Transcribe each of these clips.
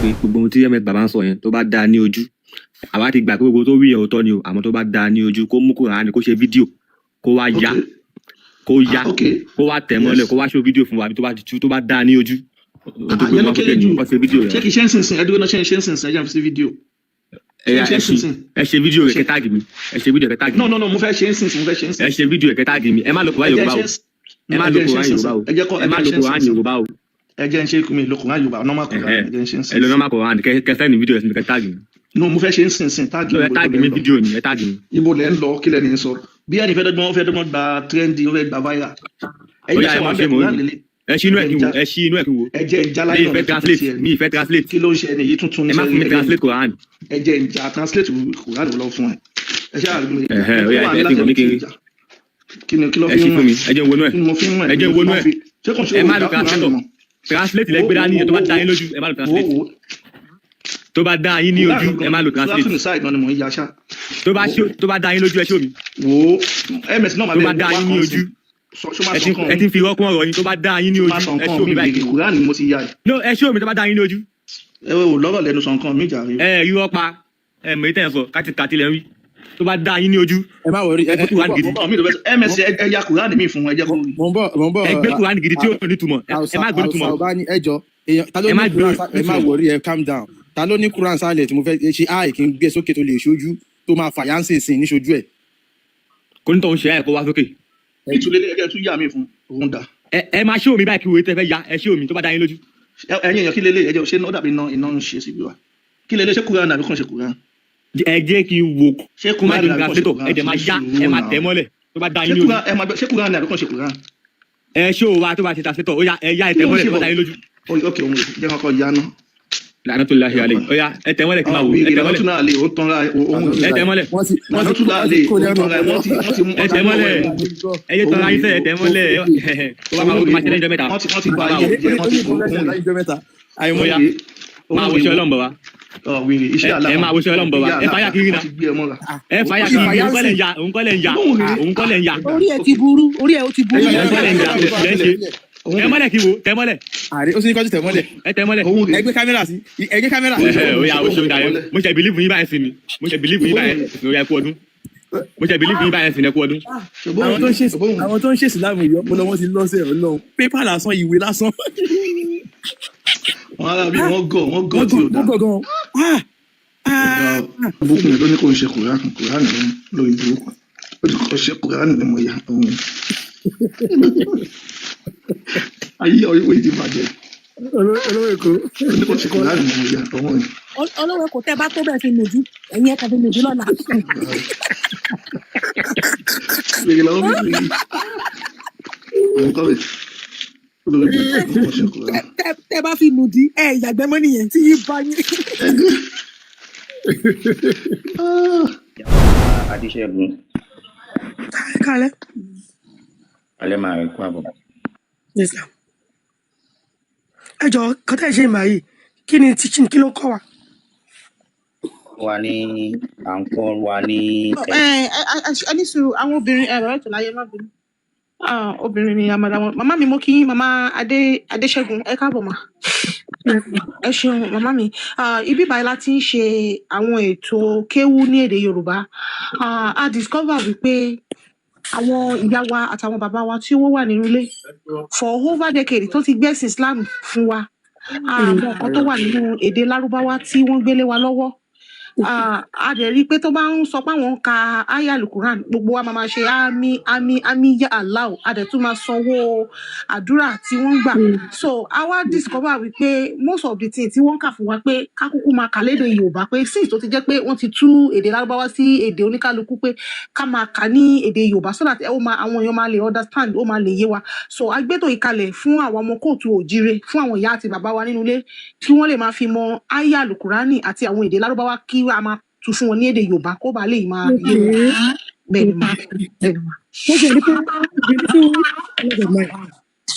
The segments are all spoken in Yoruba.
pé gbogbo ohun tí ms bàbá ń sọ yẹn tó bá dáa ní ojú àwa ti gbà pé gbogbo tó wí yẹn òótọ́ ni o àmọ́ tó bá dáa ní ojú kó mú Kùránì kó ṣe fídíò kó wá yá kó wá tẹ̀ mọ́lẹ̀ kó wá ṣó fídíò fún wa tó bá dáa ní ojú. Yẹn ló kéré jù ṣé kì í ṣe ń sìn ẹdúró náà ṣe ń sìn ẹjẹ fi sí fídíò. ẹ ṣe fídíò rẹ kẹtàgì mi ẹ ṣe fídíò rẹ kẹtàgì mi. no mo fẹ́ ṣe ń sìn ẹ ṣe fídíò rẹ kẹtàgì mi ẹ má lo Kùránì Yorùbá o ẹ má lo Kùránì Yorùbá o ẹ má lo Kùránì Yorùbá o. ẹ jẹ́ ń ṣe mi lo Kùránì Yorùbá normal Kùránì ẹ jẹ́ ń ṣe ń sìn. ẹ lo normal Kùránì kẹsẹ́ ní fídíò ẹ kẹtàgì mi. no mo fẹ́ ṣe ń sìn táàgì mi. ẹ táàgì mi fídíò ni ẹ táàgì mi. ibo lẹ ń lọ kí lẹ ní sọ bí ẹni fẹ́ dọ́gbọ́n gba trendy ó fẹ́ gba viral. ẹ ṣí inú ẹ kí wo ẹ ṣí inú ẹ kí wo. ẹ jẹ́ ìjà láyé mi ìfẹ́ translate kí ló ń ṣe ẹni yìí tuntun ní ẹ má fún mi translate Quran. ẹ jẹ́ ìjà translate Quran lọ fún ẹ. ẹ ṣe àgbẹ̀ ẹ ti gbọ́ mi kiri. kí ló ẹ ṣí fún mi ẹ jẹ́ ń wọnú ẹ ẹ jẹ́ ń wọnú ẹ ẹ má lo translator translate lẹ gbé dání tó bá dá yín lójú ẹ má lo translate tó bá dá yín ní ojú ẹ má lo translate tó bá dá yín lójú ẹ ṣó mi. wo ms náà máa tó bá dá yín ní ojú ẹ ti fi rọ́kùn ọ̀rọ̀ yín tó bá dá yín ní ojú ẹ ṣó mi báyìí. Kùránì mo ti yá ẹ. no ẹ ṣó mi tó bá dá yín ní ojú. ẹ wò lọ́rọ̀ lẹ́nu sọ nǹkan mi jàre. ẹ irọ́ pa ẹ mọ̀ ìtẹ̀ sọ kátìkátì lẹ́ ń wí tó bá dá yín ní ojú. ẹ má wọrí ẹ gbé Kùránì gidi. ms ẹ ya Kùránì mi fún ẹ jẹ́ kó rí. mo ń bọ̀ ẹ gbé Kùránì gidi tí ó ní túmọ̀ ẹ má gbé túmọ̀. ẹjọ ta ló ní Kùránì ẹ má wọrí ẹ calm down ta ló ní Kùránì sálẹ̀ tí mo fẹ́ ṣe áì kí n gbé sókè tó lè ṣojú tó máa fàyà ń sìn ní ṣojú ẹ̀. kò ní tọ́ ń ṣe ẹ̀ kó wá sókè. ìtúlẹ̀ ẹgbẹ́ tún yà mí fún òun dà. ẹ máa ṣé omi báyìí kí wo tẹ fẹ́ ya ẹ ṣé omi tó bá dá yín lójú. ẹ̀yin èèyàn kí lélẹ̀ ẹjọ́ ṣé ó dàbí iná ń ṣe síbi wa kí lélẹ̀ ṣé Kùránì àbí kàn ṣe Kùránì. ẹ jẹ́ kí n wo ṣé Kùránì àbí kàn ṣe Kùránì ẹ dẹ̀ máa ya ẹ máa tẹ̀ mọ́lẹ̀ tó bá dá yín lójú. ṣé Kùránì àbí kàn ṣe Kùránì. ẹ ṣé o wa tó bá ṣe translator ó yá ẹ ya ẹ tẹ̀ mọ́lẹ̀ tó bá dá yín lójú. ok òun jẹ́ kọ́kọ́ ya náà. lànà tó láṣẹ alẹ́ ó yá ẹ tẹ̀ mọ́lẹ̀ kí n máa wò ẹ tẹ̀ mọ́lẹ̀ ẹ tẹ̀ mọ́lẹ̀ ẹ tẹ̀ mọ́lẹ̀ ẹ yẹ tọ́ra yín sẹ́ ẹ tẹ̀ mọ́lẹ̀ tó bá máa wò kí máa ṣe lẹ́jọ́ mẹ́ta. àyùmọ̀ya máa wò ṣe ọlọ́mbọ̀ wa ẹ máa wò ṣe ọlọ́mbọ̀ wa ẹ fàyà kiri na ẹ fàyà kiri òun kọ́lẹ̀ ń ya orí ẹ ti burú orí ẹ ó ti burú. ẹ mọ́lẹ̀ kí wo tẹ mọ́lẹ̀. àrí ó sì ní kọ́jú tẹ mọ́lẹ̀. ẹ tẹ mọ́lẹ̀. ẹ gbé kámẹ́rà sí ẹ gbé kámẹ́rà. ó yà ó ṣe ń dayẹ mo ṣe bìlífù yín báyẹn sí ni mo ṣe bìlífù yín báyẹn sí ni ó yà kú ọdún mo ṣe bìlífù yín báyẹn sí ni ẹ kú ọdún. àwọn tó ń ṣe ìsìlámù yìí ọpọlọ wọn ti lọ́sẹ̀ ọlọ́run pépà lásán ìwé lásán. wọn ara bí wọn gọ tí o dá. wọn gọ gan. bókun ló ní kò ń ṣe Kùránì lórí burúkú ó ti kọ́ ṣe Kùránì ni mo yà ayé ọ̀rẹ́ wẹ́ẹ́ ti bàjẹ́. olówó èkó. ní kò ṣe Kùránì ni mo yà ọmọ yìí. olówó èkó tẹ bá tó bẹ́ẹ̀ fi nùjú ẹ̀yin ẹ̀ka fi nùjú lọ́la. gbèsè làwọn bí mi yìí. àwọn kọ́ bẹ̀ olówó èkó ní kò ṣe Kùránì. tẹ bá fi nùdí ẹ ìyàgbẹ́ mọ́ nìyẹn tí yìí bá yín. Adéṣẹ́gun. kálẹ̀. alẹ́ máa rẹ̀ kú àbọ̀. ẹ jọ kọ́tà ìṣe ìmọ̀ yìí kí ni teaching kí ló kọ́ wa. wa ní à ń kọ́ wa ní. ẹni sùúrù àwọn obìnrin ẹ̀rọ ètò láyé má bínú obìnrin ni àmàlà wọn màmá mi mo kí yín màmá Adéṣẹ́gun ẹ káàbọ̀ mà ẹ ṣeun màmá mi ibi báyìí láti ń ṣe àwọn ètò kéwú ní èdè Yorùbá a discover wípé àwọn ìyá wa àtàwọn bàbá wa tí wọ́n wà nínú ilé for over decade tó ti gbẹ́sìn Islam fún wa àwọn nǹkan tó wà nínú èdè Lárúbáwá tí wọ́n gbélé wa lọ́wọ́ a dẹ̀ rí i pé tó bá ń sọ pé àwọn ń ka aya alukuran gbogbo wa máa ṣe àmì ya Allah a dẹ̀ tún máa sanwó àdúrà tí wọ́n ń gbà so a wá discover wípé most of the things tí wọ́n ń kà fún wa pé kákúkú máa kà lédè Yorùbá pé since tó ti jẹ́ pé wọ́n ti tú èdè Lárúbáwá sí èdè oníkálukú pé ká máa kà ní èdè Yorùbá so that àwọn èèyàn máa lè understand ó máa lè yé wa so agbétò ìkalẹ̀ fún àwọn ọmọ kóòtù òjire fún àwọn ìyá àti bàbá wa nínú ilé kí wọ́n lè máa fi mọ aya alukurani àti àwọn èdè Lárúbáwá kí a máa tu fún wọn ní èdè Yorùbá kó bàa lè máa yé wọn bẹ́ẹ̀ ni mà. wọ́n ṣe ní pé ìbílẹ̀ tí ọlọ́dọ̀ mọ́ ẹ̀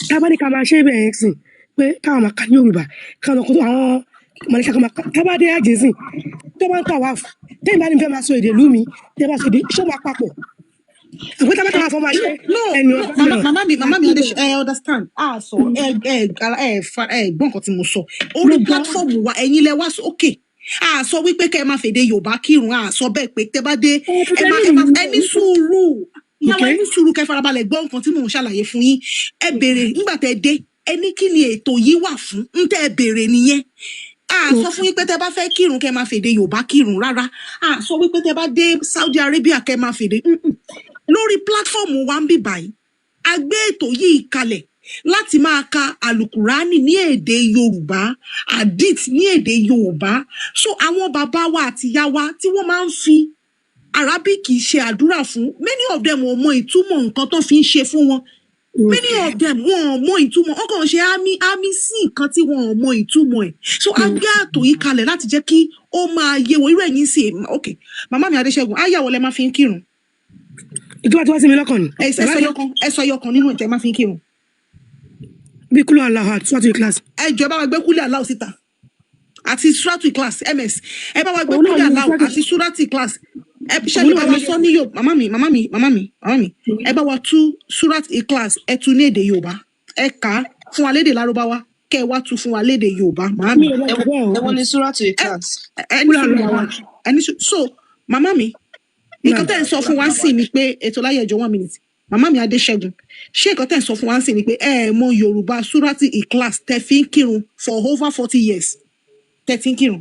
tábà ní ká máa ṣe é bẹ́ẹ̀ sìn pé káwọn máa ka ní Yorùbá káwọn kó tó àwọn mọ̀lẹ́ká kan máa tábà dé àjẹsìn tó bá ń tà wá fún tẹ́yìn bá ní fẹ́ máa sọ èdè ìlú mi tẹ́ bá sọ èdè ṣó máa papọ̀ àpò tá a bá tọ́ àfọmọ ayé No, ẹni no, mama mi I understand. So gbọ́n nǹkan tí mo sọ. Orí platform wa ẹ̀yin lẹ wá sókè. Sọ wípé kẹ́ ẹ máa fèdè Yorùbá kírun. Sọ bẹ́ẹ̀ pé tẹ́ bá dé ẹni sùúrù. Ìyàwó ẹni sùúrù kẹ́ farabalẹ̀ gbọ́ nǹkan tí mò ń ṣàlàyé fún yín. Ẹ béèrè nígbà tẹ́ dé ẹni kí ni ètò yìí wà fún? Tẹ́ ẹ béèrè nìyẹn. Sọ fún yín pé tẹ́ bá fẹ́ kírun kẹ́ máa fèdè Yorùbá kírun rárá. Sọ wípé tẹ́ bá dé Saudi Arabia kẹ́ máa fèdè. Lórí platform wa ń bì báyìí a gbé ètò yìí kalẹ̀ láti máa ka alukurani ní èdè Yorùbá, hadith ní èdè Yorùbá. So àwọn bàbá wa àti ìyá wa tí wọ́n máa ń fi Arabic ṣe àdúrà fún, many of them ò mọ ìtumọ̀ nǹkan tó fi ń ṣe fún wọn. Many of them wọn ò mọ ìtumọ̀, wọ́n kàn ṣe àmì sí nǹkan tí wọn ò mọ ìtumọ̀ ẹ̀. So a gbé ètò yìí kalẹ̀ láti jẹ́ kí ó máa yé wọn. Irú ẹ̀yin sí okay màmá mi Adéṣẹ́gun ayàwó lẹ máa fi ń kírun. ìjọba tí wọ́n sí mi lọ́kàn ni. ẹ sọ yọkan nínú ìtẹ́ máa fi ń kírun. bí kúlọ̀ aláhà suratu class. Ẹ jọ̀ọ́ ẹ bá wa gbé kúlẹ̀ aláwọ̀ síta àti suratu class ms ẹ bá wa gbé kúlẹ̀ aláwọ̀ àti suratu class. Ẹ ṣẹlẹ̀ bá wa sọ ní Yorùbá màmá mi ẹ bá wa tú suratu class ẹ tú ní èdè Yorùbá ẹ kà á fún wa lédè Lárúbáwá kẹ́ ẹ wá tú fún wa lédè Yorùbá màmá mi. ẹ wọ́n ní suratu class. So màmá mi nǹkan tẹ́ ń sọ fún wa sí ni pé ètò láyé ẹjọ́ 1 minute màmá mi Adéṣẹ́gun ṣé nǹkan tẹ́ ń sọ fún wa sí ni pé ẹ mọ Yorùbá suratu class tẹ́ fi ń kírun for over 40 years tẹ́ ti ń kírun.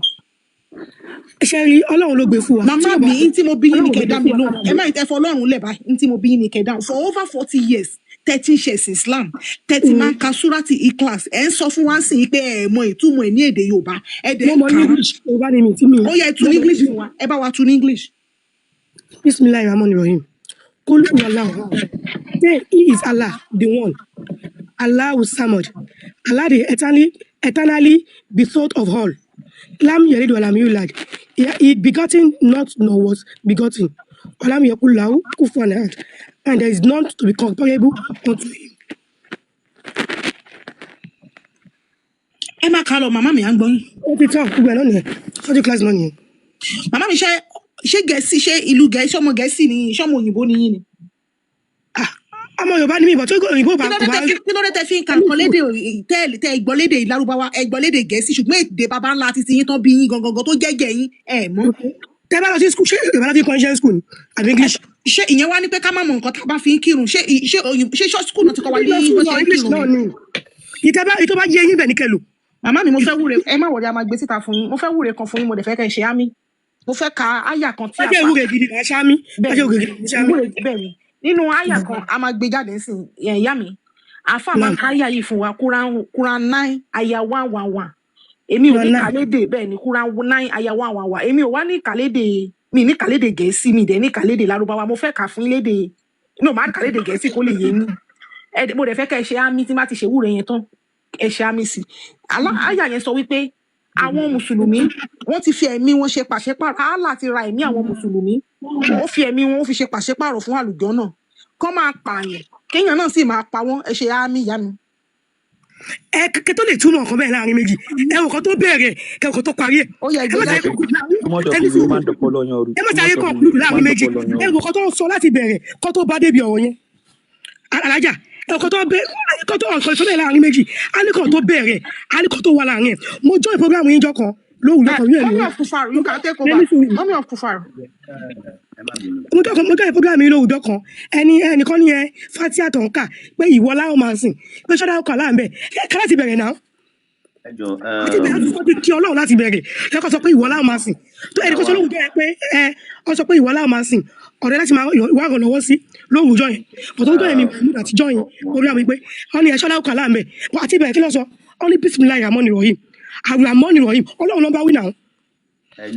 ṣe rí Ọlọ́run ló gbé fún wa. Màmá mi n tí mo bí yín ni kẹ̀dá mi lóhùn ẹ má ì tẹ́ fọ Ọlọ́run lẹ̀ báyìí n tí mo bí yín ni kẹ̀dá for over 40 years 13 ṣẹ̀sìn Islam 30 máa ń ka suratu class ẹ̀ ń sọ fún wa sí pé ẹ mọ ìtumọ̀ ẹ̀ ní èdè Yorùbá ẹ̀ dẹ̀ mo mọ English Yorùbá ni mi tí mi. Ó yẹ tú ní English fún wa ẹ bá wa tú ní English. Bismillahirrahmanirrahim. Kul huwallahu. Say he is Allah, the one. Allahu Samad. Allah the eternally bethought of all. Lam yalid wa lam yulad. He begotten not nor was begotten. Wa lam yakul lahu kufuwan ahad. And there is none to be comparable unto him. Ẹ má kà lọ màmá mi à ń gbọ́ yín. Ó ti tán gbogbo ẹ̀ náà nìyẹn. Sọ́jú class náà nìyẹn. Màmá mi ṣé Gẹ̀ẹ́sì ṣé ìlú Gẹ̀ẹ́sì ọmọ Gẹ̀ẹ́sì ni ṣọmọ òyìnbó ni yín ni. Ọmọ Yorùbá ni mi ìbọn tó òyìnbó bá kò bá. Kí ló dé tẹ́ fi ń ka nǹkan lédè tẹ́ ìgbọ́lédè Lárúbáwá ìgbọ́lédè Gẹ̀ẹ́sì ṣùgbọ́n èdè baba ńlá ti yín tán bí yín gangan tó jẹ́jẹ́ yín ẹ̀ mọ́. Tẹ́ bá lọ sí school ṣé Yorùbá láti kọ́ school ni àbí English. Ṣé ìyẹn wá ní pé ká má mọ nǹkan tá a bá fi ń kírun ṣé short school náà ti kọ́ wa ní English náà ni. Ìtọ́ bá jẹ́ yín bẹ̀ ní kẹlò. Màmá mi mo fẹ́ wúre ẹ má wọlé a máa gbé síta fún yín mo fẹ́ wúre kan fún yín mo dẹ̀ fẹ́ kẹ́ ṣe àmì mo fẹ́ ka àyà kan tí a bá. Bájẹ́ ìwúre gidi máa ṣáàmì. Bájẹ́ ìwúre gidi máa ṣáàmì. Bẹ́ẹ̀ ni nínú àyà kan a máa gbé jáde nísìn ìyá mi àfa máa ka àyà yìí fún wa Quran 9 àyà 111 èmi ò ní kàlédè bẹ́ẹ̀ ni Quran 9 àyà 111 èmi ò wá ní kàlédè mi ní kàlédè Gẹ̀ẹ́sì mi dẹ̀ ní kàlédè Lárúbáwá mo fẹ́ kà fún lédè no máa kàlédè Gẹ̀ẹ́sì kó lè yé mi mo dẹ̀ fẹ́ kẹ́ ẹ ṣe àmì tí má ti ṣe wúre yẹn tán ẹ ṣe àmì sí àyà yẹn sọ wípé àwọn mùsùlùmí wọ́n ti fi ẹ̀mí wọn ṣe pàṣípàrọ̀ Allah ti ra ẹ̀mí àwọn mùsùlùmí ó fi ẹ̀mí wọn ó fi ṣe pàṣípàrọ̀ fún àlùjọ náà kọ́ máa pààyàn kéèyàn náà sì máa pa wọ́n ẹ ṣe àmì ìyá mi. Ẹ kẹ́kẹ́ tó lè túmọ̀ nǹkan bẹ́ẹ̀ láàrin méjì ẹ wò kan tó bẹ̀rẹ̀ kẹ́ wò kan tó parí ẹ̀. Ó yẹ ẹ má sáré conclude láàrin méjì ẹ wò kan tó sọ láti bẹ̀rẹ̀ kan tó bá débi ọ̀rọ̀ yẹn. Alájà ẹ̀kọ́ tó ọ̀kan ìfọ́lẹ̀ láàrin méjì alẹ́kọ̀ọ́ tó bẹ̀rẹ̀ alẹ́kọ̀ọ́ tó wà láàrin ẹ̀ mo join ìpọ́grámù yín jọkàn lóhùn lọ́kàn yóò Mommy of Kufaru, you can take over. Mommy of Kufaru. mo join ìpọ́grámù yín lóhùn jọkàn ẹnìkan ní ẹ Fatia tó ń kà pé ìwọ láwọn máa sìn pé ṣọ́dá ọkọ̀ láàbẹ̀ ká láti bẹ̀rẹ̀ náà láti bẹ̀rẹ̀ láti kí Ọlọ́run láti bẹ̀rẹ̀ lẹ́kọ̀ọ́ sọ pé ìwọ láwọn máa sìn tó ẹnìkan sọ lóhùn jẹ́ pé ọ sọ pé ìwọ láwọn máa sìn ọ̀rẹ́ láti máa wá ràn lọ́wọ́ sí lóhùn jọ yẹn ọ̀tọ̀ tó yẹn mi Mahmood àti jọ yẹn orí àwọn ìpè wọn ni ẹ̀ṣọ́ láwùkà láàmẹ̀ wọn àti ìbẹ̀rẹ̀ kí lọ sọ wọn ní Bismillahir Rahmanir Rahim Ar-Rahmanir Rahim Ọlọ́run ló ń bá wí náà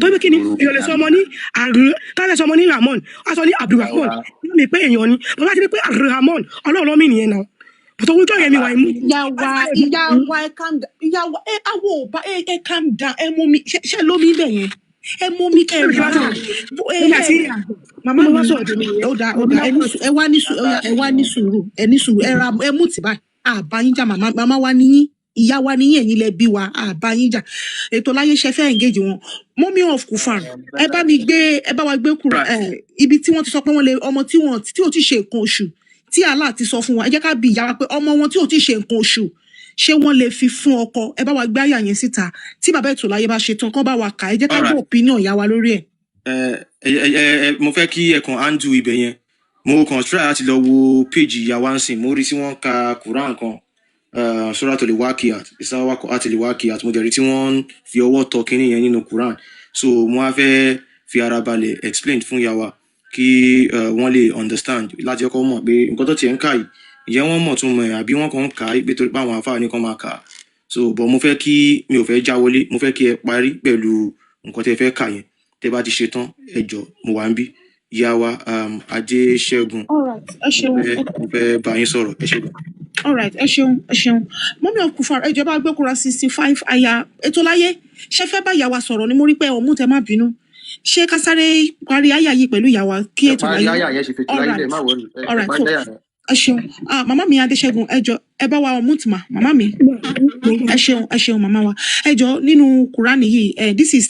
tó bí kí ni èèyàn lè sọ ọmọ ní tálẹ̀ sọ ọmọ ní Rahman wọ́n sọ ní Abdulrahman ní mi pé èèyàn ni wọ́n láti ní pé Ar-Rahman Ọlọ́run ló mí nìyẹn náà ọ̀tọ̀ wíjọ yẹn mi wà mú. ìyàwó ẹ calm down ìyàwó ẹ awọ ọba ẹ calm down ẹ mú mi ṣe lómi bẹ̀ yẹn ẹ mú mi kẹ màmá mi ẹ wá ní sùúrù ẹ mú tì báyìí àbáyín já màmá wá níyìn ìyá wa ní ẹ̀yin lẹ bí wa àbá yín jà ètò láyé ṣe fẹ́ engage wọn mọ́mí of Kufan ẹ bá wa gbé kúrò ibi tí wọ́n ti sọ pé wọ́n lè ọmọ tí ò ti ṣe nǹkan oṣù tí Allah ti sọ fún wọn ẹ jẹ́ ká bi ìyá wa pé ọmọ wọn tí ò ti ṣe nǹkan oṣù ṣé wọ́n lè fi fún ọkọ ẹ bá wa gbé àyà yẹn síta tí bàbá ètò láyé bá ṣe tán kán bá wa kà ẹ jẹ́ ká gbọ́ opinion ìyá wa lórí ẹ̀. Mo fẹ́ kí ẹ kàn handle ibẹ̀ yẹn mo kàn try láti lọ wo page ìyá wa ń sìn mo rí tí wọ́n ka Quran kan Suratul Waqi'at Suratul Waqi'at mo dẹ̀rí tí wọ́n fi ọwọ́ tọ kínní yẹn nínú Quran so mo wá fẹ́ fi ara balẹ̀ explain fún ìyá wa kí wọ́n lè understand láti ọkọ̀ mọ̀ pé nǹkan tó tiẹ̀ ń kà yìí ìyẹn wọ́n mọ̀ tún mọ̀ ẹ̀ àbí wọ́n kàn ń kà á pé torí pé àwọn àfáà ní kan máa kà á so but mo fẹ́ kí mi ò fẹ́ já wọlé mo fẹ́ kí ẹ parí pẹ̀lú nǹkan tẹ́ fẹ́ kà yẹn tẹ́ bá ti ṣe tán ẹ jọ̀ọ́ mo wà ń bí ìyá wa Adéṣẹ́gun mo fẹ́ bá yín sọ̀rọ̀ ẹ ṣé. All right, ẹ ṣeun. Mọ́mí of Kufar, ẹ jẹ́ bá gbé Quran 65 àyà ètò láyé. Ṣé fẹ́ bá ìyá wa sọ̀rọ̀ ni mo rí pé ọmú tẹ má bínú. Ṣé ká sáré parí àyà yìí pẹ̀lú ìyá wa kí ètò láyé. All right, so ẹ ṣeun. Màmá mi Adéṣẹ́gun, ẹ jọ̀ọ́ ẹ bá wa ọmú tìmá, màmá mi. Ẹ ṣeun màmá wa. Ẹ jọ̀ọ́ nínú Quran yìí, this is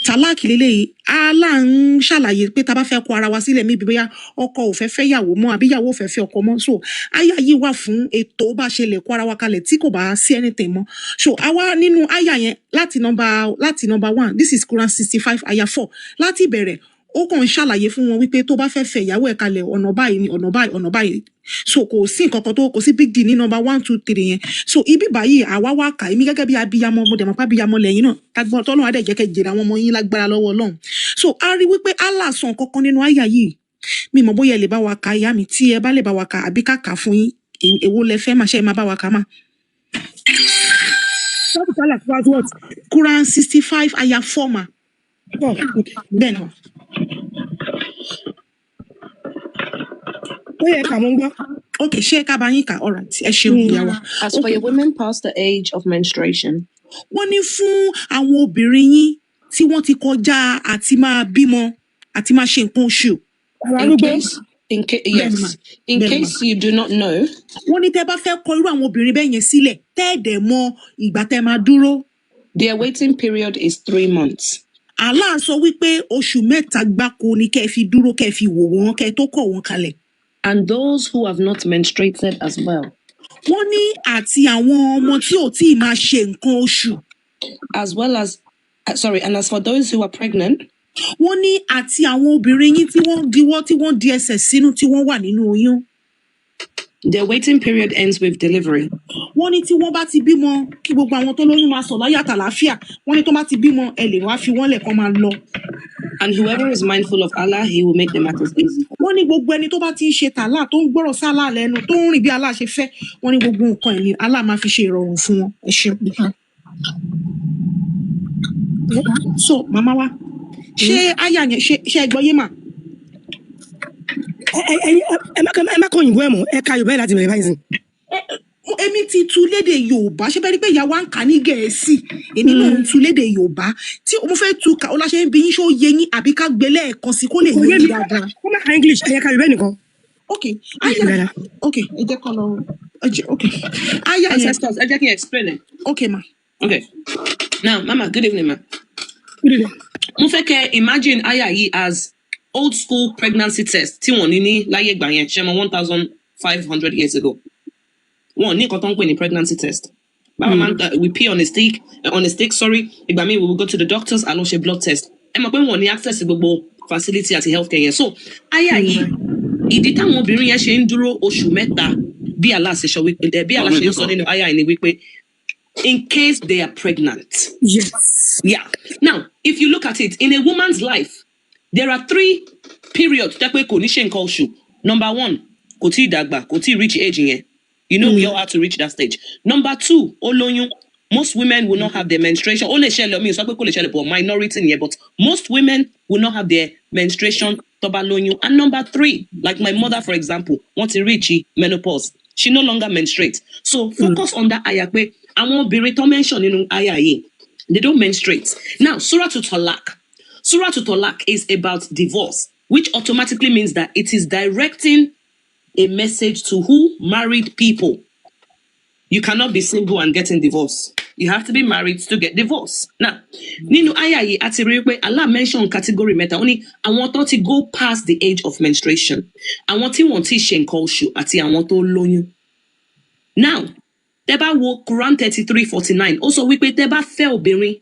tàláàkì lélẹ́yìí. Allah ń ṣàlàyé pé tá bá fẹ́ kọ ara wa sílẹ̀ mi bóyá ọkọ ò fẹ́ fẹ́ yàwó mọ́ àbí yàwó ò fẹ́ fẹ́ ọkọ mọ́ so àyà yìí wà fún ètò bá ṣe lè kọ ara wa kalẹ̀ tí kò bá sí anything mọ́ so àwa nínú àyà yẹn láti number 1 this is Quran 65 àyà 4 láti ìbẹ̀rẹ̀ ó kàn ń ṣàlàyé fún wọn wípé tó bá fẹ́ fẹ́ ìyàwó ẹ̀ kalẹ̀ ọ̀nà báyìí ni ọ̀nà báyìí so kò sí nǹkan kan tó kò sí big deal ní number 1 2 3 yẹn so ibi báyìí àwa wá kà èmi gẹ́gẹ́ bí abiyamọ mo dẹ̀ mọ̀ pé abiyamọ lẹ́yìn náà tagbọ́n tọ́lọ́run á dẹ̀ jẹ́ kẹ́ jèrè àwọn ọmọ yín lágbára lọ́wọ́ Ọlọ́run so a rí wípé Allah sọ nǹkan kan nínú àyà yìí mi mọ̀ bóyá ẹ lè bá wa kà ìyá mi tí ẹ bá lè bá wa kà àbí ká kà fún yín èwo lẹ fẹ́ máa ṣe máa bá wa kà má. Quran 65 àyà 4 ma. Bẹ́ẹ̀ ni. Okay, ṣé ká bá yín kà all right ẹ ṣeun ìyá wa. As for your women past the age of menstruation. Wọ́n ní fún àwọn obìnrin yín tí wọ́n ti kọjá àti máa bímọ àti máa ṣe nǹkan oṣù. In case you do not know. Wọ́n ní tẹ́ bá fẹ́ kọ irú àwọn obìnrin bẹ́ẹ̀ yẹn sílẹ̀ tẹ́ẹ̀dẹ̀ mọ ìgbà tẹ́ máa dúró. Their waiting period is 3 months. Allah sọ wípé oṣù 3 gbáko ni kẹ́ fi dúró kẹ́ fi wò wọ́n kẹ́ tó kọ̀ wọ́n kalẹ̀. And those who have not menstruated as well. Wọ́n ní àti àwọn ọmọ tí ò tí ì máa ṣe nǹkan oṣù. As well as and as for those who are pregnant. Wọ́n ní àti àwọn obìnrin yín tí wọ́n di ẹsẹ̀ sínú tí wọ́n wà nínú oyún. Their waiting period ends with delivery. Wọ́n ní tí wọ́n bá ti bímọ kí gbogbo àwọn tó lóyún máa sọ̀ láyọ̀ àtàlàáfíà. Wọ́n ní tó bá ti bímọ ẹ lè wá fi wọ́n lẹ̀ kán máa lọ. And whoever is mindful of Allah, he will make the matters easy. Wọ́n ní gbogbo ẹni tó bá ti ń ṣe tàlá tó ń gbọ́rọ̀ sí Allah lẹ́nu tó ń rìn bí Allah ṣe fẹ́ wọ́n ní gbogbo nǹkan ẹ̀ ni Allah máa fi ṣe ìrọ̀rùn fún wọn. Ẹ ṣeun. So màmá wa ṣé àyà yẹn ṣe ẹ gbọ́ yé mà. ẹ má kọ òyìnbó ẹ mọ ẹ ka Yorùbá láti bẹ̀rẹ̀ báyìí sìn. Èmi ti tu lédè Yorùbá ṣé bẹ́ẹ̀ ni pé ìyá wa ń kà ní Gẹ̀ẹ́sì èmi náà ń tu lédè Yorùbá tí mo fẹ́ tu kà ó láṣẹ ń bí yín ṣó yé yín àbí ká gbé lẹ́ẹ̀kan sí kó lè yé yín dáadáa. ó má ka English ẹ̀yẹ ka Yorùbá nìkan. Okay ẹ jẹ́ kọ́ lọ àyà yẹn. Ancestors, ẹ jẹ́ kí n explain it. Okay ma. Okay. Now, Mama, good evening, ma. Good evening. Mo fẹ́ kẹ́ imagine àyà yìí as old school pregnancy test tí wọ́n ní láyé ìgbà yẹn ṣe mọ 1,500 years ago. Wọ́n ní nǹkan tó ń pè ní pregnancy test. Bàbá máa ń we pee on a stick, ìgbà míì we will go to the doctors and lọ ṣe blood test. Ẹ mọ̀ pé wọ́n ní access sí gbogbo facility àti healthcare yẹn. So àyà yìí ìdí táwọn obìnrin yẹn ṣe ń dúró oṣù 3 bí Allah ṣe sọ nínú àyà yìí ni wípé in case they are pregnant. Yes. Yeah. Now, if you look at it, in a woman's life, there are 3 periods that we kò ní ṣe nǹkan oṣù. Number 1, kò tí dàgbà, kò tí reach age yẹn. You know we all have to reach that stage. Number 2, olóyún. Most women will not have their menstruation. Ó lè ṣẹlẹ̀ mi sọ pé kò lè ṣẹlẹ̀ but minority nìyẹn, but most women will not have their menstruation tó bá lóyún. And number 3, like my mother for example, wọ́n ti reach menopause. She no longer menstruates. So focus on that àyà pé àwọn obìnrin tó mention nínú àyà yìí, they don't menstruate. Now, Surah to Talaq. Surah to Talaq is about divorce, which automatically means that it is directing a message to who? Married people. You cannot be single and getting divorced. You have to be married to get divorced. Now, nínú àyà yìí àti rí pé Allah mention category mẹ́ta. Ó ní àwọn tó ti go past the age of menstruation. Àwọn tí wọ́n ti ṣe nǹkan oṣù àti àwọn tó lóyún. Now, tẹ́ bá wo Quran 33:49, ó sọ wípé tẹ́ bá fẹ́ obìnrin,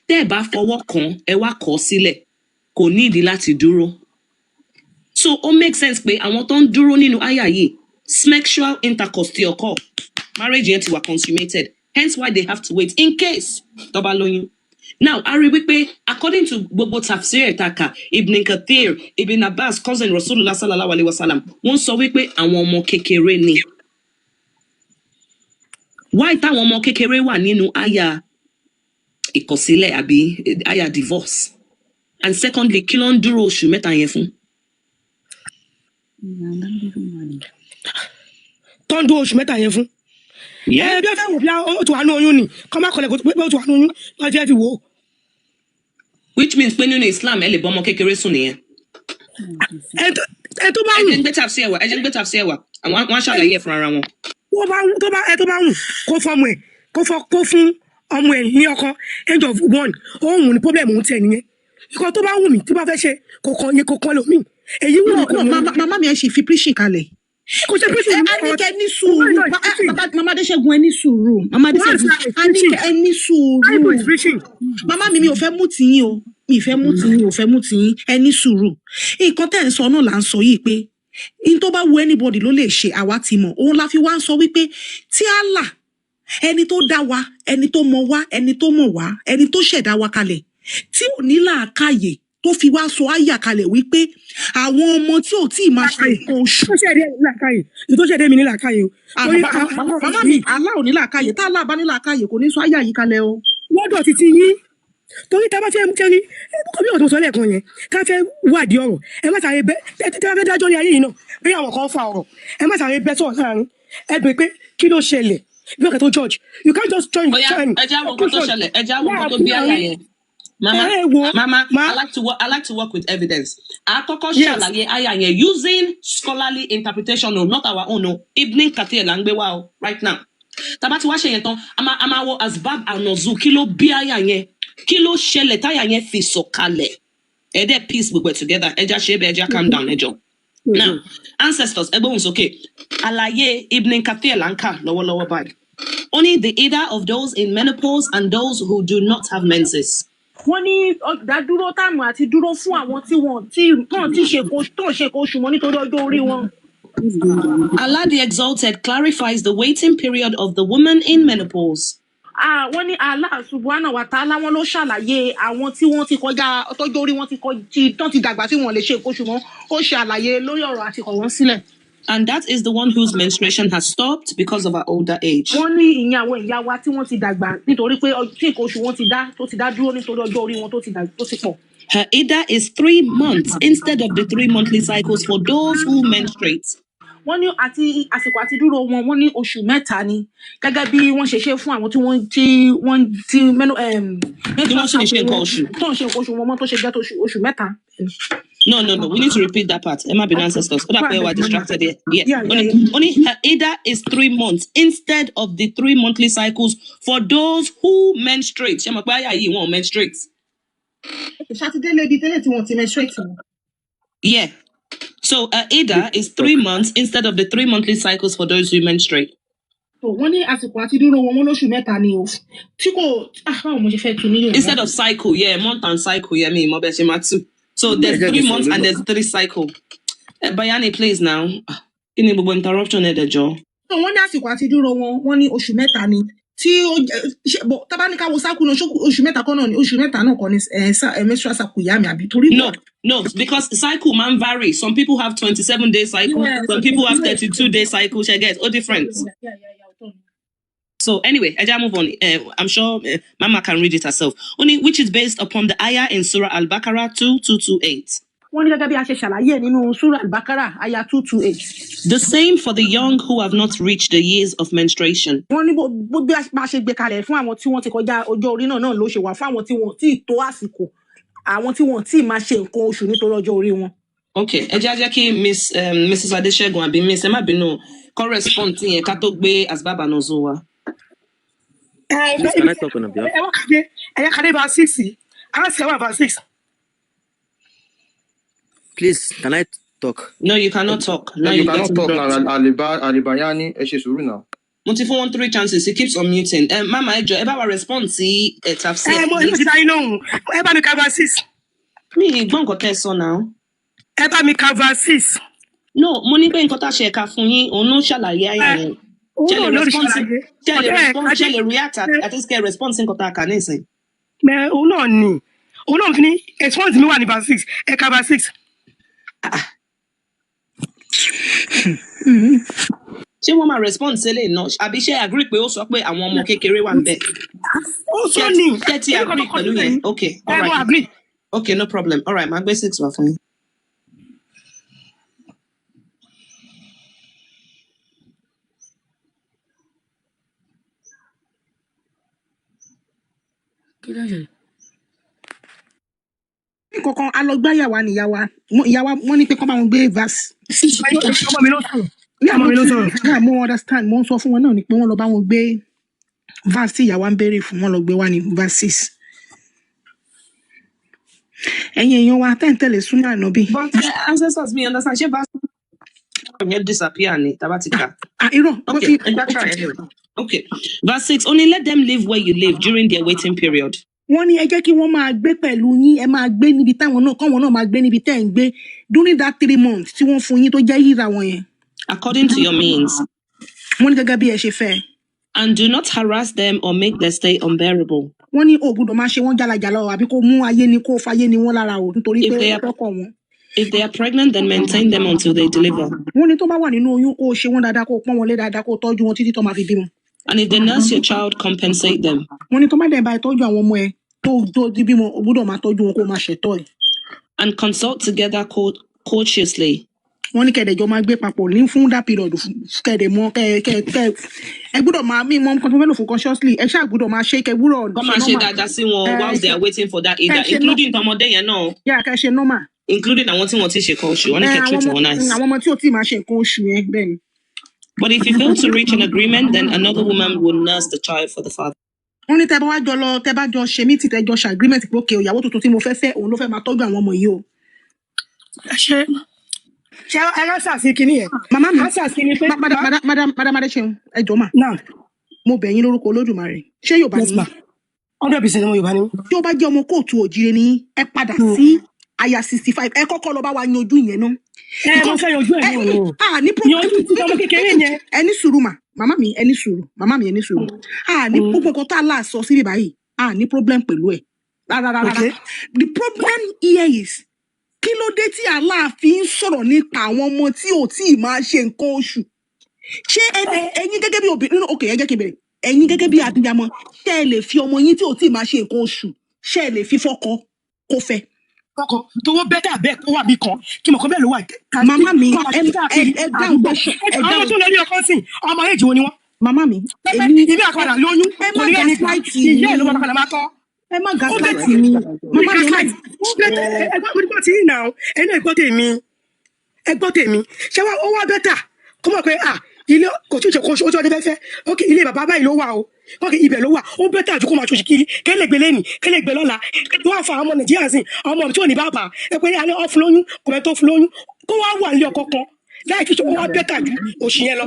tẹ́ bá fọwọ́ kàn, ẹ wá kọ̀ sílẹ̀. Kò nídìí láti dúró. So, ó make sense pé àwọn tó ń dúró nínú àyà yìí, sexual intercourse ti occur. Marriage yẹn ti wà consummated. Hence why they have to wait in case tó bá lóyún. Now, a rí wípé according to gbogbo tafsir Taka, Ibn Kathir, Ibn Abbas, cousin Rasulullah sallallahu alaihi wasallam, wọ́n sọ wípé àwọn ọmọ kékeré ni. Why táwọn ọmọ kékeré wà nínú àyà ìkọ̀sílẹ̀ àbí àyà divorce? And secondly, kí ló ń dúró oṣù mẹ́ta yẹn fún? Tó ń dúró oṣù mẹ́ta yẹn fún. Yeah. Bí ó fẹ́ wò bí ó ti wà ní oyún ni, kọ́ máa kọ́lẹ̀ pé ó ti wà ní oyún, wọ́n fẹ́ fi wò ó. Which means pé nínú Islam ẹ lè bọ́ ọmọ kékeré sùn nìyẹn. Ẹ tó bá wù. Ẹ jẹ́ ń gbé tàfsí ẹ̀wà, àwọn aṣàlàyé ẹ̀ fún ara wọn. Tó bá wù kó fọmọ ẹ̀ kó fún ọmọ ẹ̀ ní ọkọ age of 1, òun ní problem òun tiẹ̀ nìyẹn. Ìkọ́ tó bá wù mí tí bá fẹ́ ṣe kò kàn lómi. Èyí wù mí kò lómi. Màmá mi ẹ ṣì fi preaching kalẹ̀. Kò ṣe preaching. Àníkẹ́ ní sùúrù. Màmá Adéṣẹ́gun ẹ ní sùúrù. Màmá Adéṣẹ́gun Àníkẹ́ ẹ ní sùúrù. Màmá mi ò fẹ́ mú tiyín o. Mi ò fẹ́ mú tiyín. Ẹ ní sùúrù. Nǹkan tẹ́ ń sọ náà là ń sọ yìí pé in tó bá wu anybody ló lè ṣe, àwa ti mọ̀. Òun la fi wá ń sọ wípé tí Allah, ẹni tó dá wa, ẹni tó mọ̀ wá, ẹni tó mọ̀ wá, ẹni tó ṣẹ̀dá wa kalẹ̀, tí ò ní làákàyè tó fi wá sọ àyà kalẹ̀ wípé àwọn ọmọ tí ò tí ì máa ṣe nǹkan oṣù. Tó ṣẹ̀dẹ̀ mi ní làákàyè o. Màmá mi, Allah ò ní làákàyè. Tá Allah bá ní làákàyè kò ní sọ àyà yìí kalẹ̀ o. Lọ́dọ̀ títí yín, torí tá a bá fẹ́ kẹ́rí, kò bí ọ̀tún sọ lẹ́ẹ̀kan yẹn, ká fẹ́ wádìí ọ̀rọ̀, ẹ má sáré bẹ́, tí wọ́n fẹ́ dájọ́ ní ayé yìí náà, bí àwọn kan fa ọ̀rọ̀, ẹ má sáré bẹ́ sọ̀rọ̀ láàrin, ẹ bẹ̀ pé kí ló ṣẹlẹ̀, bí ọ̀kẹ́ tó George, you can't just join. Ẹ jẹ́ àwọn nǹkan tó ṣẹlẹ̀, ẹ jẹ́ àwọn nǹkan tó bí àyà yẹn. Mama, I like to work with evidence. Àkọ́kọ́ ṣàlàyé àyà yẹn using scholarly interpretation, no, not our own, no. Ibn Kathir là ń gbé wá o, right now. Tàbá ti wá ṣe yẹn tán, a máa wọ asbab an-nuzul, kí ló bí àyà yẹn, kí ló ṣẹlẹ̀ táyà yẹn fi sọ̀kalẹ̀. Ẹ dẹ́ piece gbogbo together, ẹ já ṣe é bẹ́ẹ̀, ẹ já calm down, ẹ jọ. Now, ancestors, ẹ gbóhùn sókè. Àlàyé Ibn Kathir là ń kà lọ́wọ́lọ́wọ́ báyìí. Only the either of those in menopause and those who do not have menses. Wọ́n ní dádúró táìmù àti dúró fún àwọn tí wọ́n ti ṣe oṣù wọn nítorí ọjọ́ orí wọn. Allah the Exalted clarifies the waiting period of the woman in menopause. Wọ́n ní Allah subhanahu wa ta'ala wọn ló ṣàlàyé àwọn tí wọ́n ti kọjá ọjọ́ orí wọn tán ti dàgbà tí wọ́n lè ṣe oṣù wọn. Ó ṣe àlàyé lórí ọ̀rọ̀ àti kọ̀ wọ́n sílẹ̀. And that is the one whose menstruation has stopped because of her older age. Wọ́n ní ìyẹn àwọn ìyá wa tí wọ́n ti dàgbà nítorí pé tí nǹkan oṣù wọn ti dá dúró nítorí ọjọ́ orí wọn tó ti pọ̀. Her iddah is 3 months instead of the 3 monthly cycles for those who menstruate. Wọ́n ní àsìkò àti dúró wọn, wọ́n ní oṣù mẹ́ta ni gẹ́gẹ́ bí wọ́n ṣe ṣe fún àwọn tí wọ́n ti mẹ́nu ṣe nǹkan oṣù. Tó ń ṣe nǹkan oṣù wọn mọ́ tó ṣe jẹ́ oṣù mẹ́ta. No. We need to repeat that part. Emma been ancestors. So that way we're distracted here. Yeah. Only her iddah is 3 months instead of the 3 monthly cycles for those who menstruate. Ṣé mo pé àyà yìí wọ́n menstruate? Saturday lady tẹ́lẹ̀ tí wọ́n ti menstruate. Yeah. So her iddah is 3 months instead of the 3 monthly cycles for those who menstruate. Wọ́n ní àsìkò àti dúró wọn lóṣù mẹ́ta ni o. Tí kò báwo mo ṣe fẹ́ tún ní Yorùbá. Instead of cycle, yeah, month and cycle, yeah, me, mo bẹ ṣe máa tú. So there's 3 months and there's 3 cycle. Bayani, please now. Kí ni gbogbo interruption ẹ̀ dẹ̀jọ́? Wọ́n ní àsìkò àti dúró wọn, wọ́n ní oṣù mẹ́ta ni. Tí tábà ní ká wo cycle náà, oṣù mẹ́ta kan náà ni oṣù mẹ́ta náà kan ní menstrual cycle ìyá mi àbí torí. No, because cycle man vary. Some people have 27-day cycle. Yeah, some people have 32-day cycle. She gets all different. Yeah. So anyway, I just move on. I'm sure Mama can read it herself. Only which is based upon the ayah in Surah Al-Baqarah 2228. Wọ́n ní gẹ́gẹ́ bí a ṣe ṣàlàyé nínú Surah Al-Baqarah ayah 228. The same for the young who have not reached the years of menstruation. Wọ́n ní bó bí a ṣe gbé kalẹ̀ fún àwọn tí wọ́n ti kọjá ọjọ́ orí náà ló ṣe wà fún àwọn tí wọ́n ti tó àsìkò, àwọn tí wọ́n ti máa ṣe nǹkan oṣù nítorí ọjọ́ orí wọn. Okay, ẹ jẹ́ kí Mrs. Adéṣẹ́gun àbí Miss Emma Binu correspond tí yẹn ká tó gbé asbab an-nuzul wá. Please, can I talk on a behalf? Verse 6. Ask verse 6. Please, can I talk? No, you cannot talk. Now You you cannot get talk interrupted. now. Alibayani, ẹ ṣe sùúrù now. Monty for 1 3 chances. He keeps unmuting. Mama Ejo, ẹ bá wa respond sí Tafsir. Verse 6. Mi gbọ́n nǹkan tẹ́ sọ now. Verse 6. No, mo ní pé nǹkan tá a ṣe ẹ̀ka fún yín, òun ló ṣàlàyé ayé yẹn. Ṣé lè respond sí, ṣé lè react at this care response nǹkan tá a kà nísìn. Òun náà fi ní response mi wà ní verse 6. Verse 6. Ṣé wọ́n máa respond sílẹ̀ náà? Àbí ṣé agree pé ó sọ pé àwọn ọmọ kékeré wà ń bẹ̀? Ó sọ ní. Ṣé ti agree pẹ̀lú yẹn? Okay, all right. Agree. Okay, no problem. All right, màá gbé 6 wá fún yín. Kankan a lọ gbá yàwá ni yàwá wọ́n ní pé kọ́ bá wọn gbé verse. Ọmọ mi ló sọ̀rọ̀. Mo understand mo ń sọ fún wọn náà ni pé wọ́n lọ bá wọn gbé verse tí ìyàwó ń béèrè fún wọn lọ gbé wá ní verse 6. Ẹ̀yin èèyàn wa tẹ́ ń tẹ̀lé súnà ànábì. But ancestors mi understand ṣé bá yẹn disappear ni tabatika. Irọ́. Okay, try anyway. Okay, verse 6. Only let them live where you live during their waiting period. Wọ́n ní ẹ jẹ́ kí wọ́n máa gbé pẹ̀lú yín, ẹ máa gbé níbi táwọn náà, káwọn náà máa gbé níbi tẹ́ ń gbé during that 3 months tí wọ́n fún yín tó jẹ́ híra wọn yẹn. According to your means. Wọ́n ní gẹ́gẹ́ bí ẹ ṣe fẹ́. And do not harass them or make their stay unbearable. Wọ́n ní o gbọ́dọ̀ máa ṣe wọ́n jálajàla o àbí kó mú ayé ni kó fayé ni wọ́n lára o nítorí pé ọkọ wọn. If they are pregnant, then maintain them until they deliver. Wọ́n ní tó bá wà nínú oyún kó ṣe wọ́n dáadáa kó pọ́n wọn lé dáadáa kó tọ́jú wọn títí tó máa fi bímọ. And if they nurse your child, compensate them. Wọ́n ní tó má dẹ̀ bá tọ́jú àwọn ọmọ ẹ tó di bímọ o gbọ́dọ̀ máa tọ́jú wọn kó máa ṣètọ́ ẹ̀. And consult together courteously. Wọ́n ní kẹ̀dẹ̀jọ́ máa gbé papọ̀ ní fún that period kẹ̀dẹ̀ mọ́ ẹ gbọ́dọ̀ máa mí mọ́ nǹkan tó fẹ́ lò fún consciously ẹ ṣáà gbọ́dọ̀ máa ṣe kẹ gbọ́dọ̀. Kọ́ máa ṣe dáadáa sí wọn whilst they are waiting for that either including tọmọdé yẹn náà. Yà kẹ́ ṣe normal. Including àwọn tí wọ́n ti ṣe kan oṣù wọ́n ní kẹ́ treat wọn nice. Àwọn ọmọ tí ò tí máa ṣe nǹkan oṣù yẹn bẹ́ẹ̀ ni. But if you fail to reach an agreement, then another woman will nurse the child for the father. Wọ́n ní tẹ́ bá jọ ṣe mí tẹ́ jọ ṣe agreement pé òkè ìyàwó tuntun tí mo fẹ́ òun ló fẹ́ máa tọ́jú àwọn ọmọ yìí o. Ṣé ẹ ránṣà sí kinní yẹn? Màmá mi ránṣà sí ni pé. Madam Adéṣeun ẹ jọ̀ọ́ mà. Náà. Mo bẹ̀ yín lórúkọ Olódùmarè. Ṣé Yorùbá ni? 100% ọmọ Yorùbá ni. Tí ó bá jẹ́ ọmọ kóòtù òjìrè ni ẹ padà sí àyà 65 ẹ kọ́kọ́ lọ bá wa yanjú ìyẹn náà. Mo fẹ́ yanjú ẹ̀ náà o. Ní problem. Yanjú ti ọmọ kékeré yẹn. Ẹ ní sùúrù mà. Màmá mi ẹ ní sùúrù. Ní gbogbo nǹkan tá a là sọ síbí báyìí. Ní problem pẹ̀lú ẹ̀. Rárá. The problem here is kí ló dé tí Aláàfin ń sọ̀rọ̀ nípa àwọn ọmọ tí ò tí ì máa ṣe nǹkan oṣù? Ṣé ẹ̀yin gẹ́gẹ́ bí obìnrin ok ẹ jẹ́ kí n bẹ̀rẹ̀ ẹ̀yin gẹ́gẹ́ bí abiyamọ ṣé ẹ lè fi ọmọ yín tí ò tí ì máa ṣe nǹkan oṣù ṣé ẹ lè fi fọ́kọ kó fẹ́? Fọ́kọ tó bẹ́tà bẹ́ẹ̀ kó wà bí kan kí mọ̀ kó bẹ́ẹ̀ ló wà. Màmá mi ẹ dáhùn gbọ́sọ̀. Àwọn tó lè rí ọkọ sí ọmọ èjì wo ni wọ́n? Màmá mi ilé àkọọ́dà lóyún kò ní ẹni ìyá ẹ̀ ló máa padà máa tọ́. Ẹ má gaslight mi. Màmá mi ẹgbẹ́ tí yìí náà ẹni ẹgbọ́ tèmi ṣé ó wá bẹ́tà kó mọ̀ pé ilé kò tí ì ṣe kó ojú ọdún fẹ́fẹ́ ok ilé bàbá báyìí ló wà o ok ibẹ̀ ló wà ó bẹ́tà ju kó máa ṣoṣì kiri kẹ́lẹ́ gbé lẹ́nì kẹ́lẹ́ gbé lọ́la tó wà fún àwọn ọmọ Nàìjíríà sí ọmọ tí ò ní bàbá ẹ pé alẹ́ ọ̀ fún lóyún kò mẹ́ tó fún lóyún kó wá wà ní ọkọ kan láì kí ó wá bẹ́tà ju òṣì yẹn lọ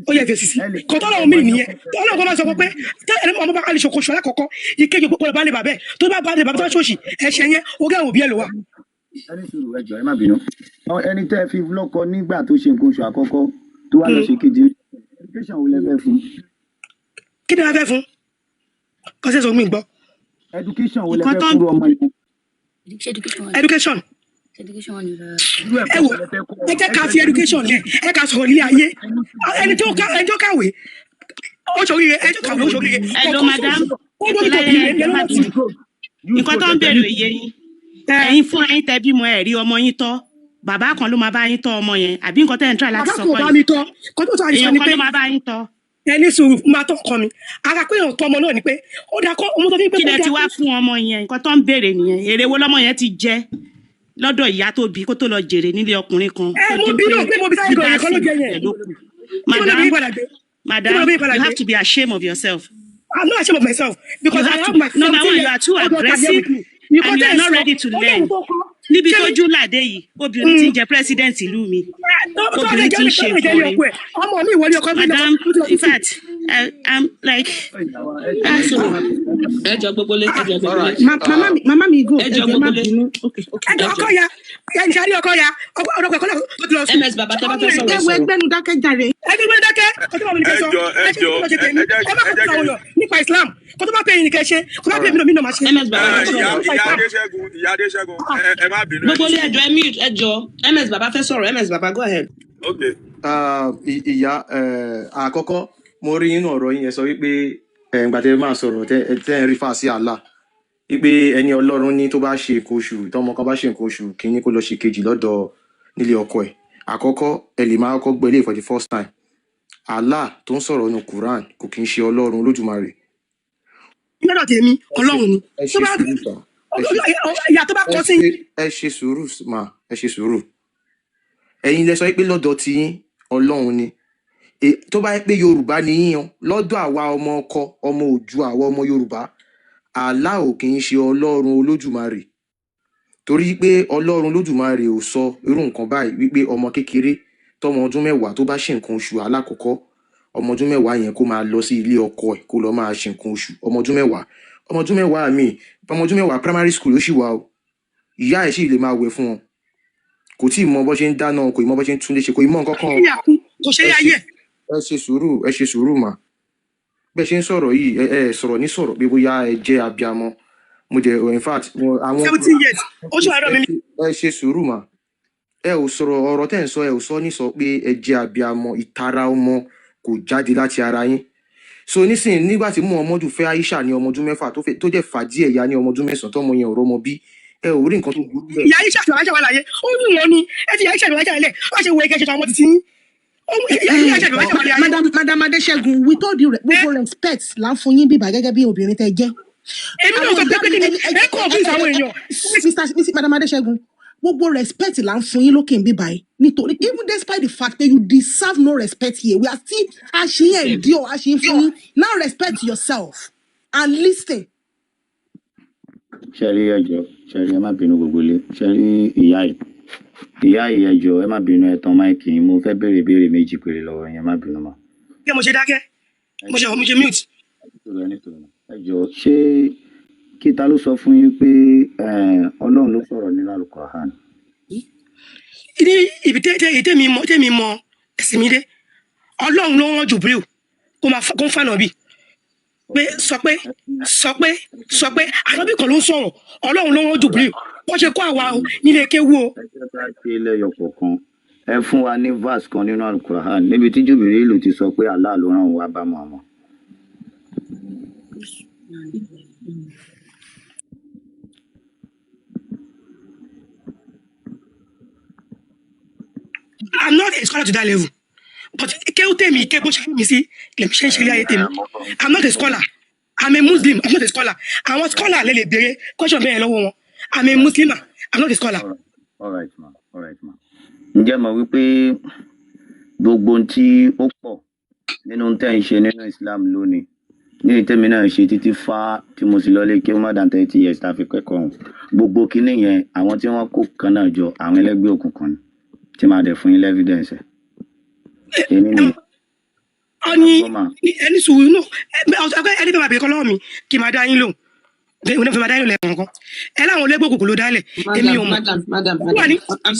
ó yẹ fèsì sí kò tọ́lọ̀ omi nìyẹn tọ́lọ̀ kó máa sọ pé tẹ́lẹ̀ ọmọ bá kálí ṣokòṣù alákọ̀ọ́kọ́ ìkejì púpọ̀ lọ́ba lè bàbẹ́ tó bá bá lè bàbá tó ṣòṣì ẹ̀ṣẹ̀ yẹn ogé àwọn òbí ẹ̀ ló wà. ẹni sùúrù ẹjọ ẹ má bínú ẹni tẹ́ fi lọ́kọ nígbà tó ṣe nǹkan oṣù àkọ́kọ́ tó wá lọ ṣe kejì education wo lẹ fẹ́ fún. kí ni wọ́n fẹ́ fún kọ́sẹ́ sọ mí gbọ́. education wo lẹ fẹ́ fún ọmọ yìí. education. ẹ wò ẹ jẹ́ ká fi education lẹ̀ ẹ ká sọ̀rọ̀ ilé ayé ẹni tó kàwé ó ṣoríire ẹ tó kàwé ó ṣoríire. ẹ ló madam nǹkan tó ń bèrè òye yín ẹ̀yin fún ẹ̀yin tẹ́ bímọ ẹ rí ọmọ yín tọ́ bàbá kan ló máa bá yín tọ́ ọmọ yẹn àbí nǹkan tẹ́ ń try láti sọ pé èèyàn kan ló máa bá yín tọ́. ẹni sùúrù máa tọ́ ọkọ mi ara pé èèyàn tọ́ ọmọ náà ni pé ó dáa kọ́ ọmọ tó fi ń pé kí lẹ ti wá fún ọmọ yẹn nǹkan tó ń béèrè nìyẹn èrè wo lọ́mọ yẹn ti jẹ lọ́dọ̀ ìyá tó bí kó tó lọ jèrè nílé ọkùnrin kan. mo bí náà pé mo bí sáyé gan-an kan ló jẹ yẹn. madam you have to be ashamed of yourself. I'm not ashamed of myself because You I have have to, my number 17 one, you years are too old daughter here aggressive with me. You and you are can't not tell ready to Ọlọ́run learn. tó kọ́. Níbi Ṣé tó jú làdé yìí, obìnrin tí ń jẹ president ìlú mi, tó lè obìnrin tí ń jẹ́ ṣe lè jẹ́ nǹkan ní rẹ̀. ọkọ ẹ̀? Ọmọ mi ìwọlé ọkọ bí Madam, ló ti lọ in sí. fact, I'm like, ẹjọ gbogbo lé ẹjọ gbogbo lé Mama mi go. ẹjọ Ẹ má gbogbo lé bínú. Okay. Ẹjọ́ ọkọ ya, ẹni ṣe àrí ọkọ ya, ọ̀dọ̀ ẹ̀kọ́ náà tó ti lọ sí. ms baba tẹ bá fẹ́ sọ̀rọ̀ Ẹ wo sọ̀rọ̀ ẹgbẹ́nu dákẹ́ jàre. Ẹni gbé dákẹ́, kó tó bá mi ní kẹ́ sọ. Ẹ ṣe kí ló ṣe tèmi. Ẹ má kọ́ tó àwọn èèyàn nípa Islam. Kó tó bá pè é ní kẹ́ ṣe, kó bá pè é mí náà máa ṣe. ms baba fẹ́ sọ̀rọ̀ ìyá Adéṣẹ́gun ẹ má bínú. gbogbo lé ẹjọ ẹ mute ẹjọ ms baba fẹ́ sọ̀rọ̀ ms baba go ahead. Okay. ìyá àkọ́kọ́ mo rí nínú ọ̀rọ̀ yín ẹ sọ wípé ìgbà tẹ́ máa sọ̀rọ̀ tẹ́ ń rí fà sí Allah wípé ẹni Ọlọ́run ní tó bá ṣe nǹkan oṣù tọmọ kan bá ṣe nǹkan oṣù kínní kó lọ ṣe kejì lọ́dọ̀ nílé ọkọ ẹ̀ àkọ́kọ́ ẹ lè máa kọ́kọ́ gbọ́ ilé for the first time Allah tó ń sọ̀rọ̀ nínú Quran kò kí ń ṣe Ọlọ́run Olódùmarè. Lọ́dọ̀ tèmi, Ọlọ́run ni. ẹ ṣe sùúrù sà. Ìyá tó bá kọ́ sí. ẹ ṣe sùúrù mà ẹ ṣe sùúrù ẹ̀yin lẹ sọ pé lọ́dọ̀ tiyín Ọlọ́run ni tó bá yẹ pé Yorùbá ni yíyan lọ́dọ̀ àwa ọmọ ọkọ ọmọ òjú àwa ọmọ Yorùbá Allah ò kì í ṣe Ọlọ́run Olódùmarè torí pé Ọlọ́run Olódùmarè ò sọ irú nǹkan báyìí wípé ọmọ kékeré tọmọ ọdún 10 tó bá ṣe nǹkan oṣù alákọ̀ọ́kọ́ ọmọ ọdún 10 yẹn kó máa lọ sí ilé ọkọ ẹ̀ kó lọ máa ṣe nǹkan oṣù ọmọ ọdún 10 mi ọmọ ọdún 10 primary school ló ṣì wà o ìyá ẹ̀ sì lè máa wẹ̀ fún wọn kò tí ì mọ bó ṣe ń dáná kò ì mọ bó ṣe ń túnlé ṣe kò ì mọ nǹkan kan. Kò ṣe é ayé. ẹ ṣe sùúrù mà bẹ́ẹ̀ ṣe ń sọ̀rọ̀ yìí ẹ sọ̀rọ̀ ní sọ̀rọ̀ pé bóyá ẹ jẹ́ abiamọ mo jẹ in fact àwọn 17 years ó ṣe àárọ̀ mi ní. ẹ ṣe sùúrù mà ẹ ò sọ̀rọ̀ ọ̀rọ̀ tẹ́ ń sọ ẹ ò sọ ní sọ pé ẹ jẹ́ abiamọ ìtara ọmọ kò jáde láti ara yín so nísìnyí nígbà tí Muhammadu fẹ́ Aisha ní ọmọ ọdún 6 tó jẹ́ fàdí ẹ̀yà ní ọmọ ọdún 9 tọ́mọ yẹn ò rọ́mọ bí ẹ ò rí nǹkan tó burú bẹ́ẹ̀. Ìyá Aisha àti Aisha wà láyé ó ní wọn ni ẹ ti Ìyá Aisha àti Aisha lẹ̀ wọ́n ṣe wo ẹgẹ́ ṣe àwọn títí yín. Madam Adéṣẹ́gun with all due gbogbo respect là ń fún yín bíbá gẹ́gẹ́ bí obìnrin tẹ́ jẹ́. Èmi náà sọ pé kí ni ẹ kọ́ fún ìsàwọn èèyàn. Madam Adéṣẹ́gun gbogbo respect là ń fún yín lókè bíbá yìí nítorí even despite the fact that you deserve no respect here we are still àṣeyẹ ìdí ọ àṣeyẹ fún yín now respect yourself and listen. Ṣẹ́rí ẹjọ́ ṣẹ́rí ẹ má bínú gbogbo ilé ṣẹ́rí ìyá yìí ẹjọ́ ẹ má bínú ẹ tán máìkì yín mo fẹ́ béèrè ìbéèrè méjì péré lọ́wọ́ yẹn má bínú mọ́. Kí mo ṣe dákẹ́ mo ṣe mute. ẹjọ́ ṣé kíta ló sọ fún yín pé Ọlọ́run ló sọ̀rọ̀ nínú Al-Qur'an. Ní ibi tẹ́mi mọ ẹ̀sìn mi dé Ọlọ́run ló wọ́n Jibril kó ń fànà bí pé sọ pé ànábì kan ló ń sọ̀rọ̀ Ọlọ́run ló wọ́n Jibril wọ́n ṣe kó àwa nílé kéwú o. ẹ jẹ́ ká ṣe lẹ́yọ kọ̀ọ̀kan ẹ fún wa ní verse kan nínú Al-Qur'an níbi tí Jibril ló ti sọ pé Allah ló rán wa bá Muhammad. I'm not a scholar to that level but kéwú tèmi ké bó ṣe fún mi sí lèmi ṣe ń ṣe ilé ayé tèmi I'm not a scholar I'm a Muslim I'm not a scholar àwọn scholar lè béèrè question bẹ́ẹ̀ lọ́wọ́ wọn I'm a Muslim I'm not a scholar. All right ma. Ǹjẹ́ mọ̀ wípé gbogbo ohun tí ó pọ̀ nínú tẹ́ ń ṣe nínú Islam lónìí ní ìtẹ́mi náà ṣe títí fá tí mo sì lọlé kí ó má dàn 30 years tá a fi kẹ́kọ̀ọ́ ọ̀hún gbogbo kinní yẹn àwọn tí wọ́n kó kan náà jọ àwọn ẹlẹ́gbẹ́ òkùnkùn ni tí máa dẹ̀ fún yín lẹ́fídẹ̀nsì. ẹni sùúrù náà ẹni bẹ́ẹ̀ máa bèèrè kọ́ lọ́wọ́ mi kí n máa dá yín lóhùn òun náà fi máa dá yín lóhùn lẹ́ẹ̀kan ẹ láwọn olóògbé òkùnkùn ló dálẹ̀ èmi ò mọ̀. Madam, I'm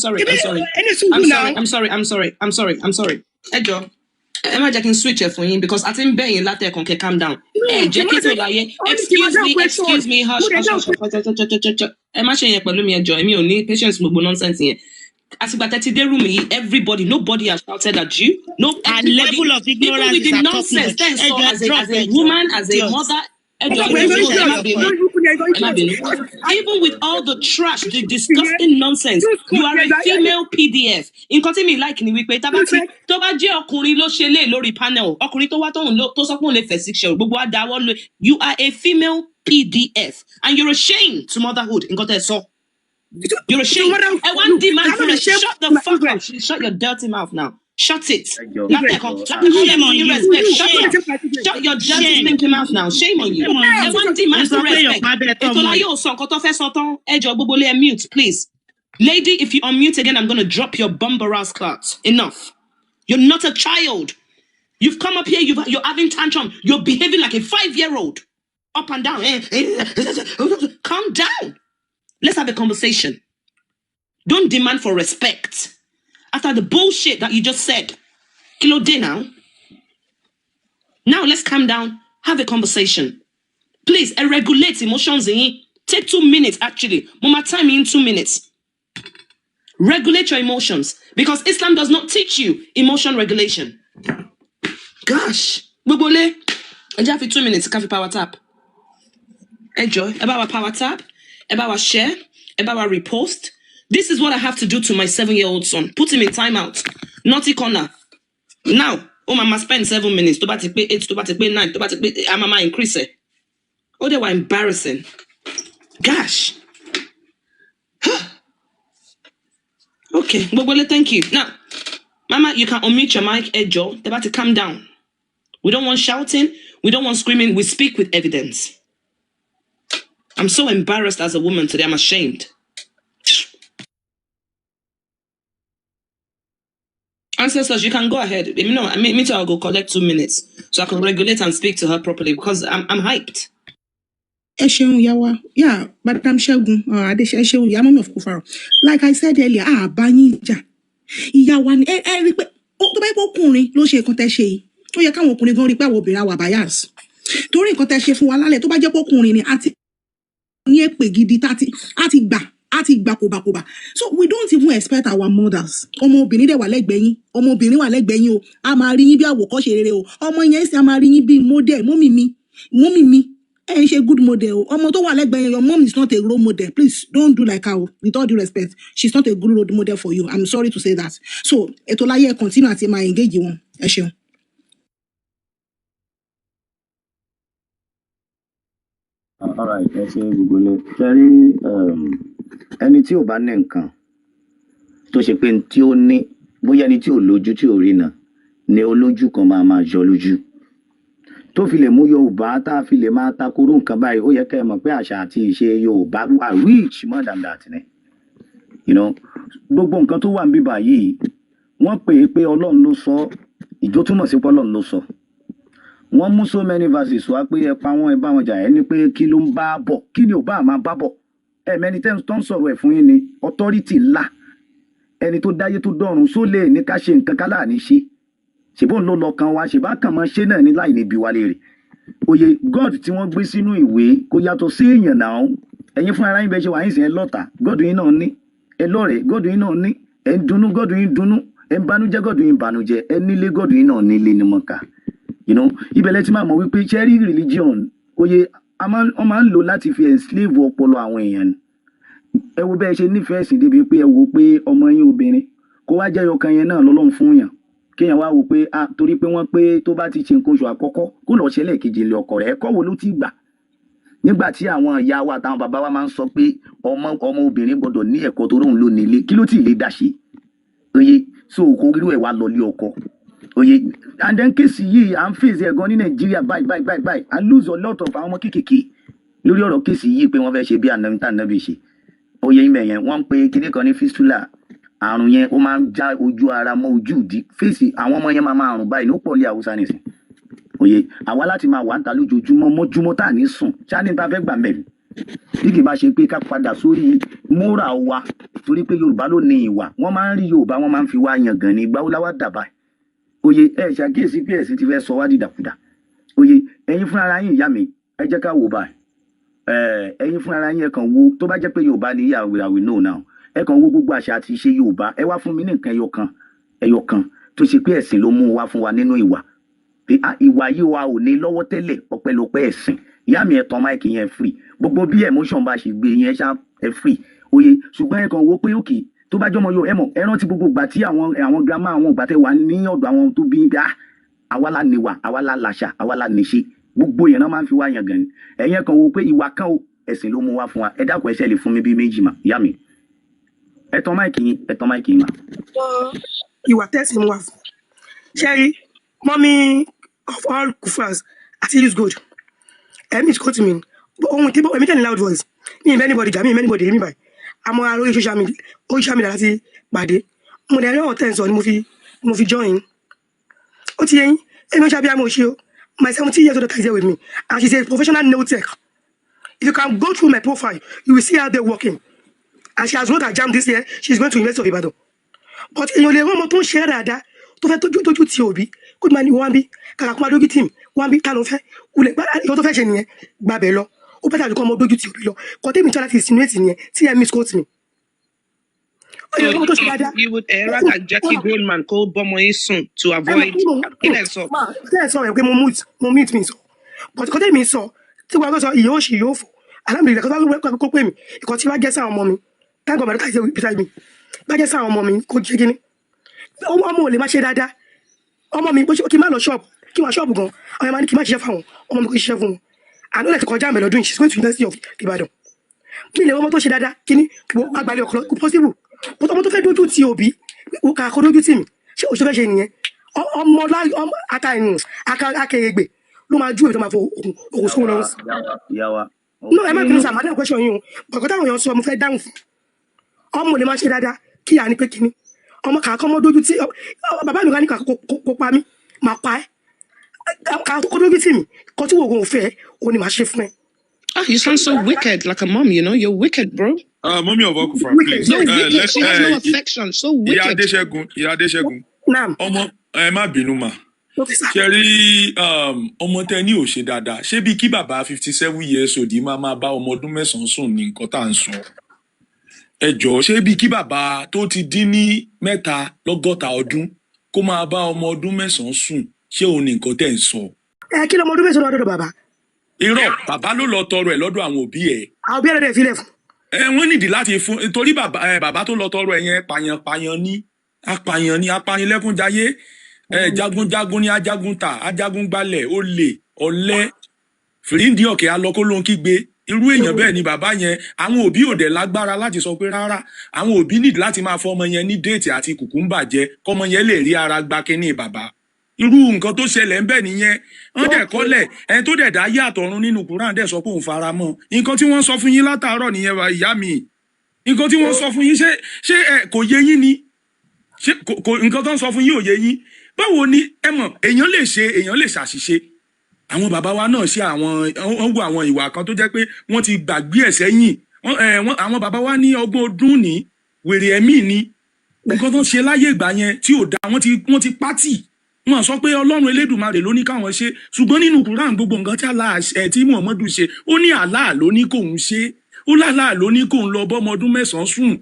sorry. Ẹjọ́ ẹ má jẹ́ kí n switch ẹ̀ fún yín because a ti ń bẹ̀ yín látẹ̀kùn kẹ́ calm down. Ẹ jẹ́ kí tó láyé excuse me hush. Ẹ má ṣe yẹn pẹ̀lú mi ẹjọ́ èmi ò ní patience gbogbo nonsense yẹn. Àtìgbà tẹ́tí dé room yìí nobody has shouted at you. No, our level of ignorance is at top notch. As a woman, as a mother. Even with all the trash, the disgusting nonsense, you are a female PDF. Nǹkan tí mi like ni wípé tó bá jẹ́ ọkùnrin ló ṣe lé lórí panel, ọkùnrin tó wá tó sọ pé òun lè fẹ́ sexual, gbogbo wa dáwọ́ lé. You are a female PDF and you're ashamed to motherhood. Nǹkan tẹ́ sọ. You're ashamed. I want demand for it. Shut the fuck up. Shut your dirty mouth now. Shut it. ẹjọ Shame on you. Respect. Shame. Shut your dirty stinking mouth now. Shame on you. Shame on you. Everyone demand Mo sọ pé respect. Yorùbá bẹ́ẹ̀ tọ́ Ètò ọmọ láyé ò sọ nǹkan tó fẹ́ sọ tán. Ẹ jọ̀ọ́ gbogbo lé ẹ mute, please. Lady, if you unmute again, I'm going to drop your bumper ass clout. Enough. You're not a child. You've come up here, you're having tantrum. You're behaving like a 5-year-old. Up and down. Calm down. Let's have a conversation. Don't demand for respect. After the bullshit that you just said. Kilo day now. Now let's calm down. Have a conversation. Please, regulate emotions. Take 2 minutes, actually. Mama, time in 2 minutes. Regulate your emotions. Because Islam does not teach you emotion regulation. Gosh. Bobole. I just have 2 minutes. Coffee power tap. Enjoy. About our power tap. About our share. About our repost. This is what I have to do to my 7-year-old son. Put him in timeout. Naughty corner. Now, mama spend 7 minutes. To take 8, to take 9, to take mama increase it. Oh, they were embarrassing. Gosh. Okay, Bobole, thank you. Now, Mama, you can unmute your mic, Joe. They're about to calm down. We don't want shouting. We don't want screaming. We speak with evidence. I'm so embarrassed as a woman today. I'm ashamed. Ancestors, you can go ahead. No, me too, I'll go collect 2 minutes so I can regulate and speak to her properly because I'm hyped. Esheun Yawa, yeah, Madam Shegun, Adesheun Yamami of Kufaro. Like I said earlier, Banija. Ìyàwó ni ẹ rí pé tó bá pọ̀ ọkùnrin ló ṣe nǹkan tẹ́ ṣe yìí. Ó yẹ káwọn ọkùnrin gan rí pé àwọn obìnrin àwa bias. Torí nǹkan tẹ́ ṣe fún wa lálẹ́ tó bá jẹ́ pọ̀ ọkùnrin ni àti ní èpè gidi àti gbà kòbàkòbà. So we don't even expect our mothers. Ọmọ obìnrin dẹ̀ wà lẹ́gbẹ̀ẹ́ yín. Ọmọ obìnrin wà lẹ́gbẹ̀ẹ́ yín o. A máa rí yín bí àwòkọ́ṣe rere o. Ọmọ yẹn sì a máa rí yín bí model. Mọ́mì mi. And she's a good model. Your mom is not a role model. Please don't do like her. With all due respect, she's not a good role model for you. I'm sorry to say that. So, etolaye continue to engage you. All right, ẹ ṣe gbogbo lẹ. Ṣẹ́rí ẹni tí ò bá ní nǹkan tó ṣe pé tí ó ní bóyá ẹni tí ò lójú tí ò rí náà ni olójú kan máa yọ lójú. Tó fi lè mú Yorùbá tá a fi lè máa takoró nǹkan báyìí ó yẹ kẹ́ ẹ mọ̀ pé àṣà àti ìṣe Yorùbá wà rich more than that ni. Gbogbo nǹkan tó wà níbí báyìí wọ́n pè é pé Ọlọ́run ló sọ ìjó túmọ̀ sí pé Ọlọ́run ló sọ. Wọ́n mú so many verses wá pé ẹ pa wọ́n ẹ bá wọn jà ẹ ní pé kí ló ń bá bọ̀ kí ni ò bá máa bá bọ̀ many times tó ń sọ̀rọ̀ ẹ̀ fún yín ni authority ńlá ẹni tó dáyé tó dọ̀run só lè ní ká ṣe nǹkan ká láàní ṣe. Ṣèbọn ló lọ kan wa ṣèbá kàn máa ṣe náà ní láì níbi wa léèrè òye God tí wọ́n gbé sínú ìwé kò yàtọ̀ sí èèyàn náà ẹ̀yin fún ara yín bẹ ṣe wà yín sìn ẹ lọ́tà God yín náà ní ẹ lọ́rẹ̀ẹ́ God yín náà ní ẹ ń dunnú God yín dunnú ẹ ń banújẹ́ God yín banújẹ́ ẹ nílé God yín náà nílé ní mọ̀ká ibẹ̀lẹ̀ tí máa mọ̀ wípé cherry religion òye wọ́n máa ń lò láti fi enslave ọpọlọ àwọn èèyàn ẹ wo bẹ́ẹ̀ ṣe nífẹ̀ẹ́ sí débi pé ẹ wo pé ọmọ yín obìnrin kó wá jẹ́ ọkàn yẹn náà lọ́lọ́run fún yàn kéèyàn wá wò pé torí pé wọ́n pé tó bá ti ṣe nǹkan oṣù àkọ́kọ́ kó lọ́ọ́ ṣẹlẹ̀ kejì ilé ọkọ rẹ̀ ẹ̀kọ́ wo ló ti gbà nígbà tí àwọn ìyá wa àtàwọn bàbá wa máa ń sọ pé ọmọ obìnrin gbọ́dọ̀ ní ẹ̀kọ́ tó róun ló ní ilé kí ló tì lè dá ṣe oye so kò rírú ẹ̀ wá lọ lé ọkọ oye and then kéèsì yìí à ń fèsì ẹ̀gan ní Nàìjíríà báyìí I lose a lot of àwọn ọmọ kéékèèké lórí ọ̀rọ̀ kéèsì yìí pé wọ́n fẹ́ ṣe bí ànábì ṣe oye ìmẹ̀ yẹn wọ́n ń pe kíní kan ní fistula àrùn yẹn ó máa ń já ojú ara mọ́ ojú ìdí fèsì àwọn ọmọ yẹn máa rùn báyìí ló pọ̀ lé Haúsá nìsín òye àwa láti máa wà ń ta lójoojúmọ́ mọ́júmọ́ tá à ní sùn ṣáà ta fẹ́ gbà mẹ́rin bí kì bá ṣe pé ká padà sórí múra wa torí pé Yorùbá ló ní ìwà wọ́n máa ń rí Yorùbá wọ́n máa ń fi wá yangàn ní gbáwóláwá dàbà òye ẹ ṣàkíyèsí pé ẹ̀sìn ti fẹ́ sọ wá dìdàkudà òye ẹ̀yin fúnra ara yín ìyá mi ẹ jẹ́ ká wò báyìí ẹ̀yin fúnra ara yín ẹ kàn wo tó bá jẹ́ pé Yorùbá ní ìyàwó náà náà ẹ kàn wo gbogbo àṣà àti ìṣe Yorùbá ẹ wá fún mi ní nǹkan ẹyọ kan tó ṣe pé ẹ̀sìn ló mú wá fún wa nínú ìwà pé ìwà yìí wa ò ní lọ́wọ́ tẹ́lẹ̀ ọpẹ́lọpẹ́ ẹ̀sìn ìyá mi ẹ tan máìkì yẹn free gbogbo bí emotion bá ṣe gbé yẹn ṣá ẹ free oye ṣùgbọ́n ẹ kàn wo pé òkè tó bá jọmọ yóò ẹ mọ̀ ẹ rántí gbogbo ìgbà tí àwọn grandma àwọn ìgbà tẹ wà ní ọ̀dọ̀ àwọn tó bí àwa la níwà àwa la làṣà àwa la níṣe gbogbo yẹn náà máa ń fi wá yàn gan ẹ̀yẹn kàn wo pé ìwà kan o ẹ̀sìn ló mú wá fún wa ẹ dákun ẹ ṣe lè fún mi bí méjì mà ìyá mi ẹ tan máìkì yín mà. Ìwà tẹ́sí mu wà fún. Sherry, mommy of all kufas, I still use good. It's good to me. But when we tell in loud voice, me anybody, anybody, me by. I'm on social media, that's bad. Mo dey know ten so mo fi join. O ti yin, emi sha bi amoshi. My 17 years old daughter is here with me, and she's a professional nail tech. If you can go through my profile, you will see how they're working. And she has wrote her jam this year. She's going to University of Ibadan. But you know, one more to share that. To fe toju ti obi. Good man, you wan be. Kala kuma doju team. Wan be ta lo fe. Ule ba yo to fe se niyen. Gba be lo. O better you come mo doju ti obi lo. Ko temi try to insinuate niyen. Ti e misquote me. So you would rather Jackie Goldman call Bomoye soon to avoid so. That's all. Mo meet me so. But ko temi so. Ti wa go so iyo shi yo fo. Alhamdulillah, because I go pay me. Because if I get some mommy, thank God my daughter is beside me. If I get some mommy, go check in. Ọmọ le ma ṣe dáadáa. Ọmọ mi bó ṣe kí má lọ shop, kí wá shop gan. Ọmọ ma ní kí má ṣiṣẹ́ fáwọn. Ọmọ mi kò ṣiṣẹ́ fún. And all like kọjá àmì lọ́dún, she's going to University of Ibadan. Mi le ọmọ tó ṣe dáadáa, kíní, wo agbalẹ̀ ọkọ kò possible. But ọmọ tó fẹ́ dojú ti òbí, wo ka ko dojú ti mi. Ṣé o ṣe fẹ́ ṣe nìyẹn? Ọmọ la akẹyẹgbẹ ló máa ju ètò máa fọ òkú sóhun lọ́wọ́. No, I'm not going to answer my question you. But what I want to say, I'm down. Ọmọ le ma ṣe dáadáa kí ya ni pé kíni. Ọmọ ka ko mo dojú tí bàbá mi kan ní ka kó pa mí, ma pa ẹ́. Ka ko dojú tí mi, ko tí wo go fẹ́, o ni ma ṣe fún ẹ. Ah, you sound so wicked, like a mom, you know? You're wicked, bro. Mommy of Okufa, please. No, wicked. She has no affection. So wicked. Ìyá Adéṣẹ́gun. Naam. Ọmọ ẹ má bínú mà. Ṣé rí ọmọ tẹ ní ò ṣe dáadáa? Ṣé bí kí bàbá 57 years old máa bá ọmọ ọdún 9 sùn ní nǹkan tá à ń sọ? Ẹ jọ̀ọ́, ṣé bí kí bàbá tó ti dín ní 63 ọdún kó máa bá ọmọ ọdún 9 sùn? Ṣé òun ní nǹkan tẹ́ ń sọ? Kí lọmọ ọdún 9 lọ́dọ̀ bàbá? Irọ́, bàbá ló lọ tọrọ ẹ̀ lọ́dọ̀ àwọn òbí ẹ̀. Àwọn òbí ẹ̀ lọ́dọ̀ ẹ̀ fílẹ̀ fún. Wọ́n nídìí láti fún torí bàbá tó lọ tọrọ ẹ̀ yẹn pààyàn ní apanilẹ́kúnjayé. Jagunjagun ni ajagun ta ajagun gbalẹ̀ olè ọ̀lẹ fìríǹdì ọ̀kẹ́ alọ́kó ló ń kígbe irú èèyàn bẹ́ẹ̀ ni bàbá yẹn àwọn òbí òdẹ̀ lágbára láti sọ pé rárá àwọn òbí nídìí láti máa fọ ọmọ yẹn ní déètì àti kùkúmbà jẹ kọ́mọ yẹn lè rí ara gba kínní bàbá irú nǹkan tó ṣẹlẹ̀ ń bẹ nìyẹn wọ́n dẹ̀ kọ́lẹ̀ ẹni tó dẹ̀ dá yé àtọ̀run nínú Kùránì dẹ̀ sọ pé òun fara mọ́ nǹkan tí wọ́n sọ fún yín látàárọ̀ nìyẹn wà ìyá mi nǹkan tí wọ́n sọ fún yín ṣé kò yé yín ni nǹkan tó ń sọ fún yín ò yé yín báwo ni ẹ mọ̀ èèyàn lè ṣàṣìṣe àwọn bàbá wa náà ṣe àwọn wo àwọn ìwà kan tó jẹ́ pé wọ́n ti gbàgbé ẹ̀ sẹ́yìn àwọn bàbá wa ní ọgbọ́n ọdún ní wèrè ẹ̀mí ni nǹkan tó ń ṣe láyé ìgbà yẹn tí ò dá wọ́n ti pátì wọ́n sọ pé Ọlọ́run Elédùmarè ló ní káwọn ṣe ṣùgbọ́n nínú Kùránì gbogbo nǹkan tí Muhammadu ṣe ó ní Allah ló ní kóun ṣe ó lálàá ló ní kóun lọ bọ́mọ ọdún 9 sùn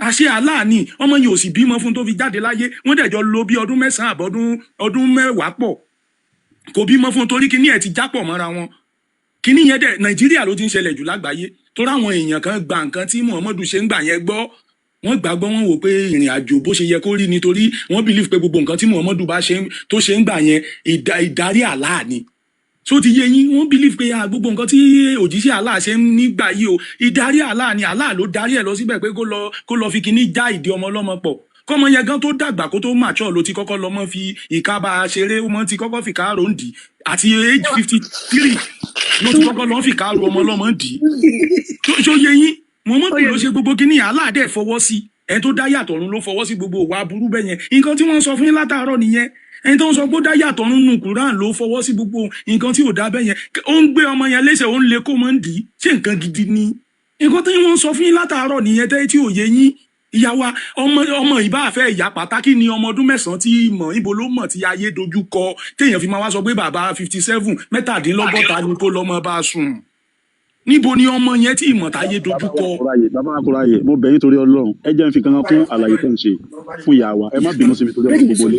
àṣẹ aláàní ọmọ yìí ò sì bímọ fún tó fi jáde láyé wọ́n dẹjọ lò bí ọdún 9 àbọdún ọdún 10 pọ̀ kò bímọ fún torí kíní ẹ ti jápọ̀ mọ́ra wọn kíní yẹn dẹ Nàìjíríà ló ti ń ṣẹlẹ̀ jù lágbàáyé tó ráwọn èèyàn kan gba nǹkan tí Muhammadu ṣe ń gbà yẹn gbọ́ wọ́n gbàgbọ́ wọn wò pé ìrìn àjò bó ṣe yẹ kó rí nítorí wọ́n believe pé gbogbo nǹkan tí Muhammadu tó ṣe ń gbà yẹn ìdarí aláàní so ti yé yín wọ́n believe pé gbogbo nǹkan tí òjíṣẹ́ Allah ṣe ń nígbà yìí o ìdarí Allah ni Allah ló darí ẹ̀ lọ síbẹ̀ pé kó lọ fi kíní já ìdí ọmọ ọlọ́mọ pọ̀ kọ́mọ yẹn gan tó dàgbà kó tó mature ló ti kọ́kọ́ lọ́mọ fi ìka bá a ṣeré wọ́n ti kọ́kọ́ fi káàró ń dì àti age 53 ló ti kọ́kọ́ lọ́ fi káàró ọmọ ọlọ́mọ ń dì so yé yín Muhammadu ló ṣe gbogbo kíní Allah dẹ̀ fọwọ́ sí ẹ̀ tó dá yàtọ̀ ọ̀run ló fọwọ́ sí gbogbo òwà burú bẹ́yẹn nǹkan tí wọ́n sọ fún yín látàárọ̀ nìyẹn ẹni tó ń sọ pé ó dá yàtọ̀ nínú Kùránì ló fọwọ́ sí gbogbo nǹkan tí ò dá bẹ́yẹn ó ń gbé ọmọ yẹn léṣe ó ń lé kó mọ́ ń dì í ṣé nǹkan gidi ni nǹkan tí wọ́n sọ fún yín látàárọ̀ nìyẹn tẹ́ tí ò yé yín ìyá wa ọmọ ìbá àfẹ́ ìyá pàtàkì ni ọmọ ọdún 9 tí mọ̀ ibo ló mọ̀ tí ayé dojú kọ téèyàn fi máa wá sọ pé bàbá 57 mẹ́tàdínlọ́gọ́ta ni kó lọ́mọ bá sùn níbo ni ọmọ yẹn tí ìmọ̀ táyé dojú kọ. bàbá akọráyè mo bẹ̀ yín torí Ọlọ́run ẹ jẹ́ n fi kankan kún àlàyé tó ń ṣe fún ìyá wa ẹ má bínú sí mi torí ọmọ gbogbo lé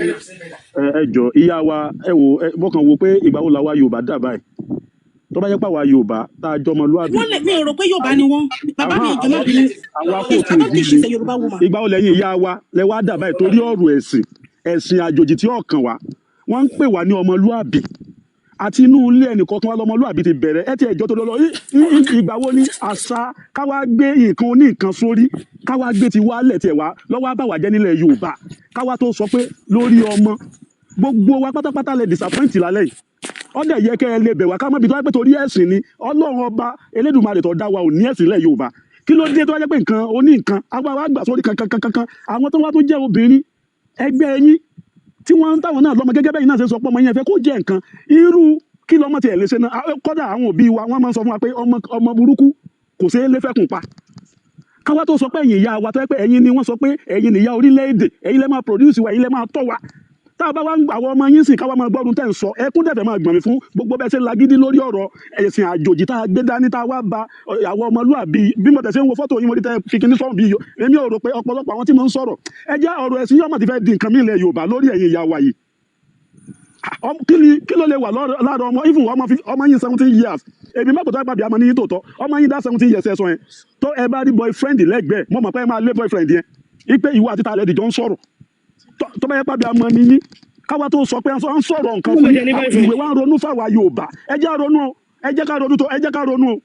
ẹ jọ ìyá wa ẹ wò bọ́kàn wo pé ìgbà wo la wa Yorùbá dà báyìí tó bá yẹ pé àwa Yorùbá tá a jọmọ lúàbí. wọ́n lè mi ò rò pé Yorùbá ni wọ́n bàbá mi ìjọba bí àwọn akóòtù ìdílé ìgbà wo lẹ́yìn ìyá wa lẹ wá dà báyìí torí ọ̀rọ̀ ẹ̀sìn àjòjì tí ọ̀kan wa wọ́n ń pè wá ní ọmọlúàbí àti inú ilé ẹnìkan tó wá lọ́mọlúàbí ti bẹ̀rẹ̀ ẹ ti ẹ̀jọ́ tó lọ́lọ́ ìgbà wo ni àṣà káwá gbé nǹkan oníkan sórí káwá gbé ti wálẹ̀ tiẹ̀ wá lọ́wọ́ àbáwá jẹ́ nílẹ̀ Yorùbá káwá tó sọ pé lórí ọmọ gbogbo wa pátápátá lè disappoint lálẹ́ yìí ọdẹ yẹ kẹ́ ẹ lè bẹ̀ wá ká mọ́ ibi tó wá pé torí ẹ̀sìn ni Ọlọ́run ọba Elédùmarè tó dá wa ò ní ẹ̀sìn lẹ̀ Yorùbá kí ló dé tó wá jẹ́ pé nǹkan oní nǹkan agbára gbà sórí kankan àwọn tó wá tó jẹ́ obìnrin ẹgbẹ́ yín tí wọ́n ń táwọn náà lọ́mọ gẹ́gẹ́ bẹ́yìn náà ṣe sọ pé ọmọ yẹn fẹ́ kó jẹ́ nǹkan irú kí lọ́mọ tiẹ̀ lè ṣe náà kọ́dà àwọn òbí wa wọ́n máa ń sọ fún wa pé ọmọ burúkú kò ṣeé lé fẹ́kùn pa káwá tó sọ pé ẹ̀yin ìyá wa tó yẹ pé ẹ̀yin ni wọ́n sọ pé ẹ̀yin nìyá orílẹ̀-èdè ẹ̀yin lẹ́ máa produce wa ẹ̀yin lẹ́ máa tọ́ wa tá a bá wá ń gbà àwọn ọmọ yín sìn káwá máa gbọ́dún tẹ̀ ń sọ ẹkún dẹ̀fẹ̀ máa gbọ̀n mi fún gbogbo bẹ́ẹ̀ ṣe lagídí lórí ọ̀rọ̀ ẹ̀sìn àjòjì tá a gbé dání tá a wá ba àwọn ọmọlúàbí bí mo tẹ̀sí ń wo fọ́tò yín mo rí tẹ́ fi kíní sọ́run bí yọ èmi ò rò pé ọ̀pọ̀lọpọ̀ àwọn tí mo ń sọ̀rọ̀ ẹ jẹ́ ọ̀rọ̀ ẹ̀sìn yọ̀mọ̀ ti fẹ́ di nǹkan mí ilẹ̀ Yorùbá lórí ẹ̀yin ìyá wa yìí kí ló lè wà lára ọmọ even ọmọ yín 17 years èmi mẹ́kọ̀ọ́ tó bá bí amọ̀ ní yín tòótọ́ ọmọ yín dá 17 years ẹ̀sọ́ yẹn tó ẹ bá rí boyfriend lẹ́gbẹ̀ẹ́ mo mọ̀ pé ẹ máa lé boyfriend yẹn ipe ìwọ àti tààlẹ́ dìjọ́ ń sọ̀rọ̀ tó bá yẹ pàbí amọ̀ ní yín káwá tó sọ pé à ń sọ̀rọ̀ nǹkan fún ìwé wa ń ronú fáwa Yorùbá ẹ jẹ́ ká ronú o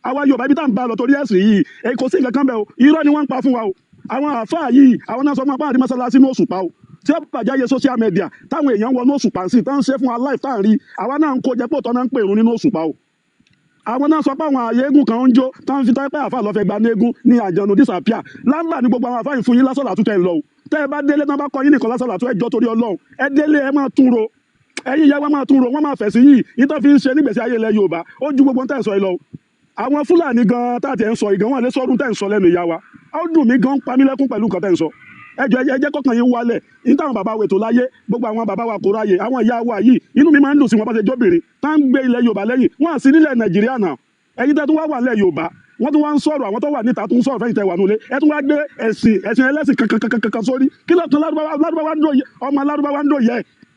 àwa Yorùbá ibi tá à ń bá lọ torí ẹ̀sìn yìí kò sí nǹkan kan bẹ́ẹ̀ o irọ́ ni wọ́n ń pa fún wa o àwọn àáfàá yìí àwọn náà sọ fún apá àdí mọ́sálásí ní òṣùpá o tí ó bàjẹ́ yẹ social media táwọn èèyàn wọ ní òṣùpá sí tán ṣe fún wa live tá à ń rí àwa náà ń kó jẹ́ pé òtọ́ náà ń pèrún nínú òṣùpá o àwọn náà sọ pé àwọn ààyè eégún kan ń jó táwọn fi tọ́ pé àáfàá lọ́fẹ̀ẹ́ gba ní eégún ní àjọ̀nù disappear lámbà ní gbogbo àwọn àáfàá ìfún yín lásọ̀lá àtúntẹ̀ ń lọ o tẹ́ ẹ bá délé tán bá kọ yín nìkan lásọ̀lá àtúntẹ̀ ẹjọ́ torí Ọlọ́run ẹ délé ẹ máa tún ro ẹ̀yin ìyá wa máa tún ro wọ́n máa fẹ̀sí yìí yìí tó fi ń ṣe nígbèsí ayé ilẹ̀ Yorùbá ó ju gbogbo tẹ́ ẹ̀ sọ yìí lọ àwọn Fúlàní gan tá àti ẹ̀ ń sọ ìgàn wọn lè sọ́dún tẹ́ ẹ̀ ń sọ lẹ́nu ìyá wa ó dùn mí gan pa mí lẹ́kún pẹ̀lú nǹkan tẹ́ ẹ̀ ń sọ ẹ jẹ́ kọ́kàn yín wálẹ̀ ní táwọn bàbá wètò láyé gbogbo àwọn bàbá wa kò ráyè àwọn ìyá wa yìí inú mi máa ń dùn sí wọn bá ṣe jóbìnrin tá ń gbé ilẹ̀ Yorùbá lẹ́yìn wọn à sí nílẹ̀ Nàìjíríà náà ẹ̀yin tẹ́ tún wá wà nílẹ̀ Yorùbá wọ́n tún wá ń sọ̀rọ̀ àwọn tó wà níta tún sọ̀rọ̀ fẹ́yìntẹ́ wà nulẹ̀ ẹ tún wá gbé ẹ̀sìn ẹlẹ́sìn kankan sórí kí lọ́ọ̀kan ọmọ Lárúbáwá ń dòye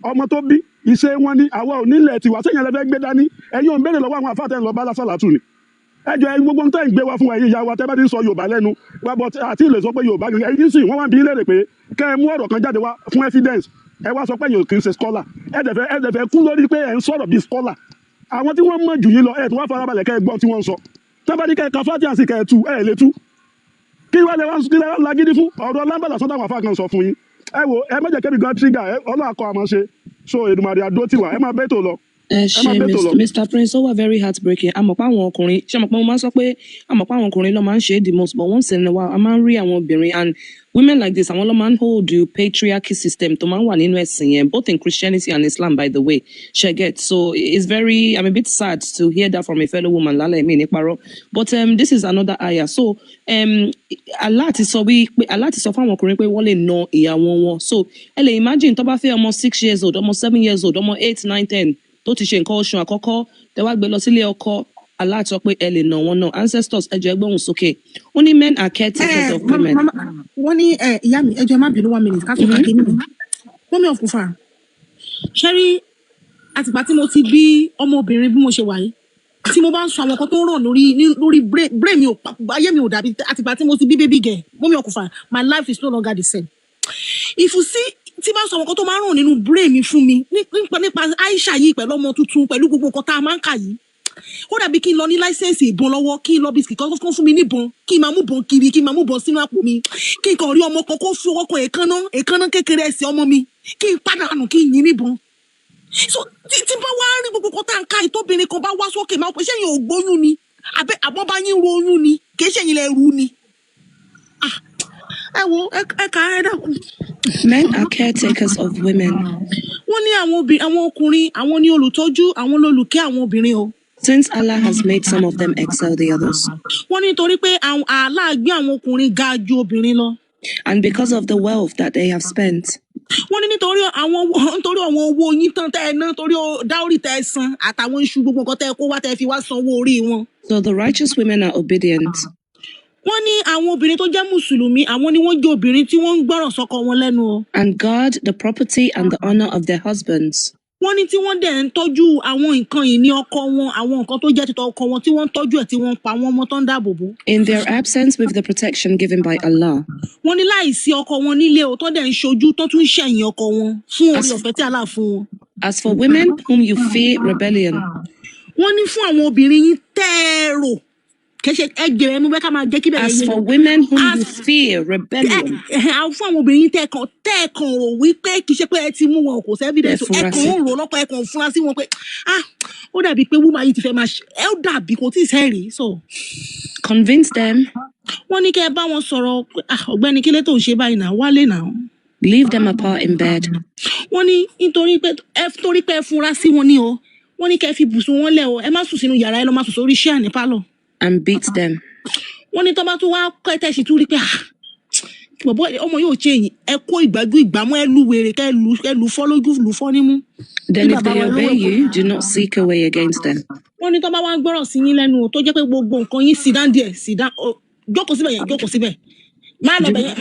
ọmọ tó bí ìṣe wọn ni àwa ò nílẹ̀ tiwa sẹ́yìn ẹlẹ́fẹ́ gbé dání ẹ̀yin ò ń béèrè lọ́wọ́ àwọn àfáàtẹ́ ńlọ bá lásàlátù ni ẹjọ ẹyin gbogbo nǹkan ìgbé wa fún ẹ̀yin ìyá wa tẹ́ bá ti ń sọ Yorùbá lẹ́nu wa bọ àti ilé sọ pé Yorùbá gẹ́gẹ́ ẹyin sì wọ́n wá bí léèrè pé kẹ́ ẹ mú ọ̀rọ̀ kan jáde wá fún evidence ẹ wá sọ pé yóò kì í ṣe scholar ẹ dẹ̀fẹ̀ kú lórí pé ẹ ń sọ̀rọ̀ bí scholar àwọn tí wọ́n mọ̀ jù yín lọ ẹ tí wọ́n farabalẹ̀ kẹ́ ẹ gbọ́ tí wọ́n ń sọ tẹ́ bá ní kẹ́ ẹ ka fatiha sí kẹ́ ẹ tú ẹ lè tú kí wọ́n lè wá lágídí fún ọ̀rọ̀ lámbàlà sọ́dọ̀ àwọn afáàkàn sọ fún yín ẹ wo ẹ mẹ́jẹ̀ kẹ́bi gan trigger Ọlọ́run akọ àmọ́ ṣe so Èdùmàrè àdó tiwa ẹ máa bẹ́ tó lọ. Mr. Prince ó wà very heartbreaking àmọ́ pé àwọn ọkùnrin ṣe àmọ́ pé mo máa ń sọ pé àmọ́ pé àwọn ọkùnrin ló máa ń ṣe é the most but once in a while a máa ń rí àwọn obìnrin and women like this àwọn ló máa ń hold the patriarchy system tó máa ń wà nínú ẹ̀sìn yẹn both in Christianity and Islam by the way she get so it's very I'm a bit sad to hear that from a fellow woman lálẹ́ mi ní parọ́ but this is another ayah so Allah ti sọ fún àwọn ọkùnrin pé wọ́n lè na ìyàwó wọn so ẹ lè imagine tó bá fẹ́ ọmọ 6 years old ọmọ 7 years old ọmọ 8 9 10 tó ti ṣe nǹkan oṣù àkọ́kọ́ tẹ́ wá gbé lọ sílé ọkọ Allah sọ pé ẹ lè nà wọn náà ancestors ẹjọ ẹgbẹ́hùn sókè ó ní men are caretakers of women. wọ́n ní ìyá mi ẹjọ́ ẹ má bínú 1 minute ká tó ká kéde wọ́n mi ò kú fà ṣe rí àtìgbà tí mo ti bí ọmọbìnrin bí mo ṣe wà yìí tí mo bá ń sọ àwọn nǹkan tó ràn lórí brain mi ò ayé mi ò dàbí àtìgbà tí mo ti bí baby girl wọ́n mi ò kú fà my life is no longer the same if you see tí bá sọ àwọn nǹkan tó máa ń ràn nínú brain mi fún mi nípa Aisha yìí pẹ̀lú ọmọ tuntun pẹ̀lú gbogbo nǹkan tá a máa ń kà yìí ó dàbí kí n lọ ní láísẹ̀nsì ìbọn lọ́wọ́ kí n lọ bí kìkan fún mi níbọn kí n máa mú bọn kiri kí n máa mú bọn sínú àpò mi kí n kàn rí ọmọ kan kó fi ọwọ́ kan èékánná kékeré ẹsẹ̀ ọmọ mi kí n pàdánù kí n yìn níbọn so tí bá wá rí gbogbo nǹkan tá à ń ká ìtóbìnrin kan bá wá sókè máa pè ṣẹ́yìn ò gbóyún ni àbọ̀ bá yín ro oyún ni kì í ṣẹ́yìn lẹ rú ni ẹ wo ẹ kà á dákun. Men are caretakers of women. wọ́n ní àwọn ọkùnrin àwọn ní olùtọ́jú àwọn olùkẹ́ àwọn obìnrin o. Since Allah has made some of them excel the others. wọ́n ní torí pé Allah gbé àwọn ọkùnrin ga ju obìnrin lọ. And because of the wealth that they have spent. wọ́n ní nítorí àwọn owó yín tán tẹ́ ẹ ná torí dáórì tẹ́ ẹ san àtàwọn iṣu gbogbo nǹkan tẹ́ ẹ kó wá tẹ́ ẹ fi wá san owó orí wọn. So the righteous women are obedient. wọ́n ní àwọn obìnrin tó jẹ́ mùsùlùmí àwọn ni wọ́n jẹ́ obìnrin tí wọ́n ń gbọ́ràn sọ́kọ wọn lẹ́nu o. And guard the property and the honour of their husbands. wọ́n ní tí wọ́n dẹ̀ ń tọ́jú àwọn nǹkan ìní ọkọ wọn àwọn nǹkan tó jẹ́ títọ́ ọkọ wọn tí wọ́n ń tọ́jú ẹ̀ tí wọ́n ń pa wọ́n mọ́ tó ń dáàbò bò. In their absence with the protection given by Allah. wọ́n ní láìsí ọkọ wọn nílé o tó dẹ̀ ń ṣojú tó tún ń ṣẹ̀yìn ọkọ wọn fún orí ọ̀fẹ́ tí Allah fún wọn. As for women whom you fear rebellion. wọ́n ní fún àwọn obìnrin yín tẹ́ẹ̀rò kẹsẹ ẹgbẹ mo fẹ́ ká máa jẹ́ kí bẹ́ẹ̀ As yé for yín. women whom you As fear, rebellion, àwọn fún àwọn obìnrin tẹ́ẹ̀kan rò wípé kì í ṣe pé ẹ ti mú wọn kò sí evidence ẹ fura ẹ̀kan sí. ń rò lọ́pọ̀ ẹ̀kan fúnra sí wọn pé ó dàbí pé woman yìí ti fẹ́ máa ẹ ó dàbí kò tí ì sẹ́rìí so convince them, wọ́n ní kẹ́ ẹ bá wọn sọ̀rọ̀ pé ọ̀gbẹ́ni kílé tó ń ṣe báyìí náà wálé náà. leave them apart in bed, wọ́n ní nítorí pé ẹ fura sí wọn ní o wọ́n ní kẹ́ ẹ fi bùsùn wọn lẹ̀ o ẹ má sùn sínú yàrá ẹ lọ́ máa sùn sórí ṣíà ní pálọ̀. and beat them. wọ́n ní tó bá tún wá kọ́ ẹ tẹ̀sí tún rí pé bọ̀bọ̀ ọmọ yóò ṣe yìí ẹ kó ìgbájú ìgbámú ẹ lu wèrè kẹ lu fọ́ lójú lu fọ́ nímú. Then if they obey you, do not seek a way against them. wọ́n ní tó bá wá gbọ́rọ̀ sí yín lẹ́nu tó jẹ́ pé gbogbo nǹkan yín sì dán díẹ̀ sì dán jókòó síbẹ̀ yẹn jókòó síbẹ̀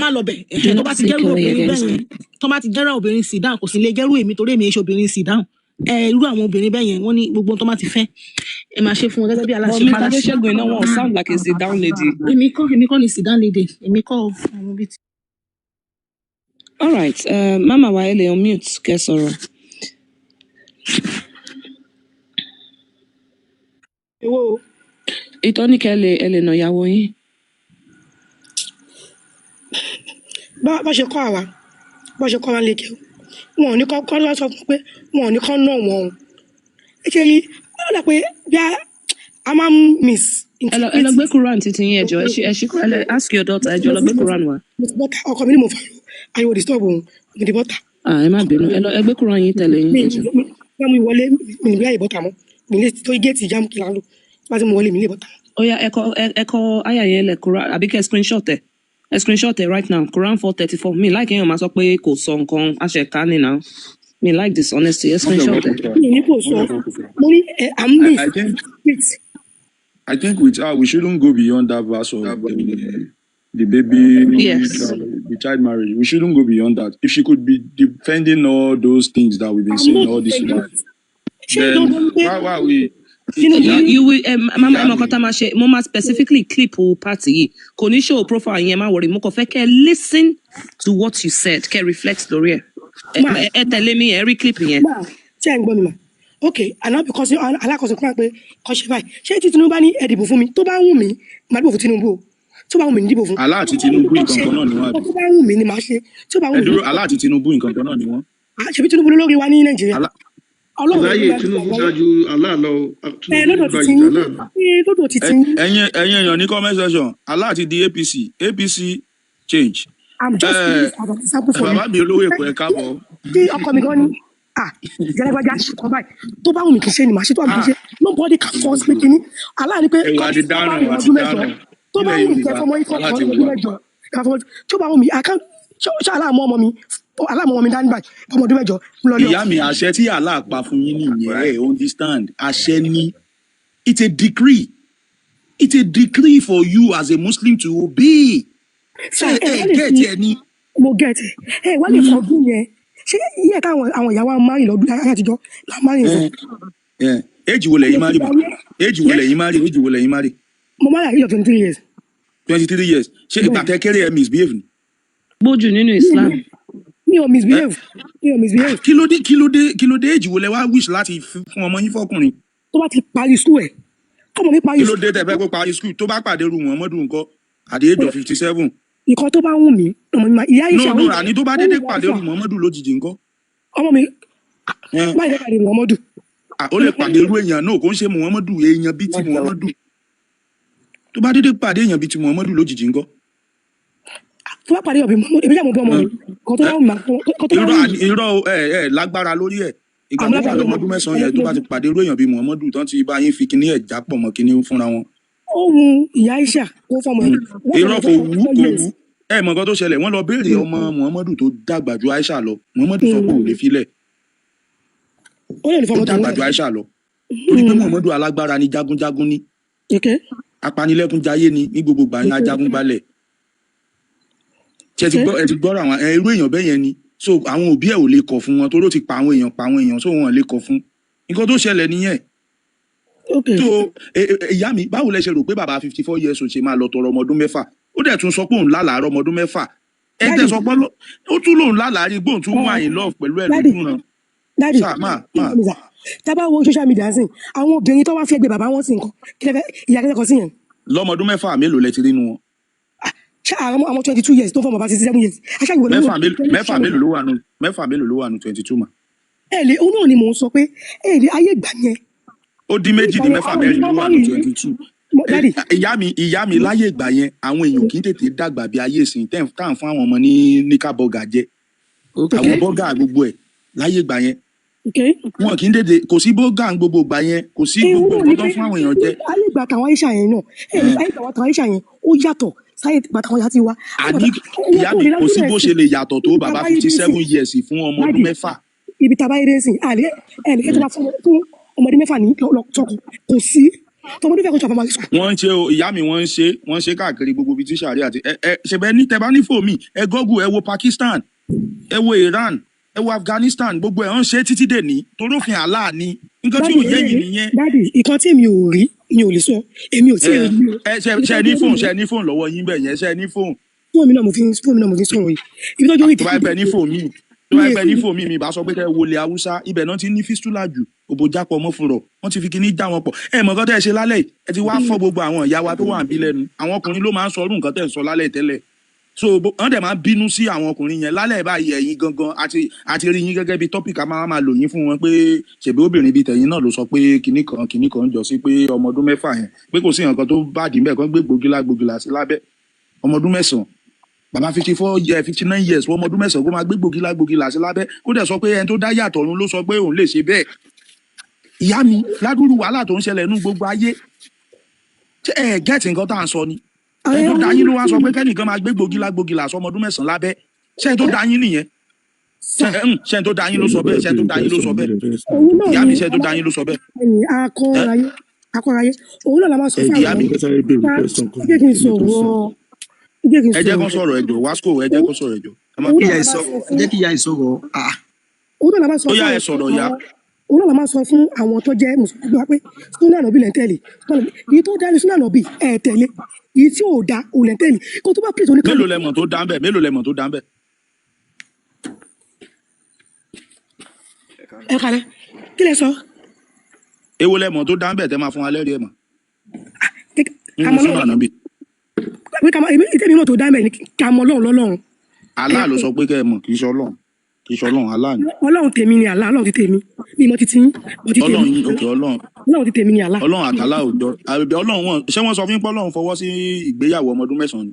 má lọ bẹ̀ tó bá ti jẹ́rú obìnrin bẹ́ẹ̀ yẹn tó bá ti jẹ́rú obìnrin sì dán kò sì lè jẹ́rú èmi torí èmi ṣe obìnrin sì dán irú àwọn obìnrin bẹ́ẹ̀ yẹn wọ́n ní gbogbo tó má ti fẹ́ ẹ máa ṣe fún wọn gẹ́gẹ́ bí aláṣẹ But Mr. Adeshegun, you know what? Sound like a sit down lady. èmi kọ́ ni sì dán lédè èmi kọ́ àwọn bíi ti. All right, Mama Waele on mute, Kesoro. Ewo. Ìtọ́ni kẹ́lẹ̀ nà ìyàwó yín. Bá ṣe kọ́ àwa bá ṣe kọ́ wa lékè wọn ò ní kọ́ lọ sọ fún pé wọn ò ní kọ́ náà wọn o. Ẹ ṣe rí ó dà pé bí a máa ń miss. Ẹ lọ gbé Quran títí yín ẹjọ́ ẹ ṣí ask your daughter ẹjọ́ lọ gbé Quran wa. Bọ́tà ọkọ mi ni mo fà yọ ariwo disturb òun mi di bọ́tà. Ẹ má bínú ẹ gbé Quran yín tẹ̀lé yín ẹjọ́. Bá mi wọlé mi ní bí àyè bọ́tà mọ́ mi lè tó géètì jáàmù kí lálọ́ bá ti mo wọlé mi lè bọ́tà. Ó yá ẹ kọ àyà yẹn lẹ̀ Quran àbí kẹ́ screenshot ẹ right now Quran 434 mi like èèyàn máa sọ pé kò sọ nǹkan àṣẹká nìyà mi like dishonesty ẹ screenshot ẹ. Mi ní kò sọ mo ní I think with her, we shouldn't go beyond that verse of the baby, Yes. the child marriage. We shouldn't go beyond that. If she could be defending all those things that we've been saying all this while, then why are we? You will mama ẹ mọ kọta máa ṣe mo máa specifically clip party yìí kò ní show profile yẹn má worry mo kàn fẹ́ kẹ́ listen to what you said kẹ́ reflect lórí ẹ tẹ̀lé mi ẹ rí clip yẹn. Ṣé ẹ ń gbọ́ mi mà? Okay, àná because alákọ̀ọ́sọ fún wa pé kọ́ ṣe báyìí ṣé tí Tinubu bá ní ẹ dìbò fún mi tó bá wù mí màá dìbò fún Tinubu o tó bá wù mí ní dìbò fún. Àlá àti Tinubu nǹkan kan náà ni wọ́n àbí. tó bá wù mí ni màá ṣe tó bá wù mí. Ẹ dúró Àlá àti Tinubu nǹkan kan náà ni wọ́n. Ṣebí Tinubu ló lórí wa ní Nàìjíríà. Láyé Tinubu ṣáájú aláàlọ́ lọ́dọ̀ títí. Ẹ̀yin èèyàn ní comment section Àlá àti di APC change. I'm just as an example for you. Bàbá mi olówó Èkó ẹ káàbọ̀. Tí ọkọ mi gan ni jẹlẹgbẹjà ṣùkọ báyìí tó bá wù mí kì í ṣe ni màá ṣe tó àbí ṣe nobody can force me kìíní aláàní pé Àti dáná tó bá wù mí kẹ fọmọ ikọ kan ọdún mẹ́jọ tó bá wù mí ṣé aláàmú ọmọ mi dání báyìí ọmọ ọdún mẹ́jọ lọ lọ. Ìyá mi àṣẹ tí Allah pa fún yín nìyẹn ẹ understand àṣẹ ni it's a decree for you as a Muslim to obey. Ṣé ẹ gẹ̀ẹ́tì ẹ ní. Mo gẹ̀ẹ́tì ẹ wá lè fọdún yẹn ṣé iye káwọn àwọn ìyàwó amárì lọ́dún ayé àtijọ́ la máa ń sọ. Éèjì wo lẹ̀yin márì éèjì wo lẹ̀yin márì. Mo máa yà 23 years. 23 years ṣé ìgbà kẹ́kẹ́rẹ́ ẹ misbehave ni. Gbójú nínú Islam. Mi ò misbehave. Kí ló dé éèjì wo lẹ wá wish láti fún ọmọ yín fọkùnrin. Tó bá ti parí school ẹ̀ kọ́mọ mi parí. Kí ló dé tẹ̀ fẹ́ kó parí school tó bá pàdé ru Muhammadu nǹkan at the age of 57. Nǹkan tó bá wù mí ọmọ mi máa ìyá ìṣà. No àní tó bá dédé pàdé ru Muhammadu lójijì nǹkan. Ọmọ mi báyìí lè pàdé Muhammadu. Ó lè pàdé irú èèyàn náà kò ń ṣe Muhammadu èèyàn bíi ti Muhammadu. Tó bá dédé pàdé èèyàn bíi ti Muhammadu lójijì nǹkan. Tó bá pàdé ọ̀bí Muhammadu èmi jà mọ̀ bí ọmọ mi. Irọ́ lágbára lórí ẹ̀. Ìgbà tó pàdé ọmọdún 9 yẹn tó bá ti pàdé irú èèyàn bíi Muhammadu tán ti bá yín fi kíní ẹ̀ jápọ̀ mọ́ kíní fúnra wọn. Ó wu ìyá ìṣà kó fọmọ ẹ̀. Irọ́ kò wú. Ẹ mọ̀ nǹkan tó ṣẹlẹ̀ wọ́n lọ béèrè ọmọ Muhammadu tó dàgbà ju Aisha lọ Muhammadu sọ pé ò lè filẹ̀. Ó lè fọmọ tó dàgbà ju Aisha lọ. Torí pé Muhammadu alágbára ni jagunjagun ni. Apanilẹ́kúnjayé ni ní gbogbo gbà yín ajagun gbalẹ̀. Ẹ ti gbọ́rọ̀ àwọn irú èèyàn bẹ́ẹ̀ yẹn ni. So àwọn òbí ẹ̀ ò lè kọ̀ fún wọn tó ló ti pa àwọn èèyàn so wọn lè kọ̀ fún. Nǹkan tó ṣẹlẹ̀ nìyẹn. So ìyá mi báwo lẹ ṣe rò pé bàbá 54 years old ṣe máa lọ tọrọ ọmọ ọdún 6 ó dẹ̀ tún sọ pé òun lálàárọ̀ ọmọ ọdún 6 ẹ tẹ̀ sọ pé ó tún lòun lálàárí gbóhùn tún wà in love pẹ̀lú ẹ̀ lójú náà. Dádì tábà wo social media sìn àwọn obìnrin tó wá fi ẹgbẹ́ bàbá wọn sí nǹkan ìyá kẹ́kọ̀ọ́ sí yẹn lọ́mọdún mẹ́fà mélòó lẹ ti rí nu wọn. ṣé àwọn 22 years tó fọmọ bá 67 years aṣáájú mẹ́fà mélòó ló wà nù 22 mà. òun náà ni mò ń sọ pé ayé ìgbà yẹn. ó dín méjì dín mẹ́fà mẹ́rin ló wà nù 22. ìyá mi láyé ìgbà yẹn àwọn èèyàn kì í tètè dàgbà bí ayé ìsìn tá à ń fún àwọn ọmọ ní níkà bọ́gà jẹ àwọn bọ́gà gbogbo ẹ̀ láyé ìgbà yẹn wọn kì í tètè kò sí bọ́gà gbogbo ìgbà yẹn kò sí gbogbo nǹkan tó ń fún àwọn èèyàn jẹ. ayé ìgbà tàwọn Aisha yẹn náà ayé ìgbà tàwọn Aisha yẹn ó yàtọ̀ sáyé ìgbà tàwọn yàtí wa. àní ìyá mi kò sí bó ṣe lè yàtọ̀ tó bàbá 57 years fún ọmọ ọdún mẹ́fà. ibi tàbá yẹn dé sìn ẹnìkan tó bá fún ọmọdé mẹ́fà ní lọ́tọ̀kù kò sí tọmọdé fẹ́ kó tó àfọmọ́ àṣìṣe. wọ́n ń ṣe o ìyá mi wọ́n ń ṣe káàkiri gbogbo ibi tí sàárẹ̀ àti ṣẹ̀bẹ̀ ní tẹ̀bá ní fòmí ẹ gọ́gù ẹ wo Pakistan ẹ wo Iran ẹ wo Afghanistan gbogbo ẹ̀ ń ṣe títí dè ní torófin Allah ni nǹkan tí ò yẹ yìí nìyẹn. dádì ìkan tí èmi ò rí mi ò lè sọ èmi ò tí ì rí. ṣe ní fóònù lọ́wọ́ yín bẹ̀ yẹn ṣe ní fóònù. fóònù náà mo fi sọ̀rọ̀ yìí ibi tó jó rí tó bá bẹ ní fóònù mi bá sọ pé kẹ́ wọlé Haúsá ibẹ̀ náà ti ní fistula jù òbòjápọ̀ mọ́ fúnrọ̀ wọ́n ti fi kíní já wọn pọ̀ mọ̀ nǹkan tẹ́ ẹ ṣe lálẹ́ ẹ ti wá fọ́ gbogbo àwọn ìyá wa tó wà níbí lẹ́nu àwọn ọkùnrin ló máa ń sọ ọdún nǹkan tẹ́ ẹ sọ lálẹ́ tẹ́lẹ̀ so wọ́n dẹ̀ máa bínú sí àwọn ọkùnrin yẹn lálẹ́ báyìí ẹ̀yin gangan àti rí yín gẹ́gẹ́ bí tọ́pìkì máa lò yín fún wọn pé ṣèbí obìnrin bíi tẹ̀yìn náà ló sọ pé kinní kan jọ sí pé ọmọ ọdún mẹ́fà yẹn pé kò sí nǹkan tó bá dì bẹ́ẹ̀ kan gbé gbògìlà sí lábẹ́ ọmọ ọdún mẹ́sàn-án bàbá 59 years wọ́n ọmọ ọdún mẹ́sàn-án kó máa gbé gbògìlà sí lábẹ́ kó dẹ̀ sọ pé ẹni tó dá yàtọ̀ ọ̀run ló sọ pé òun lè ṣe bẹ́ẹ̀ ìyá mi ládùúrú wàhálà tó ń ṣẹlẹ̀ nú gbogbo ayé ṣé ẹ gẹ́ẹ̀tì nǹkan tá à ń sọ ni ẹni tó dá yín ló wá sọ pé kẹ́nìkan máa gbé gbògìlà sọmọ ọdún mẹ́sàn-án lábẹ́ ṣé ẹni tó dá yín nìyẹn ṣé ẹni tó dá yín ló sọ bẹ́ẹ̀ ṣé ẹni tó dá yín ló sọ bẹ́ẹ̀ ìyá mi ṣé ẹni tó dá yín ló sọ bẹ́ẹ̀. akọraye òun náà la máa sọ fún ìyá mi ẹ jẹ́ kó sọ̀rọ̀ ẹ̀jọ̀ wasco ẹ jẹ́ kó sọ̀rọ̀ ẹ̀jọ̀ ẹ jẹ́ kí ìyá ìsọ̀rọ̀ ó yá ẹ sọ̀rọ̀ ya. òun náà la máa sọ fún àwọn tó jẹ́ mùsùlùmí wa pé súnà nàbí lẹ́ ń tẹ̀lé èyí tó dá ní súnà nàbí ẹ̀ tẹ̀lé èyí tí ò dá òun lẹ́ ń tẹ̀lé kó tó bá pèsè oníkan. mélòó lẹ́mọ̀ tó dá ń bẹ̀ ẹ kàlẹ́ kí lẹ sọ. èwo lẹ́mọ̀ tó dá ń bẹ̀ tẹ́ máa fún wa lẹ́rìí ẹ̀ mọ̀ nínú súnà nàbí. ìtẹ́mi náà tó dá ń bẹ̀ ni ká mọ Ọlọ́run lọ́lọ́run. Allah ló sọ pé kẹ́ ẹ mọ̀ kì í ṣe Ọlọ́run Allah ni. Ọlọ́run tèmi ni Allah Ọlọ́run ti tèmi mi mọ titi yín mọ titi Ọlọ́run yín òkè Ọlọ́run ti tèmi ni Allah. Ọlọ́run àtàlà òjọ àbẹ̀bẹ Ọlọ́run wọn ṣé wọ́n sọ fún pé Ọlọ́run fọwọ́ sí ìgbéyàwó ọmọ ọdún mẹ́sàn-án ni.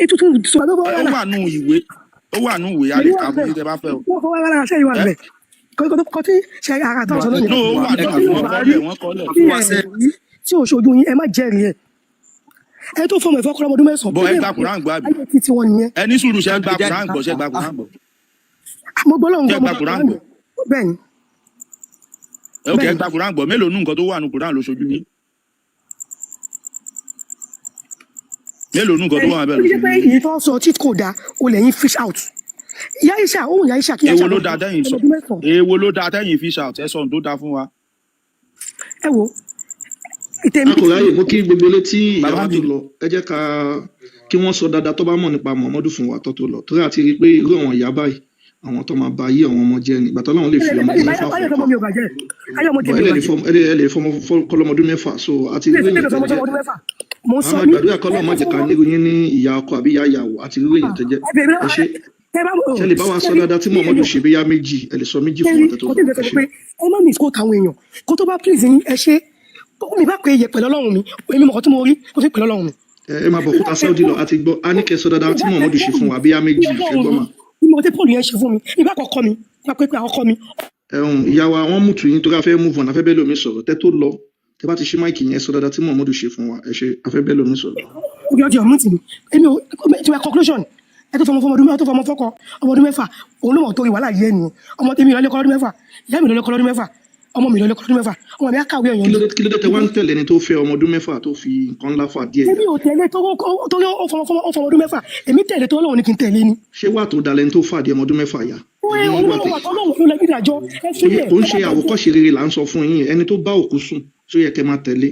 ètò tún sọ pé ó wà nù ìwé a lè kà fún ìjẹba fẹ́ o. wọ́n fọwọ́ lára ṣe ìwà rẹ̀ kọ́ tí ṣe ara tó sọ lónìí. ó wà nù wọ́n kọ́lẹ̀. tí o ṣojú yín ẹ má jẹ́rìí ẹ̀ ẹ tó fọmọ ìfọkọrọ ọmọdún mẹ́sàn-án. bọ́ ẹ gba Kùránì gbọ́ àbí. ayé ti tiwọn nìyẹn. ẹ ní sùúrù ṣe gba Kùránì gbọ́ mo gbọ́ lọ́hùn gbọ́ bẹ́ẹ̀ ni. ok ẹ gba Kùránì gbọ́ mélòó nù nǹkan tó wà nù Kùránì ló ṣojú yín. mélòó nù nǹkan tó wà bẹ́ẹ̀ ló ṣojú yín. èyí tó sọ tí kò dáa o lẹ́yìn fish out. ìyá Aisha òun ìyá Aisha kí èwo ló da tẹ́yìn fish out ẹ sọ ohun tó dáa fún wa. ẹ wo akọ̀ráyè mo kí gbogbo létí ìyàwó tó lọ ẹ jẹ́ ká kí wọ́n sọ dáadáa tó bá mọ̀ nípa Muhammadu fún wa tó lọ torí àti rí i pé irú àwọn ìyá báyìí àwọn tó máa ba ayé àwọn ọmọ jẹ́ ni ìgbà tó láwọn lè fi ọmọ ọdún mẹ́fà fún ẹ lè fọmọ kọlọmọdún mẹ́fà so àti rí èyàn tẹ́jẹ́ àwọn àgbàdo àkọlọ́ má jẹ́ ká nírú yín ní ìyá ọkọ àbí ìyá ìyàwó àti rí èyàn tẹ́jẹ́ ẹ ṣe ṣe lè bá wa sọ dáadáa tí Muhammadu ṣe bí yá méjì ẹ lè sọ méjì fún ọ̀tẹ̀ tó lọ. ẹ má miss kó táwọn èèyàn kó tó bá please yín ẹ ṣe mi bá pè é yẹ pẹ̀lú Ọlọ́run mi èmi mọ̀kàn tí mo rí mo fi pẹ̀lú Ọlọ́run mi. ẹ máa bọ̀ kúta Saudi lọ àti gbọ́ a ní kẹ́ sọ dáadáa tí Muhammadu ṣe fún wa bí yá méjì fẹ́ gbọ́ mà. bí mo ti Paul yẹn ṣe fún mi mi bá kọ́kọ́ mi bá pé àkọ́kọ́ mi. ìyá wa wọ́n mú tù yín torí afẹ́ move on afẹ́ bẹ́ẹ̀ lómi sọ̀rọ̀ tẹ́ tó lọ tẹ́ bá ti ṣí máìkì yẹn sọ dáadáa tí Muhammadu ṣe fún wa ẹ ṣe afẹ́ bẹ́ẹ̀ lómi sọ̀rọ̀. obi ọjọ́ ọmọ tì mí èmi ò ti wá conclusion ẹ tó fọmọ fọkọ ọmọdún mẹ́fà òun ló mọ̀ torí wàhálà yẹn ni ọmọ tèmi ìrọ̀lẹ́kọ́ lọ́dún mẹ́fà ìyá mi ìrọ̀lẹ́kọ́ lọ́dún mẹ́fà ọmọ mi lọ́lẹ́kọ́ lọ́dún mẹ́fà ọmọ mi á kàwé ẹ̀yàn. kí ló dé tẹ wá ń tẹ̀lé ẹni tó fẹ́ ọmọ ọdún mẹ́fà tó fi nǹkan ńlá fà díẹ̀. èmi ò tẹ̀lé torí ó fọmọ ọdún mẹ́fà èmi tẹ̀lé tó Ọlọ́run ní kí n tẹ̀lé ni. ṣé wà tó dalẹ̀ ní tó fà díẹ̀ ọmọ ọdún mẹ́fà yá. kò ń ṣe àwòkọ́ṣe rere là ń sọ fún yín ẹni tó bá òkú sùn tó yẹ kẹ́ máa tẹ̀lé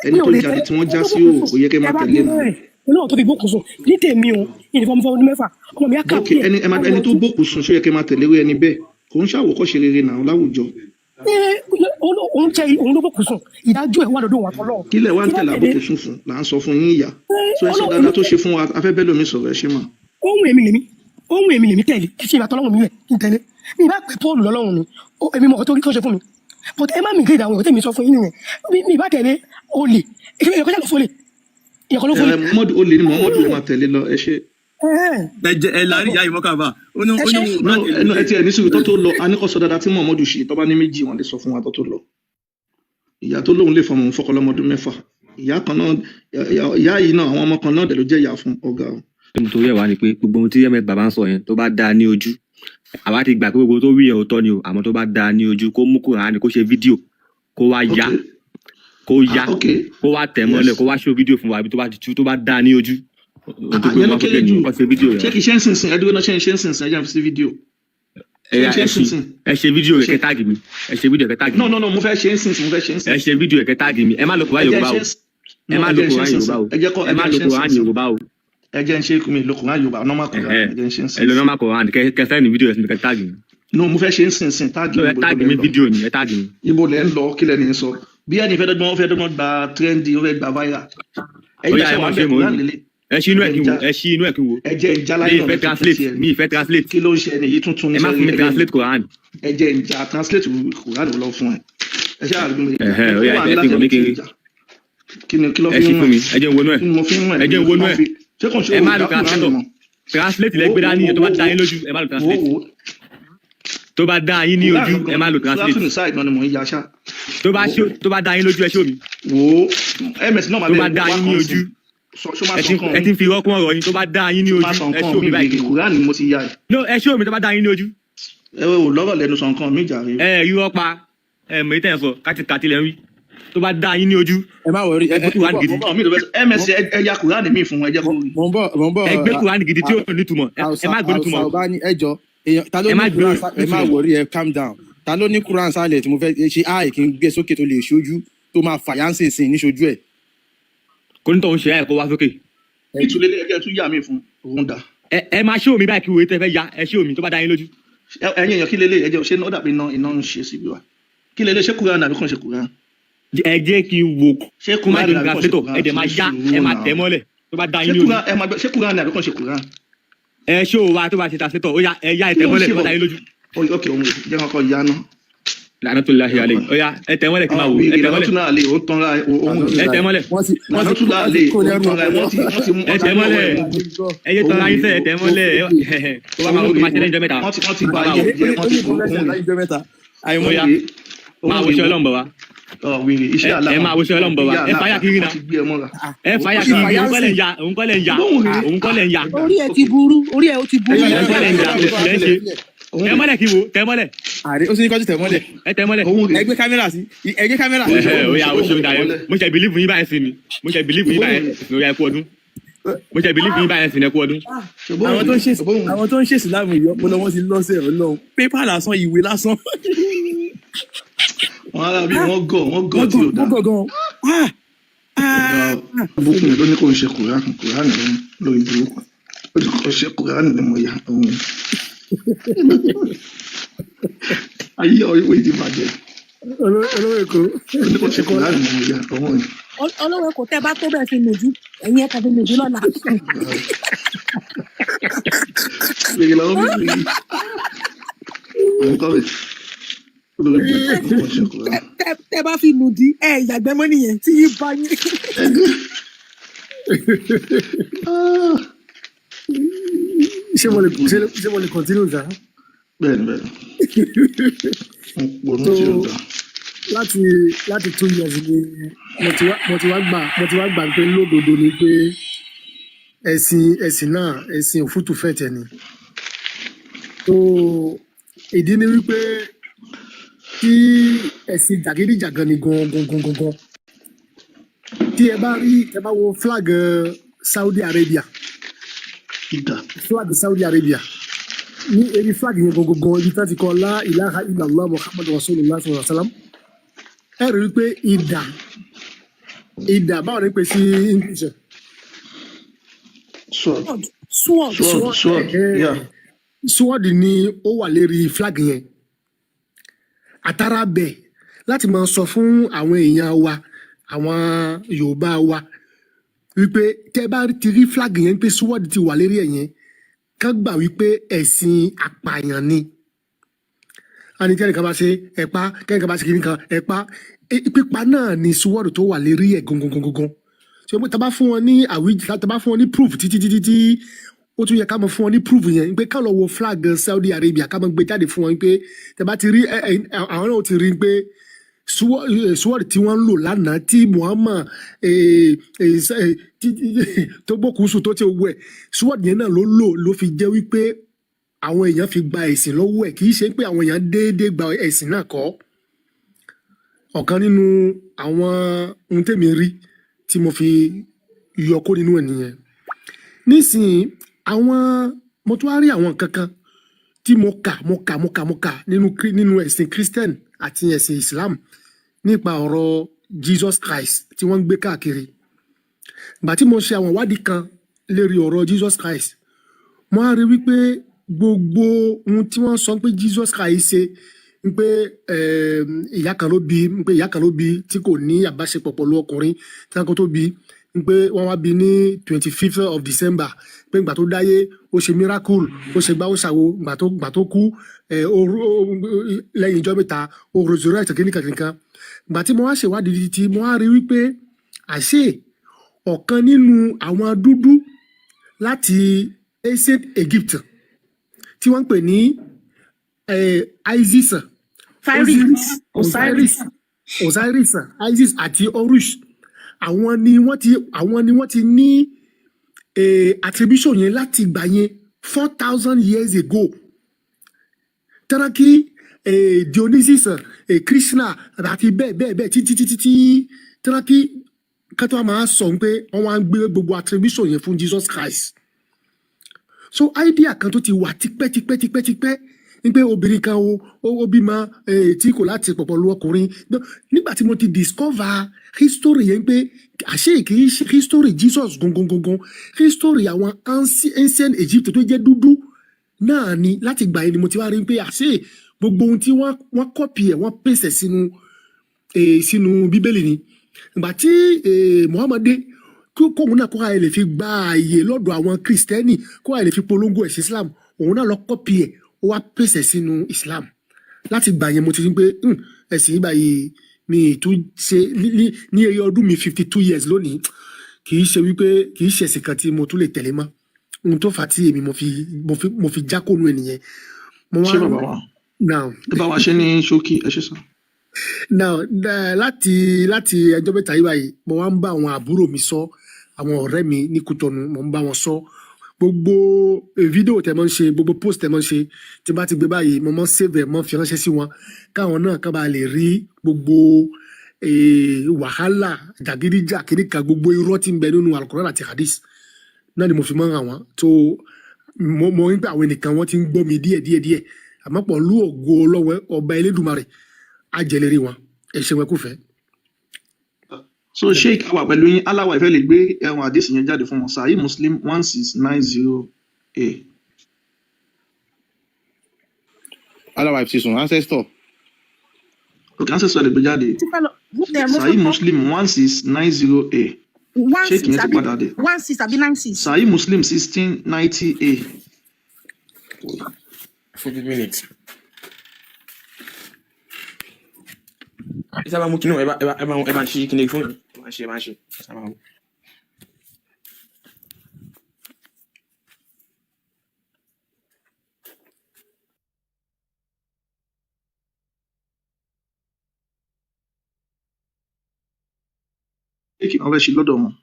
ẹni tó jáde tí wọ́n já sí òkú kò yẹ kẹ́ máa tẹ̀lé náà. Ọlọ́run tó fi bókun sùn ní tèmi o ìdìbò ọmọ ọdún mẹ́fà ọmọ mi á kàwé. ẹni tó bókun sùn tó yẹ kẹ́ máa tẹ̀lé ẹni bẹ́ẹ̀ kò ń ṣàwòkọ́ṣe rere náà láwùjọ. òun jẹ́ òun ló bókun sùn ìdájọ́ ẹ̀ wà lọ́dọ̀ wọn àtọ́lọ́. kílẹ̀ wá ń tẹ̀lé àbókù sùn fún là ń sọ fún yín ìyá tó ẹ sọ dáadáa tó ṣe fún wa afẹ́bẹ́ lómi sọ̀rọ̀ ẹ ṣe mà. ohun èmi lèmi tẹ̀lé kí ṣe ìbátan ọlọ́run mi lẹ̀ kí n tẹ̀lé mi bá pẹ́ Paul lọ́lọ́run mi èmi mọ̀ ọ́ tó rí kó ṣe fún mi but ẹ má mi gé ìdáhùn ìwọ́tẹ́ mi sọ fún yín nìyẹn mi bá tẹ̀lé olè ìyẹ̀kọ́ ló fọlẹ̀. Muhammadu olè ni Muhammadu lè máa tẹ̀lé lọ ẹ ṣe. ẹ lárí ìyá ìmọ̀kànfà ẹ ti ẹ̀ ní sùúrù tó tó lọ a ní kó sọ dáadáa tí Muhammadu ṣe tó bá ní méjì wọn lè sọ fún wa tó tó lọ. ìyá tó lóun lè fọmọ òun fọkọ lọ́mọdún 6 ìyá kan náà ìyá yìí náà àwọn ọmọ kan náà dẹ̀ ló jẹ́ ìyá fún ọ̀gá o. nítorí ẹ̀ wá ni pé gbogbo ohun tí yẹ́mẹ̀ bàbá ń sọ yẹn tó bá dáa ní ojú àwa ti gbà pé gbogbo tó wí yẹn òótọ́ ni o àmọ́ tó bá dáa ní ojú kó mú Kùránì kó ṣe fídíò kó wá yá kó wá tẹ̀ mọ́lẹ̀ kó wá ṣó fídíò fún wa ibi tó bá dáa ní ojú. àyẹ̀ ló kéré jù ṣé kì í ṣe ń sìnsìn ẹ̀dúgbò náà ṣe ń sìnsìn ẹ̀jẹ̀ fi sí fídíò. ẹ ṣe fídíò rẹ̀ kẹ́tàgì mi ẹ ṣe fídíò kẹ́tàgì mi. no mo fẹ́ ṣe ń sìnsìn ẹ ṣe fídíò rẹ̀ kẹ́tàgì mi ẹ má lo Kùránì Yorùbá o ẹ má lo Kùránì Yorùbá o ẹ má lo Kùránì Yorùbá o. ẹ jẹ́ ń ṣe kí mi lo Kùránì Yorùbá normal Kùránì ẹ jẹ́ ń ṣe ń sìn. ẹ lo normal Kùránì kẹsẹ́ ní fídíò rẹ̀ sí kẹ́tàgì mi. no mo fẹ́ ṣe ń sìnsìn táàgì mi fídíò ni ẹ táàgì mi. ibo lẹ ń lọ kí lẹ ní sọ bí ẹni fẹ́ dọ́gbọ́n gba trendy ó fẹ́ gba viral. ẹ ṣí inú ẹ kí n wo ẹ ṣí inú ẹ kí n wo. ẹ jẹ́ ìjà láyé náà mi ìfẹ́ translate. kí ló ń ṣe ẹni yìí tuntun ní ẹ má fún mi translate Kùránì. ẹ jẹ́ ìjà translate Kùránì lọ fún ẹ. ẹ ṣe àrùn mi. ó yá ẹ fi hàn mí kiri. kí ló ẹ fi ṣí ń fún mi ẹ jẹ́ n wọnú ẹ ẹ jẹ́ n wọnú ẹ ẹ má lo translate lẹ gbé dání yẹn tó bá dá yín lójú ẹ má lo translate tó bá dá yín ní ojú ẹ má lo translate tó bá dá yín lójú ẹ ṣó mi tó bá dá yín ní ojú ẹ ti ń fi rọ́kùn ọ̀rọ̀ yín tó bá dá yín ní ojú ẹ ṣó mi báyìí no ẹ ṣó mi tó bá dá yín ní ojú. ẹ ò lọ́rọ̀ lẹ́nu sọ nǹkan mi jàre. ẹ irọ́ pa ẹ mọ̀ ìtẹ̀ sọ kátìkátì lẹ́ ń rí tó bá dá yín ní ojú. ẹ má wọrí ẹ gbé Kùránì gidi. ms ẹ ya Kùránì mi fún ẹ jẹ́ kó rí. mo ń bọ̀ ẹ gbé Kùránì gidi tí ó ní túmọ̀ ẹ má gbé ní túmọ̀. ta ló ní Kùránì ẹ má wọrí ẹ calm down ta ló ní Kùránì sálẹ̀ tí mo fẹ́ ṣe àì kí n gbé sókè tó lè ṣojú tó máa fàyànsì sí ní ṣojú ẹ̀. kò ní tọ̀hún ṣe ẹ̀ kó wá sókè. ìtúlẹ̀ ẹgbẹ́ tún yà mí fún òun dà. ẹ máa ṣé omi báyìí kí wòye tẹ fẹ́ ya ẹ ṣé omi tó bá dá yín lójú. ẹ̀yin èèyàn kí lélẹ̀ ẹjẹ́ ṣé ó dàbí iná ń ṣe síbi wa kí lélẹ̀ ṣé Kùránì àbí kàn ṣe Kùránì. ẹ jẹ́ kí n wo ṣé Kùránì àbí kàn ṣe Kùránì ẹ dẹ̀ máa ya ẹ máa tẹ̀ mọ́lẹ̀ tó bá dá yín ní ojú. ṣé Kùránì àbí kàn ṣe Kùránì. ẹ ṣé o wa tó bá ṣe translator ó ya ẹ ya ẹ tẹ̀ mọ́lẹ̀ tó bá dá yín lójú. ok òun jẹ́ kọ́kọ́ ya náà. lànà tó láhìí alẹ́ ó ya ẹ tẹ̀ mọ́lẹ̀ kí n máa wò ẹ tẹ̀ mọ́lẹ̀ ẹ tẹ̀ mọ́lẹ̀ ẹ tẹ̀ mọ́lẹ̀ ẹ yé tọ́ra yín sẹ́ ẹ tẹ̀ mọ́lẹ̀ tó bá máa wò kí máa ṣe lẹ́yìn jọ mẹ́ta. wọ́n ti bá yẹ máa wo iṣẹ́ Ọlọ́run bọ̀ wá. ẹ máa wo iṣẹ́ Ọlọ́run bọ̀ wá ẹ fàyà kiri náà ẹ fàyà kiri òun kọ́ lẹ̀ ń ya òun kọ́ lẹ̀ ń ya òun kọ́ lẹ̀ ń ya. orí ẹ ti burú orí ẹ ó ti burú. òun kọ́ lẹ̀ ń ya lẹ́ ń ṣe tẹ mọ́lẹ̀ kí wo tẹ mọ́lẹ̀. ààrẹ ó sì ní kọ́jú tẹ mọ́lẹ̀. ẹ tẹ mọ́lẹ̀. ẹ gbé kámẹ́rà sí ẹ gbé kámẹ́rà. ó yà ó ṣe ìdáyẹ mo ṣe bìlífù yín báyẹn sí ni mo ṣe bìlífù yín báyẹn sí ni ó yà ẹ kú ọdún mo ṣe bìlífù yín báyẹn sí ni ẹ kú ọdún. àwọn tó ń ṣe ìsìlámù yìí ọpọlọ wọn ti lọ́sẹ̀ Ọlọ́run pépà lásán ìwé lásán. wọn ara bí wọn gọ̀ tí ò dá. bókun yẹn ló ní kó ń ṣe Kùránì lórí burúkú ó ti kọ́ ṣe Kùránì ni mo yà òun. ayé ìwé ti bàjẹ́. olówó èkó. ó ní kó ṣe Kùránì ni mo yà òun. olówó èkó tẹ́ bá tó bẹ́ẹ̀ fi nùjú ẹ̀yin ẹ̀ka fi nùjú lọ́la. lèyìn làwọn bí mi òun kọ́ bẹ̀. tẹ́ bá fi nùdí ẹ̀ ìyàgbẹ́ mọ́ nìyẹn tí yín bá yín. ṣé mo lè continue sa. bẹ́ẹ̀ni láti 2 years ni mo ti wá gbà pé lódodo ni pé ẹ̀sìn náà ẹ̀sìn òfútù fẹ̀tẹ̀ ni. tó ìdí ni wípé tí ẹ̀sìn jàgídíjàgan ni gangan tí ẹ bá wo flag Saudi Arabia ní eri flag yẹn gangan ibi tí wọ́n ti kọ la ilaha illallah muhammadu rasulullah sallallahu alaihi wasallam ẹ rí i pé ìdà báwo ni pé sí English sword ni ó wà lérí flag yẹn àtàrà bẹ̀ láti máa sọ fún àwọn èèyàn wa àwọn Yorùbá wa wípé tẹ́ bá ti rí flag yẹn pé sword ti wà lérí ẹ̀ yẹn kán gbà wípé ẹ̀sìn apààyàn ni àní kẹ́nìkan bá ṣe ẹ̀pá kẹ́nìkan bá ṣe kìnnìkan ẹ̀pá pípa náà ni sword tó wà lérí ẹ̀ gangan ṣé tá bá fún wọn ní àwíjì tá bá fún wọn ní proof títí ó tún yẹ ká mọ fún wọn ní proof yẹn pé ká lọ wo flag Saudi Arabia ká mọ gbé jáde fún wọn pé tẹ́ bá ti rí àwọn náà ti rí pé sword tí wọ́n ń lò lánàá tí Muhammad tó gbókùúsù tó ti wẹ̀ sword yẹn náà ló fi jẹ́ wípé àwọn èèyàn fi gba ẹ̀sìn lọ́wọ́ ẹ̀ kì í ṣe pé àwọn èèyàn déédéé gba ẹ̀sìn náà kọ́ ọ̀kan nínú àwọn ohun tèmi rí tí mo fi yọ kó nínú ẹ̀ nìyẹn nísìnyí àwọn mo tún wá rí àwọn kankan tí mo kà nínú ẹ̀sìn Christian àti ẹ̀sìn Islam nípa ọ̀rọ̀ Jesus Christ tí wọ́n ń gbé káàkiri ìgbà tí mo ṣe àwọn ìwádìí kan lérí ọ̀rọ̀ Jesus Christ mo á rí wípé gbogbo ohun tí wọ́n sọ pé Jesus Christ ṣe pé ìyá kan ló bí tí kò ní àbáṣepọ̀ pẹ̀lú ọkùnrin tí wọ́n kó tó bí pé wọ́n wá bí ní 25th of December pé ìgbà tó dáyé ó ṣe miracle ó ṣe gbá ó ṣàwo ìgbà tó kú lẹ́yìn ìjọ mẹ́ta ó resurrect kìnìkan ìgbà tí mo wá ṣèwádìí tí mo wá rí wípé àṣé ọ̀kan nínú àwọn dúdú láti ancient Egypt tí wọ́n ń pè ní Isis àti Horus àwọn ni wọ́n ti ní attribution yẹn láti gbà yẹn 4,000 years ago tẹ́rákì Dionysus Krishna àti bẹ́ẹ̀ títí tẹ́rákì kátó máa sọ pé wọ́n wá ń gbé gbogbo attribution yẹn fún Jesus Christ so idea kan tó ti wà tipẹ́ ní pé obìnrin kan ó bímọ tí kò láti pọ̀pọ̀ lu ọkùnrin nígbà tí mo ti discover history yẹn pé àṣé kì í ṣe history Jesus gangan history àwọn ancient Egypt tó jẹ́ dúdú náà ni láti gbà yẹn ni mo ti wá rí pé àṣé gbogbo ohun tí wọ́n copy ẹ̀ wọ́n pèsè sínú bíbélì ni ìgbà tí Muhammad dé kóhun náà kó àyè lè fi gba àyè lọ́dọ̀ àwọn kristẹni kó àyè lè fi polongo ẹ̀sìn Islam òun náà lọ copy ẹ̀ ó wá pèsè sínú Islam láti gbà yẹn mo ti rí pé ẹ̀sìn yìí báyìí mi tún ṣe ní ẹyẹ ọdún mi 52 years lónìí kì í ṣe wípé kì í ṣe ẹ̀sìn kan tí mo tún lè tẹ̀lé mọ́ ohun tó fà á tí èmi mo fi jákòónú ẹ̀ nìyẹn. ṣé bàbá wa ẹ bá wa ṣe ní ṣókí ẹ ṣe sàn. now láti ẹjọ́ mẹ́ta yìí báyìí mo wá ń bá àwọn àbúrò mi sọ àwọn ọ̀rẹ́ mi ní Kútọ̀nù mo ń bá wọn sọ gbogbo fídíò tẹ́ mọ́ ń ṣe gbogbo post tẹ́ mọ́ ń ṣe tí bá ti gbé báyìí mo mọ́ save ẹ̀ mọ́ fi ránṣẹ́ sí wọn káwọn náà kàn bá lè rí gbogbo wàhálà jàgídíjà kìnìkan gbogbo irọ́ tí ń bẹ nínú Al-Qur'an àti hadith náà ni mo fi mọ́ ra wọn tó mo ń pẹ́ àwọn ènìyàn wọn ti ń gbọ́ mi díẹ̀ àmọ́ pọ̀ lú ògo lọ́wọ́ ọba Elédùmarè ajẹlẹri wọn ẹṣẹ wọn kò fẹ́. so sheik awa pẹ̀lú yín aláwa ìfẹ́ lè gbé ẹ̀wọ̀n àdéhùn yẹn jáde fún wọn Sahih Muslim 1690a. aláwa ìfẹ́ sùn ancestor. ok ancestor lè gbé jáde Sahih Muslim 1690a. sheik yẹn ti padà dé. 16 àbí 96. Sahih Muslim 1690a. 40 minutes. Isa ba mo kinu ẹ bá ṣe kini fún ma ṣe Isa ba mo. Eki on fẹ́ ṣe lọ́dọ̀ wọn.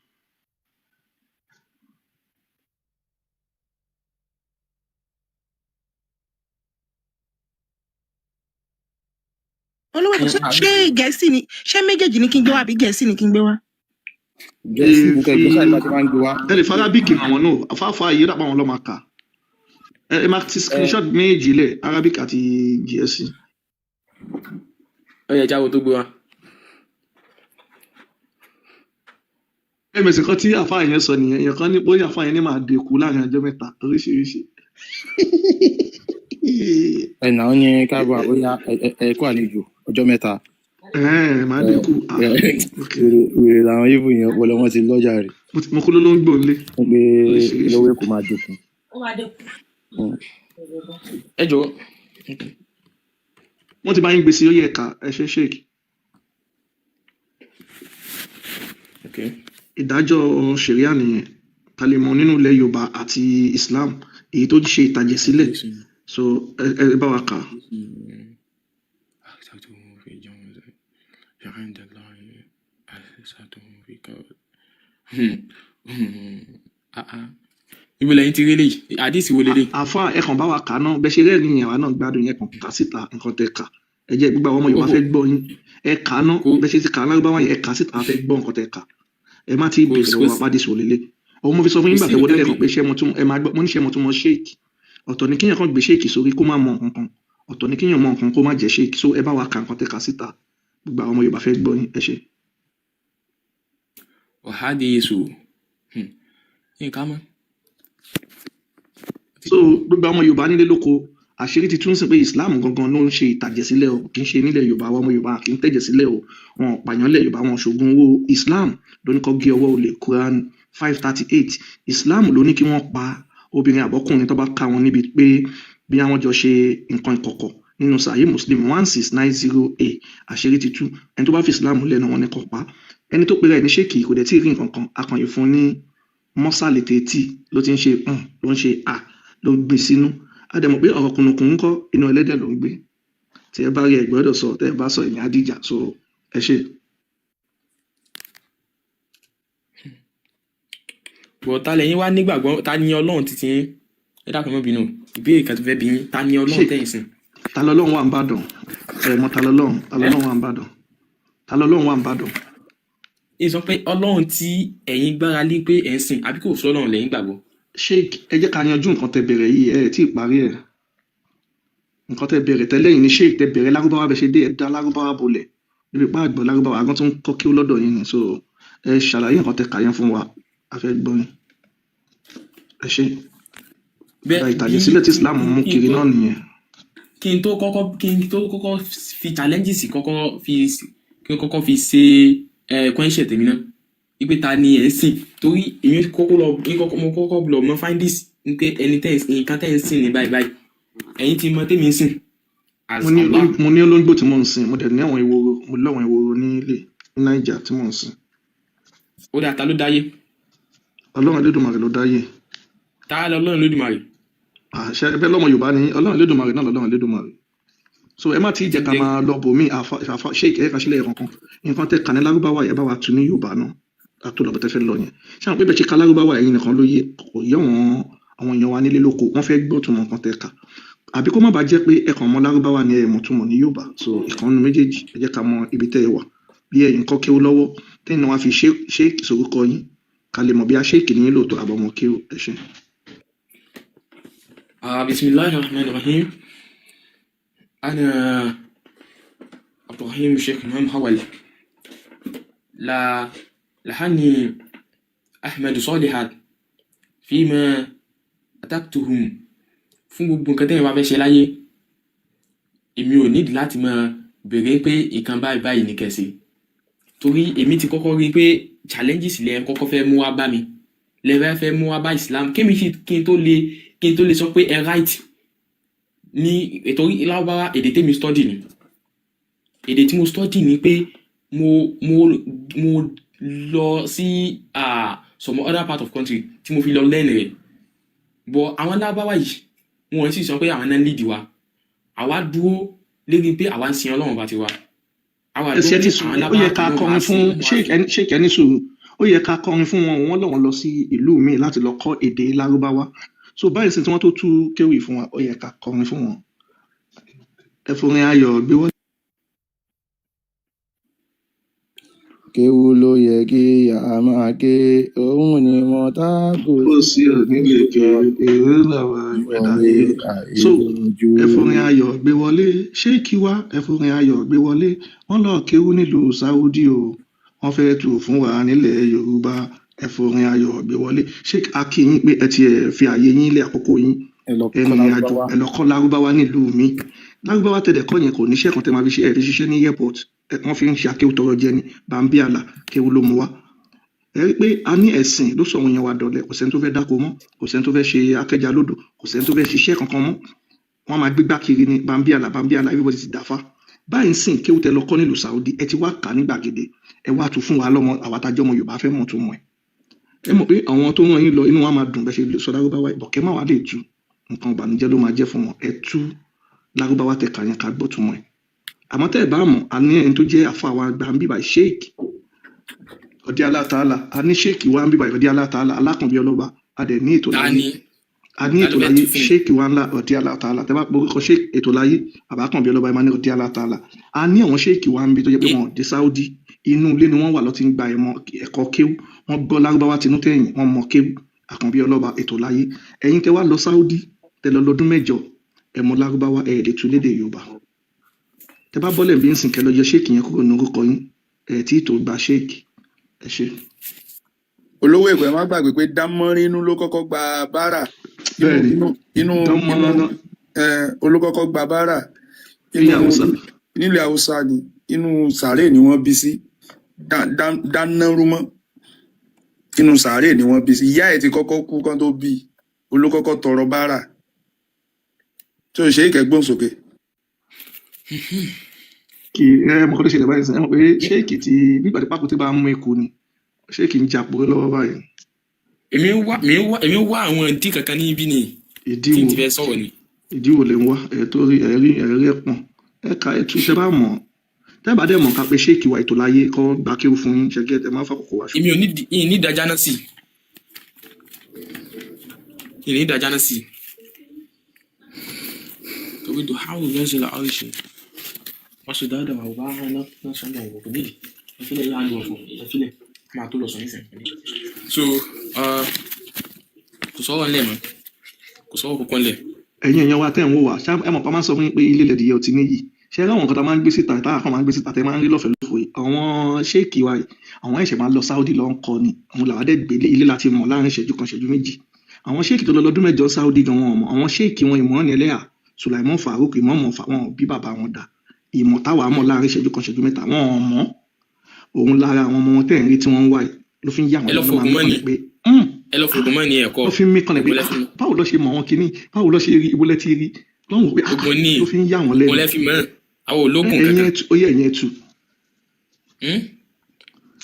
olówó ṣé Gẹ̀ẹ́sì ni ṣé méjèèjì ni kí n gbé wá àbí Gẹ̀ẹ́sì ni kí n gbé wá. Gẹ̀ẹ́sì nǹkan ìgbésà ìgbà tí wọ́n ń gbé wá. ẹ lè fa arábíkì àwọn náà afáfá yìí rà pàwọn ọlọ́mọ kà ẹ máa ti screenshot méjì lẹ̀ Arabic àti Gẹ̀ẹ́sì. ó yẹ jáwó tó gbé wá. ẹ̀mẹ̀sì kan tí àfáà yẹn sọ nìyẹn èèyàn kan ní bóyá àfáà yẹn ní máa dẹ̀kú láàrin ọjọ́ mẹ́ta oríṣiríṣi. ẹnà ó ní káàbọ̀ àbóyá ẹ̀kọ́ àlejò ọjọ́ mẹ́ta. Máa dé kú. Wèrè làwọn yìí yẹn ọpọlọ wọn ti lọ́jà rẹ̀. Mo kú ló ń gbò lé. Wọ́n pé lọ́wọ́ kò máa dínkù. Ẹ jọ. Wọ́n ti bá yín gbèsè ó yẹ ẹ̀ka ẹ̀ṣẹ̀ ṣèkì. Ìdájọ́ ṣẹ̀ríà nìyẹn ta lè mọ̀ nínú ilẹ̀ Yorùbá àti Islam èyí tó ṣe ìtàjẹ̀ sílẹ̀ so ẹ bá wa kà. Ibo lẹ́yìn ti rí lè àdìsí wo lélẹ̀. Àfa ẹ̀kan bá wa kà náà bẹ́ẹ̀ ṣe rẹ́ẹ̀rí yẹn àwa náà gbádùn yẹn kan kà síta nǹkan tẹ kà ẹ jẹ́ gbígbà ọmọ Yorùbá fẹ́ gbọ́ yín ẹ kà náà bẹ́ẹ̀ ṣe ti kà lárúbáwá yẹn ẹ kà síta fẹ́ gbọ́ nǹkan tẹ kà ẹ má ti bèrè lọ́wọ́ àpàdésì òlélẹ̀ ọmọ mo fi sọ fún yín gbà tẹ́wọ́ lẹ́kọ̀ọ́ pé ṣé mo ní ṣé mo tún mọ ṣéèkì ọ̀tọ̀ ni kíyàn kan gbé ṣéèkì sórí kó má mọ nǹkan kan ọ̀tọ̀ ni kíyàn mọ nǹkan kó má jẹ́ ṣéèkì so ẹ bá wa kà nǹkan tẹ kà síta gbogbo àwọn ọmọ Yorùbá fẹ́ gbọ́ yín ẹ ṣe. Ọ̀hádì Yéṣu nǹkan mọ́. So gbogbo àwọn Yorùbá nílé lóko àṣírí ti tún sí pé Islam gangan ló ń ṣe ìtàjẹ̀ sílẹ̀ o kì í ṣe nílẹ̀ Yorùbá àwọn ọmọ Yorùbá kì í tẹ̀jẹ̀ sílẹ̀ o wọn pààyàn lẹ̀ Yorùbá wọn ṣògùn owó Islam ló ní kó gé ọwọ́ olè Quran 538 Islam ló ní kí wọ́n pa obìnrin àbọ́kùnrin tó bá ká wọn níbi pé bí àwọn jọ ṣe nǹkan ìkọ̀kọ̀ nínú Sahih Muslim 1690a àṣírí ti tú ẹni tó bá fi Islam lẹ́nu wọn ní kó pa ẹni tó pèrè ẹ̀ ní ṣèkì kò dẹ̀ tí ì rí nǹkan kan akànyè fún ní mọ́sálì tètè ló ti ń ṣe ló ń ṣe ló gbé sínú àdèmọ̀ pé ọ̀rọ̀ kùnùkùn ń kọ́ inú ẹlẹ́dẹ̀ ló ń gbé tí ẹ bá rí ẹgbẹ́dọ̀ sọ tẹ́ ẹ bá sọ ìyẹn àdìjà so ẹ ṣe. bọ̀ ta lẹ́yìn wá nígbàgbọ́ ta ni Ọlọ́run títí yín ẹ dákun mọ́ bínú ìbéèrè kan tó fẹ́ bí yín ta ni Ọlọ́run tẹ̀yìn sìn. ta lọ́lọ́run wà ń bàdàn ẹ mọ ta lọ́lọ́run wà ń bàdàn ta lọ́lọ́run wà ń bàdàn. ẹ sọ pé Ọlọ́run tí ẹ̀yin gbára lé pé ẹ̀ ń sìn àbí kò sọ Ọlọ́run lẹ́yìn gbàgbọ́. Sheikh ẹ jẹ́ ká yanjú nǹkan tẹ́ bẹ̀rẹ̀ yìí ẹ tí ì parí ẹ̀ nǹkan tẹ́ bẹ̀rẹ̀ tẹ́lẹ̀ yìí ni Sheikh tẹ́ bẹ̀rẹ̀ lárúbáwá bẹ ṣe dé ẹ̀dá lárúbáwá bolẹ̀ níbi pa àgbọ̀ lárúbáwá àgọ́ tó ń kọ́ kí ó lọ́dọ̀ yín ni so ẹ ṣàlàyé nǹkan tẹ́ kà yẹn fún wa a fẹ́ gbọ́ yín ẹ ṣe ìgbà ìtàjẹ̀ sílẹ̀ tí Islam mú kiri náà nìyẹn. kí n tó kọ́kọ́ fi challenges kọ́kọ́ fi ṣe question tèmi náà ipe ta ni ẹ̀ ń sìn torí èmi kọ́kọ́ lọ mọ find this pé ẹni nǹkan tẹ́ ń sìn ní báyìí ẹ̀yin ti mọ tẹ́mi ń sìn. mo ní olóńgbò tí mò ń sìn mo dẹ̀ ní àwọn ehoro mo lọ́wọ́n ehoro ní ilé ní Naija tí mò ń sìn. ó dà ta ló dáyé. Ọlọ́run Elédùmarè ló dáyé. ta lọ Ọlọ́run Elédùmarè. àṣẹ ẹbẹ lọmọ Yorùbá ni Ọlọ́run Elédùmarè náà lọ́lọ́run Elédùmarè so ẹ má ti jẹ́ ká máa lọ bòmí àfa Sheikh ẹ kàṣílẹ̀ kankan nǹkan tẹ́ kà ní lárúbáwá yẹ bá wa tu ní Yorùbá náà àtúntò bẹ́tẹ̀ fẹ́ lọ yẹn ṣé àwọn pépè ṣe ká lárúbáwá ẹ̀yin nìkan ló yẹ kò yẹ àwọn èèyàn wa nílé lóko wọ́n fẹ́ gbọ́ túmọ̀ nǹkan tẹ́ kà àbí kó má bàa jẹ́ pé ẹ̀kan mọ lárúbáwá ni ẹ̀ mọ̀ túmọ̀ ní Yorùbá so ìkànnì méjèèjì ẹ jẹ́ ká mọ ibi tẹ́ ẹ wà bí ẹ̀yin kọ́ kéwú lọ́wọ́ tẹ́yìn náà wá fi Sheikh sorúkọ yín ká lè mọ̀ bí a Sheikh ní yín lóòótọ́ àbọ̀mọ̀ kéwú ẹ ṣé. Bismillahir Rahmanir Rahim ana Abdurrahim Sheikh Imam Hawal لحني أحمد صالحات فيما أتقتهم fún gbogbo nǹkan tẹ́yìn wá fẹ́ ṣe láyé èmi ò nídìí láti máa béèrè pé nǹkan báyìí ní kẹsì torí èmi ti kọ́kọ́ rí pé challenges lẹ́yìn kọ́kọ́ fẹ́ mú wá bá mi lẹ́fẹ́ fẹ́ mú wá bá Islam kémi sì kí n tó lè sọ pé ẹ right ní ètò Lárúbáwá èdè tèmi study ni èdè tí mo study ni pé mo lọ sí some other part of country tí mo fi lọ learn rẹ̀ but àwọn Lárúbáwá yìí wọ́n sì sọ pé àwọn náà lead wa àwa dúró lérí pé àwa ń sin Ọlọ́run bá ti wa ẹsẹ ti sùn ó yẹ ká kọrin fún Sheikh ẹni sùúrù ó yẹ ká kọrin fún wọn lọ́wọ́ lọ sí ìlú mi láti lọ kọ́ èdè Lárúbáwá so báyìí sí tí wọ́n tó tú kéwì fún wa ó yẹ ká kọrin fún wọn ẹ forin ayọ̀ gbé wọ́n. kéwú ló yẹ kí a máa ké òun ni mo tá kò sí onílé ké èrè làwọn ìgbẹ́dàlẹ́ so ẹ̀fọ́rin ayọ̀ gbé wọlé Sheikh wa ẹ̀fọ́rin ayọ̀ gbé wọlé wọ́n lọ kéwú nílùú Saudi o wọ́n fẹ́ tù fún wa nílẹ̀ Yorùbá ẹ̀fọ́rin ayọ̀ gbé wọlé Sheikh akínyìn pé ẹ ti fi àyè yín lé àkókò yín ẹnìyàn àjò ẹ lọ kọ́ lárúbáwá nílùú mi lárúbáwá tẹ̀lé kọ́ yẹn kò níṣẹ́ kan tẹ́ máa fi ṣe ẹ̀rí ṣiṣẹ́ ní airport wọ́n fi ń ṣe akéwù tọrọ jẹ ní bambiala kéwù ló mú wá ẹ rí pé a ní ẹ̀sìn ló sọ àwọn èèyàn wa dọ̀lẹ kò sẹ́ni tó fẹ́ dáko mọ́ kò sẹ́ni tó fẹ́ ṣe akẹ́jà lódò kò sẹ́ni tó fẹ́ ṣiṣẹ́ kankan mọ́ wọ́n máa gbégbá kiri ní bambiala everybody ti dàfá báyìí sìn kéwù tẹ lọ kọ́ nílùú Saudi ẹ ti wá kà ní gbàgede ẹ wá tún fún wa lọ́mọ àwàtàjọ́ ọmọ Yorùbá fẹ́ mọ̀ tó mọ̀ ẹ mọ̀ pé àwọn tó ràn yín lọ inú wa máa dùn bẹ́ẹ̀ ṣe sọ lárúbáwá ìbọ̀kẹ́ má wà lè tú nǹkan ìbànújẹ́ ló máa jẹ́ fún wọn ẹ tú lárúbáwá tẹ kà yẹn ká gbọ́ túmọ̀ ẹ̀ àmọ́ tẹ́ ẹ bá mọ̀ a ní ẹni tó jẹ́ àfa àwọn àgbà ń bíbà sheik ọdí aláàtàlà a ní sheik wa ń bíbà ọdí aláàtàlà alákùnbí ọlọ́ba a dẹ̀ ní ètò láyé a ní ètò láyé sheik wa ńlá ọdí aláàtàlà tẹ́ bá gbórúkọ sheik ètò láyé àbákànbí ọlọ́ba ẹ máa ní ọdí aláàtàlà a ní àwọn sheik wa ń bí tó jẹ́ pé wọn dé Saudi inú ilé ni wọ́n wà lọ́ ti ń gba ẹ̀kọ́ kéwú wọ́n gbọ́ lárúbáwá tinú tẹ̀yìn wọ́n mọ kéwú àkànbí ọlọ́ba ètò láyé ẹ̀yin tẹ́ wá lọ Saudi tẹ́ lọ lọ́dún 8 ẹ mọ lárúbáwá ẹ lè tú lédè Yorùbá tẹ bá bọ́lẹ̀ bí ń sìn kẹ́ lọ yọ ṣéèkì yẹn kúrò ní orúkọ yín ẹ tí tó gba ṣéèkì ẹ ṣe. olówó èkó ẹ má gbàgbé pé Dámọ́rínú ló kọ́kọ́ gba báárà inú olókọ́kọ́ gba báárà nílẹ̀ Haúsá ni inú sàárè ni wọ́n bí sí Dánárúmọ́ inú sàárè ni wọ́n bí sí ìyá ẹ̀ ti kọ́kọ́ kú kán tó bí olókọ́kọ́ tọrọ báárà tó ṣe ìkẹgbọn sókè. kì ẹ mọ kó tó ṣẹlẹ̀ báyìí sẹ ẹ mọ pé ṣéèkì tí nígbà tí pákó tí bá mú eku ni ṣéèkì ń jà pòrò lọ́wọ́ báyìí. èmi wá àwọn ìdí kankan níbí ni tí n ti fẹ́ sọ̀rọ̀ ni. ìdí wo lè ń wá ẹ tó rí ẹrí ẹpọn ẹ ka ẹ tún ṣe bá mọ tẹ bá dẹ mọ ká pé ṣéèkì wa ètò láyé kọ gbà kéwù fún yín ṣẹgẹ ẹ máa fàkókò wá. èmi ò ní ìdájá náà sí ìní ìdájá náà sí. تريد حاول نزل عايشة ماشي ده موضوعها أنا سامع وبنيجي الفيلم اللي عنده وفوق الفيلم مع طول وصنيع so kò sọ́wọ́ ńlẹ̀ mọ́ kò sọ́wọ́ kókó ńlẹ̀. ẹ̀yin èèyàn wa tẹ́ ń wò wá ṣá ẹ mọ̀ pa máa ń sọ fún yín pé ilé ilẹ̀ dìyẹ ò ti níyì ṣé àwọn nǹkan tá máa ń gbé síta táwọn kan máa ń gbé síta tẹ́ máa ń rí lọ́fẹ̀ẹ́ lófò yìí àwọn ṣéèkì wa àwọn ẹ̀ṣẹ̀ máa lọ Saudi lọ ń kọ́ ni àwọn làwọn dẹ́ gbé ilé láti mọ̀ láàrin ìṣẹ́jú kan ìṣẹ́jú méjì àwọn ṣéèkì tó lọ lọ́dún 8 Saudi gan wọn mọ̀ àwọn ṣéèkì wọn ìmọ̀ ní ẹlẹ́yà Sulaiman Farouk ìmọ̀ọ́mọ̀ wọn bí bàbá wọn dà ìmọ̀ táwa mọ̀ láàrin ìṣẹ́jú kan ìṣẹ́jú mẹ́ta wọn mọ̀ òun lára àwọn ọmọ wọn tẹ̀ ń rí tí wọ́n ń wá yìí ló fi ń yà wọ́n lọ́wọ́ máa ń pé ẹ lọ fògùn mọ́ ni ẹ̀kọ́ ló fi ń mí kanlẹ̀ pé báwo lọ ṣe mọ̀ wọn kínní báwo lọ ṣe rí ibùlẹ̀ tí rí lọ́wọ́ pé ló fi ń yà wọ́n lẹ́nu. ògùn lẹ́fì mọ́ àwọn ológun kankan. ó yẹ ẹ̀yìn ẹ̀tù.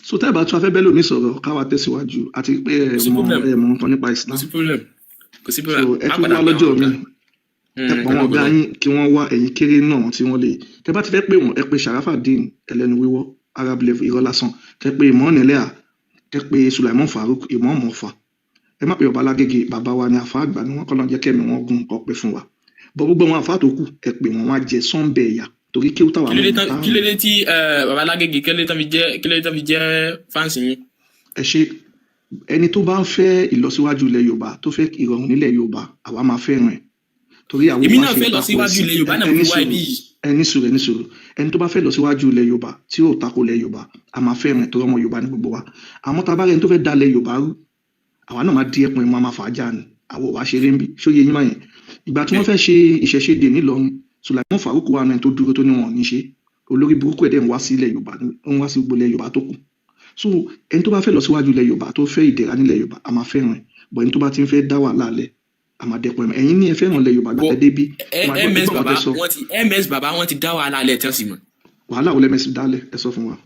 so tẹ́ ẹ bá tún afẹ́bẹ́ lómi sọ̀rọ̀ káwa tẹ̀síwájú àti pé ẹ mọ̀ nǹkan nípa Islam. kò sí problem ẹ tún wá lọ́jọ́ mi ẹ pọ̀ wọn ọ̀gá yín kí wọ́n wá ẹ̀yìn kéré náà tí wọ́n lè tẹ́ bá ti fẹ́ pé wọ́n ẹ pé Sharafadeen ẹlẹ́nu wíwọ́ Arab level irọ́ lásán kẹ́ pé ìmọ̀ọ́nìlẹ́à kẹ́ pé Sulaiman Farouk ìmọ̀ọ́mọ̀fà ẹ má pè ọba alágége bàbá wa ní àfa àgbà ni wọ́n kọ́ lọ́n jẹ́ kẹ́mi wọn gún ọpẹ́ fún wa bọ́ gbogbo àwọn àfa tó kù ẹ pé wọn wá jẹ sọ́ńbẹ̀ ẹ̀yà torí kí ó tàwa mọ́ nípa. kí ló dé tí bàbá alágége kí ló dé tán fi jẹ́ fáǹsì yín. ẹ ṣe ẹni tó bá ń fẹ́ ìlọsíwájú ilẹ̀ Yorùbá tó fẹ́ ìrọ̀rùn nílẹ̀ Yorùbá àwa máa fẹ́ràn ẹ̀ torí àwọn èmi náà fẹ́ lọ síwájú ilẹ̀ Yorùbá náà fi wá ibi yìí. ẹni sùúrù ẹni tó bá fẹ́ lọ síwájú ilẹ̀ Yorùbá tí yóò tako ilẹ̀ Yorùbá a máa fẹ́ràn ẹ̀ torí ọmọ Yorùbá ní gbogbo wa àmọ́ tá a bá rẹ̀ ẹni tó fẹ́ dalẹ̀ Yorùbá rú àwa náà máa di ẹpọn ẹ̀ máa fà á já ni àwọ̀ wá ṣeré ń bí ṣóye yín máa yẹn ìgbà tí wọ́n fẹ́ ṣe ìṣẹ̀ṣẹ̀dè nílọrin Sulaiman Farouk wà náà tó dúró tó ní wọn ní ṣe olórí burúkú ẹ̀dẹ̀ ń wá sí ilẹ̀ Yorùbá ń wá sí gbogbo ilẹ̀ Yorùbá tó kù so ẹni tó bá fẹ́ lọ síwájú ilẹ̀ Yorùbá tó fẹ́ ìdẹ̀ra nílẹ̀ Yorùbá a máa fẹ́ràn ẹ̀ bọ̀ ẹni tó bá ti ń fẹ́ dá wàhálà lẹ̀ àmàdẹ́pọ̀ ẹ̀yin ní ẹ fẹ́ràn ilẹ̀ Yorùbá gbàtẹ́ débí. MS bàbá wọn ti dá wàhálà alẹ́ tán sí mọ́. wàhálà wo lẹ́mẹ̀sì dálẹ̀ ẹ sọ fún wa.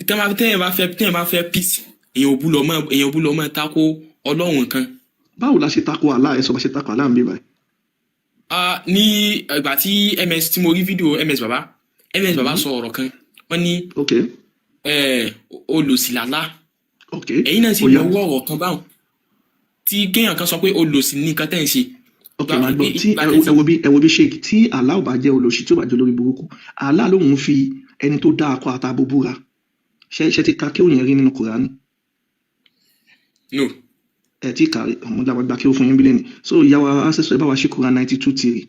tẹ́yìn bá fẹ́ peace èèyàn bú lọ mọ́ tako Ọlọ́run kan. báwo la ṣe tako Allah ẹ sọ bá ṣe tako Allah ń bí báyìí. ní ìgbà tí MS tí mo rí fídíò MS bàbá sọ ọ̀rọ̀ kan wọ́n ní olùsìlálá ẹ̀yin náà sì lọ́wọ́ ọ̀rọ̀ kan báwọn tí kéèyàn kan sọ pé olòṣì ní nǹkan tẹ́ ń ṣe. ok màá gbọ́ tí ẹ wo bí sheik tí Allah ò bá jẹ́ olòṣì tí ó bá jẹ́ olórí burúkú Allah lòun fi ẹni tó dá akọ àtàbò búra ṣe ti ka kéwòn yẹn rí nínú Kùránì. no. ẹ ti kà ọmọdé àwọn àgbà kéwòn fún yín bílẹ̀ ni so ìyàwó ancestor ẹ bá wa ṣe Kùránì 92 tìrì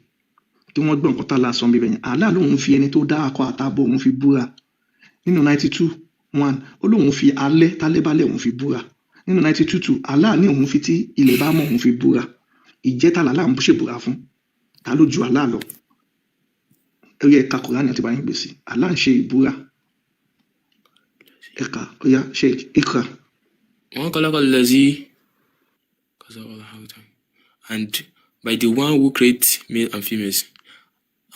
tí wọ́n gbọ́ nǹkan tá a la sọ bíbẹ̀ yẹn Allah lòun fi ẹni tó dá akọ àtàbò òun fi búra nínú 92:1 ó lòun fi alẹ́ tálẹ́bálẹ̀ òun fi búra nínú 92:2 Allah ní òun fi tí ilẹ̀ bá mọ̀ òun fi búra ìjẹ́ta làlá ń ṣèbúra fún ta ló ju àlá lọ ó yẹ ẹ̀ka kùránì àti báyìí gbèsè àlá ń ṣe ìbúra ẹ̀ka ó yá ṣe ìkra. وما خلق الذي and by the one who creates male and females,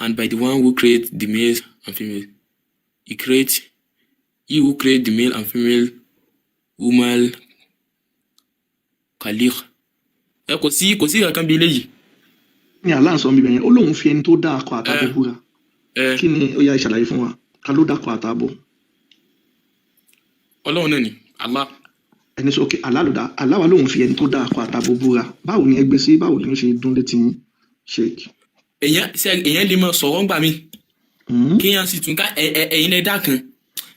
and by the one who creates the males and females, he who creates the male and female woman khaliq. Kò sí kankan bí eléyìí. Ní àlá ń sọ mi bẹ̀yẹn ó lóun fi ẹni tó dá akọ àtabo búra kí ni ó yá ìṣàlàyé fún wa ká ló dákọ àtabo. Ọlọ́run náà ni Allah. Ẹni sọ àlá ló dá àlá wa lóun fi ẹni tó dá akọ àtabo búra báwo ni ẹgbẹ́ sí báwo ni ó ṣe dún létí yín Sheikh. èèyàn lè máa sọ̀rọ̀ ńgbà mí kéèyàn sì tún ká ẹ̀yin lẹ dá kan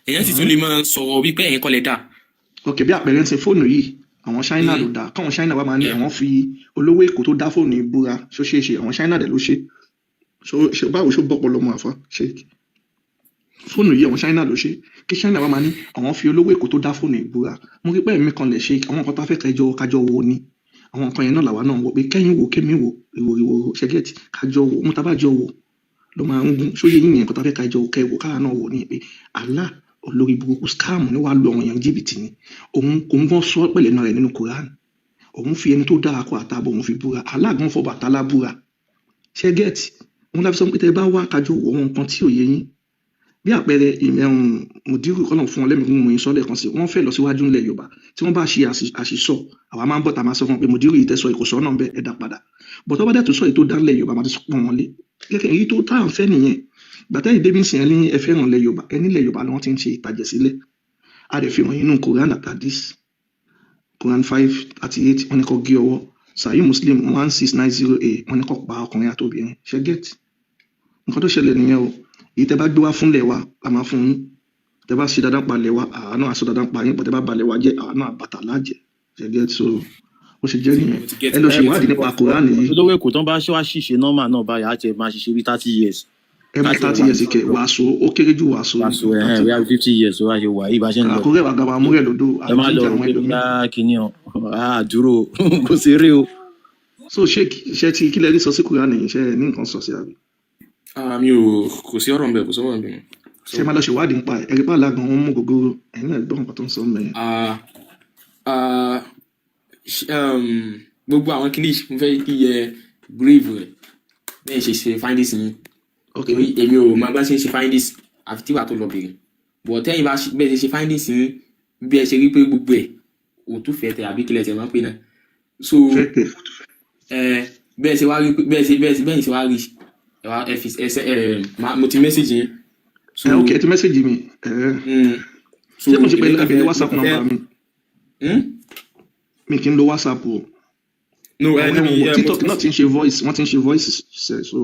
èèyàn sì tún lè máa sọ̀rọ̀ wípé ẹ̀yin kọ́ lẹ dá. Ok bí àpẹẹrẹ ń ṣe fóònù yìí àwọn China ló dá káwọn China wa máa ní àwọn fi olówó èkó tó dá fóònù yìí búra ṣó ṣeé ṣe àwọn China dẹ̀ ló ṣe báwo ṣó bọ́pọ̀ lọ́mọ àfa Sheikh. Fóònù yìí àwọn China ló ṣe kí China wa máa ní àwọn fi olówó èkó tó dá fóònù yìí búra mo rí pé ẹ̀mí kan lè ṣe àwọn nǹkan tá fẹ́ kájọ wo ni àwọn nǹkan yẹn náà làwa náà wò pé kẹ́yìn wò kémi wò ìwòrìwò ṣẹ́gẹ́tì kájọ wò mú tábàjọ wò ló máa ń gún sóyè yín yẹn nǹkan tá fẹ́ kájọ wò kẹ́wò káà náà wò ní pé Allah olórí burúkú scam ni wàá lu àwọn èèyàn jìbìtì ni òun kò ń gbọ́n sọ pẹ̀lẹ́ náà rẹ̀ nínú Quran òun fi ẹni tó dára kọ àtàbọ̀ òun fi búra Allah gan fọba àtàlà búra ṣẹ́gẹ́tì òun láfi sọ pé tẹ́ bá wá kájọ wò àwọn nǹkan tí ò yé yín bí àpẹẹrẹ mùdírù kọ́nà fún ọlẹ́mìí mú yín sọ́lẹ̀ kan sí wọ́n fẹ́ lọ síwájú ńlẹ̀ Yorùbá tí wọ́n bá ṣe àṣìṣọ́ àwa máa ń bọ̀ tá a máa sọ fún wọn pé mùdírù yìí tẹ́sọ ìkòsọ́ náà bẹ́ẹ̀ ẹ̀dá padà bọ̀ tó bá dẹ̀ tó sọ èyí tó dá ńlẹ̀ Yorùbá máa ti pọ̀ wọn lé kẹ́kẹ́ èyí tó tá à ń fẹ́ nìyẹn gbàtà yìí débi sìn ẹ́ ní ẹ fẹ́ràn ńlẹ̀ Yorùbá ẹ nílẹ̀ Yorùbá ni wọ́n ti ń ṣe ìtàjẹ̀ sílẹ̀ a rẹ̀ fi hàn yín nù Quran àtàdís Quran 5:38 wọ́n ní kó gé ọwọ́ Sahih Muslim 1690a wọ́n ní kó pa ọkùnrin àtòbìnrin ṣẹ́gẹ́tì nǹkan tó ṣẹlẹ̀ nìyẹn o èyí tẹ́ bá gbé wá fúnlẹ̀ wa la máa fún yín tẹ́ bá ṣe dáadáa pa lẹ̀ wa àwa náà aṣọ dáadáa pa yín pọ̀ tẹ́ bá balẹ̀ wa jẹ́ àwa náà bàtà lájẹ̀ ṣẹ́gẹ́ so ó ṣe jẹ́ nìyẹn ẹ lọ ṣe ìwádìí nípa Quran yìí. olówó èkó tán bá ṣe wá ṣìṣe nọ́mà náà báyà á jẹ máa ṣiṣẹ́ bí 30 years. every 30 years kẹ wàásù ó kéré jù wàásù. wàásù bí i 50 years ó wá ṣe wà yìí bá ṣe ń lọ. àkórè wa gàba amúrẹ̀ lódò ẹ má lọ rò pé bá kíní ọ àdúró kò sí rí o. so Sheikh iṣẹ́ tí kílẹ̀ rí sọ sí Quran yìí iṣẹ́ ní nǹkan sọ sí àbí. mi ò kò sí ọ̀rọ̀ nbẹ kò sọ̀rọ̀ nbẹ. ṣé máa lọ ṣèwádìí nípa ẹ̀ ẹ̀rí pàlà gan-an mú gbogbo ẹ̀yìn náà gbọ́ nǹkan tó ń sọ mẹ́rin. gbogbo àwọn kìnìún mo fẹ́ kí yẹ brave rẹ̀ bẹ́ẹ̀ ṣe findings yín èmi ò máa bá ṣe findings àfi tí wàá tó lọ bèrè bọ̀ tẹ́yìn bá bẹ́ẹ̀ ṣe findings yín bí ẹ ṣe rí pé gbogbo ẹ̀ òtún fẹ́ tẹ àbí kílẹ̀ tẹ̀ máa ń pè náà so bẹ́ẹ̀ ṣe wá rí bẹ́ẹ̀ ṣe wá rí mo ti message yín. Ok ẹ ti message mi ṣé mo ṣe pé ẹ fi ní WhatsApp number mi mi kì í lo WhatsApp o TikTok náà ti ń ṣe voice wọ́n ti ń ṣe voice so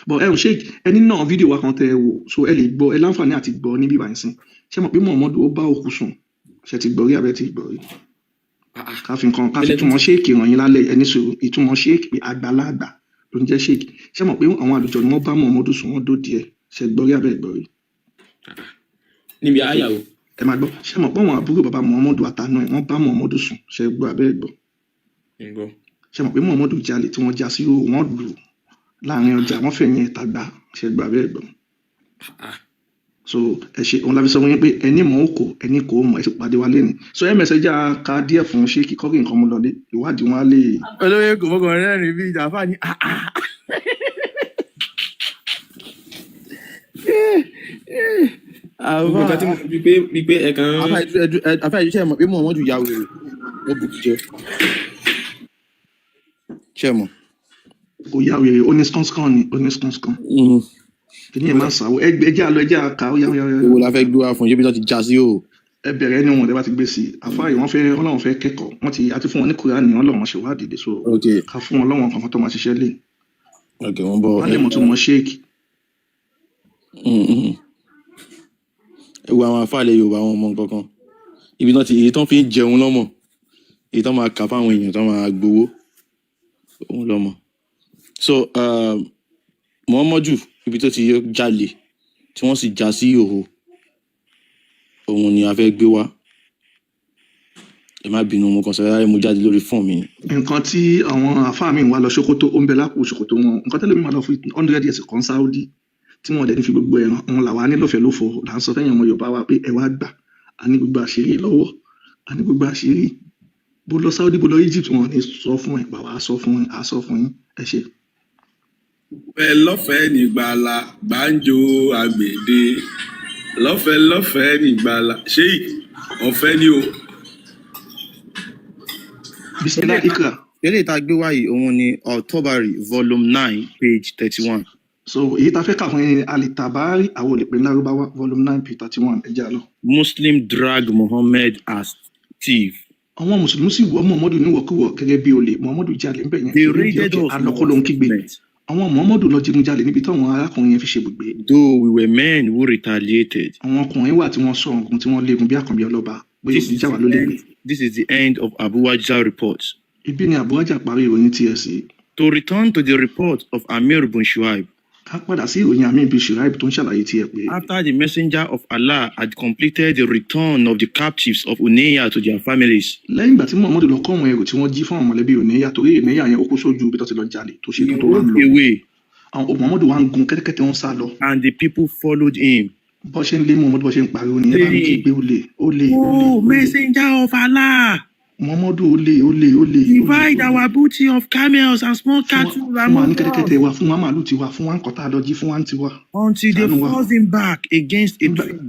but ẹ ò ṣe ẹni náà fídíò wa kan tẹ ẹ wò so ẹ lè gbọ́ ẹ láǹfààní àti gbọ́ níbí báyìí sìn ṣé mo pé Muhammadu ó bá òkú sùn ṣe ti gbọ́ rí abẹ́ ti gbọ́ rí káfí túmọ̀ ṣéèkì ràn yín lálẹ́ ẹni sọ̀rọ̀ ìtumọ̀ ṣéèkì pé àgbàlagbà ló ń jẹ́ ṣéèkì ṣé mọ̀ pé àwọn àlùjọ ni wọ́n bá Muhammadu sùn wọ́n dòdì ẹ̀ ṣe gbọ́ rí abẹ́ gbọ́ rí. níbi àyàwó. ẹ máa gbọ́ ṣé mọ̀ pé àwọn àbúrò bàbá Muhammadu àtànà ẹ̀ wọ́n bá Muhammadu sùn ṣe gbọ́ abẹ́ gbọ́. ṣé mọ̀ pé Muhammadu jalè tí wọ́n já sí wọ́n lù láàrin ọjà wọ́n fẹ̀yìn ẹ̀ta gbà ṣe gbọ́ abẹ́ gbọ́. so ẹ ṣe òun láfi sọ wọn yín pé ẹni mọ̀ ó kò ẹni kò mọ̀ ẹ ti pàdé wa lẹ́nu so ẹ mẹsẹ̀jà ká díẹ̀ fún ṣé kíkọ́ kí nǹkan mú lọlé ìwádìí wọn á lè. olóyè kò mọ́kàn rẹ́rìn bí ìjàfà ní àwọn kan tí mo fi pé ẹ̀kan. àfáà ìṣe mọ̀ pé Muhammadu ya wèrè ó bù jẹ́ ṣe mọ̀. kò ya wèrè ó ní skánskán ni ó ní skánskán kìíní ẹ̀ máa ń sàwọ́ ẹjẹ́ àlọ́ ẹjẹ́ àká ó yá. èwo la fẹ́ gbé wa fún ṣébi tó ti já sí o. ẹ bẹ̀rẹ̀ ẹni wọn tẹ́ bá ti gbé sí i àfáà yìí Ọlọ́run fẹ́ kẹ́kọ̀ọ́ wọ́n ti àti fún wọn ní Kùránì ní Ọlọ́run ṣe wádìí so ká fún wọn lọ́wọ́n kankan tó máa ṣiṣẹ́ lé. wọ́n lè mọ̀ tó mọ̀ ṣéèkì. ewu àwọn afáàlẹ̀ Yorùbá wọn mọ nǹkankan ibi náà ti èyí tán fi ń jẹun lọ́mọ èyí tán máa kà fáwọn èèyàn tán máa gbowó òun lọ́mọ so Muhammadu ibi tó ti jalè tí wọ́n sì já sí ìhòhò òun ni a fẹ́ gbé wá ẹ má bínú mo kàn sọ ẹ mo jáde lórí fóònù mi. nǹkan tí àwọn àfáà mi wà lọ ṣòkòtò ó ń bẹ lápò ṣòkòtò wọn nǹkan tẹ́lẹ̀ mi máa lọ fi 100 years kan Saudi tí wọ́n dẹ̀ ní fi gbogbo ẹ̀ràn wọn làwa nílòfẹ́ lófo là ń sọ fẹ́yìn ọmọ Yorùbá wa pé ẹ wá gbà á ní gbogbo àṣírí lọ́wọ́ á ní gbogbo àṣírí bó lọ Saudi bó lọ Egypt wọn ní sọ fún ẹ bàbá sọ fún ẹ á sọ fún yín ẹ ṣe. lọ́fẹ̀ẹ́ nígbàlà gbàǹjo àgbèdè lọ́fẹ̀ẹ́ nígbàlà ṣé ọ̀fẹ́ ni o. Bismillah ikra. eléyìí tá a gbé wáyé òun ni Al-Tabari volume 9 page 31. so èyí tá a fẹ́ kà fún yín Al-Tabari àwọn olè pé ní Lárúbáwá volume 9 page 31 ẹ jẹ́ àlọ́. Muslim drag Muhammad as thief. àwọn mùsùlùmí sì wọ Muhammadu níwọ̀kúwọ̀ gẹ́gẹ́ bí olè Muhammadu jalè ńbẹ̀ yẹn. they raided us alọ́kọ́ ló ń kígbe. àwọn Muhammadu lọ jígun jalè níbi táwọn arákùnrin yẹn fi ṣe gbùgbé. though we were men who retaliated. àwọn ọkùnrin wà tí wọ́n sọ ọ̀gùn tí wọ́n léegun bí àkànbí ọlọ́ba bóyá òbí jáwà ló lè gbé. This is the end of Abu Wajah report. Ibi ni Abu Wajah parí ìròyìn tiẹ̀ sí. To return to the report of Amir bin Shuaib. Ká padà sí ìròyìn Amir bin Shuaib tó ń ṣàlàyé tiẹ̀ pé. After the messenger of Allah had completed the return of the captives of Unayya to their families. Lẹ́yìn ìgbà tí Muhammadu lọ kọ́ àwọn ẹrù tí wọ́n jí fún àwọn mọ̀lẹ́bí Unayya torí Unayya yẹn ó kó sójú ibi tó ti lọ jalè tó ṣe tó wá ń lọ. Àwọn Muhammadu wá ń gun kẹ́tẹ́kẹ́tẹ́ wọn sá lọ. And the people followed him. Bọ́ ṣe ń lé Muhammadu bọ́ ṣe ń pariwo nìyẹn bá ń kígbe olè. Oh, messenger of Allah. Muhammadu olè. Divide our booty of camels and small cattle. Fún wa ní kẹ́tẹ́kẹ́tẹ́ wa, fún wa màálù tiwa, fún wa ń kọ́tà lọ jí, fún wa ń tiwa. Until they forced him back against a tree.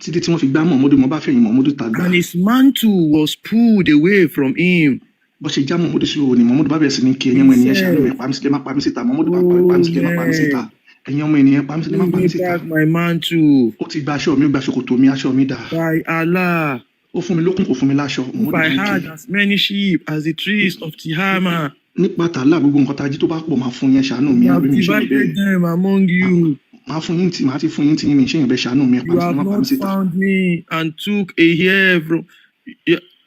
Títí tí wọ́n fi gbá Muhammadu mọ́ bá fẹ̀yìn Muhammadu tàgbà. And his mantle was pulled away from him. Bó ṣe já Muhammadu sí òní Muhammadu bá bẹ̀rẹ̀ sí ní kí ẹ̀yin ọmọ ènìyàn ṣàlùmí ẹ̀ pàmísílẹ̀ má pàmísíta Muhammadu bá pàmísílẹ̀ má pàmísíta ẹ̀yin ọmọ ènìyàn pàmísílẹ̀ má pàmísíta. My mantle. Ó ti gba aṣọ mi ó gba ṣòkòtò mi aṣọ mi dà. By Allah. Ó fún mi lókun kò fún mi láṣọ. If I had as many sheep as the trees of Tihama. Nípa tààlà gbogbo nǹkan tají tó bá pọ̀ máa fún yẹn ṣàánú mi. I have divided them among you. Máa fún yín tí màá ti fún yín tí yín mi ṣé yẹn bẹ ṣàánú mi. You have not found me and took a hair from.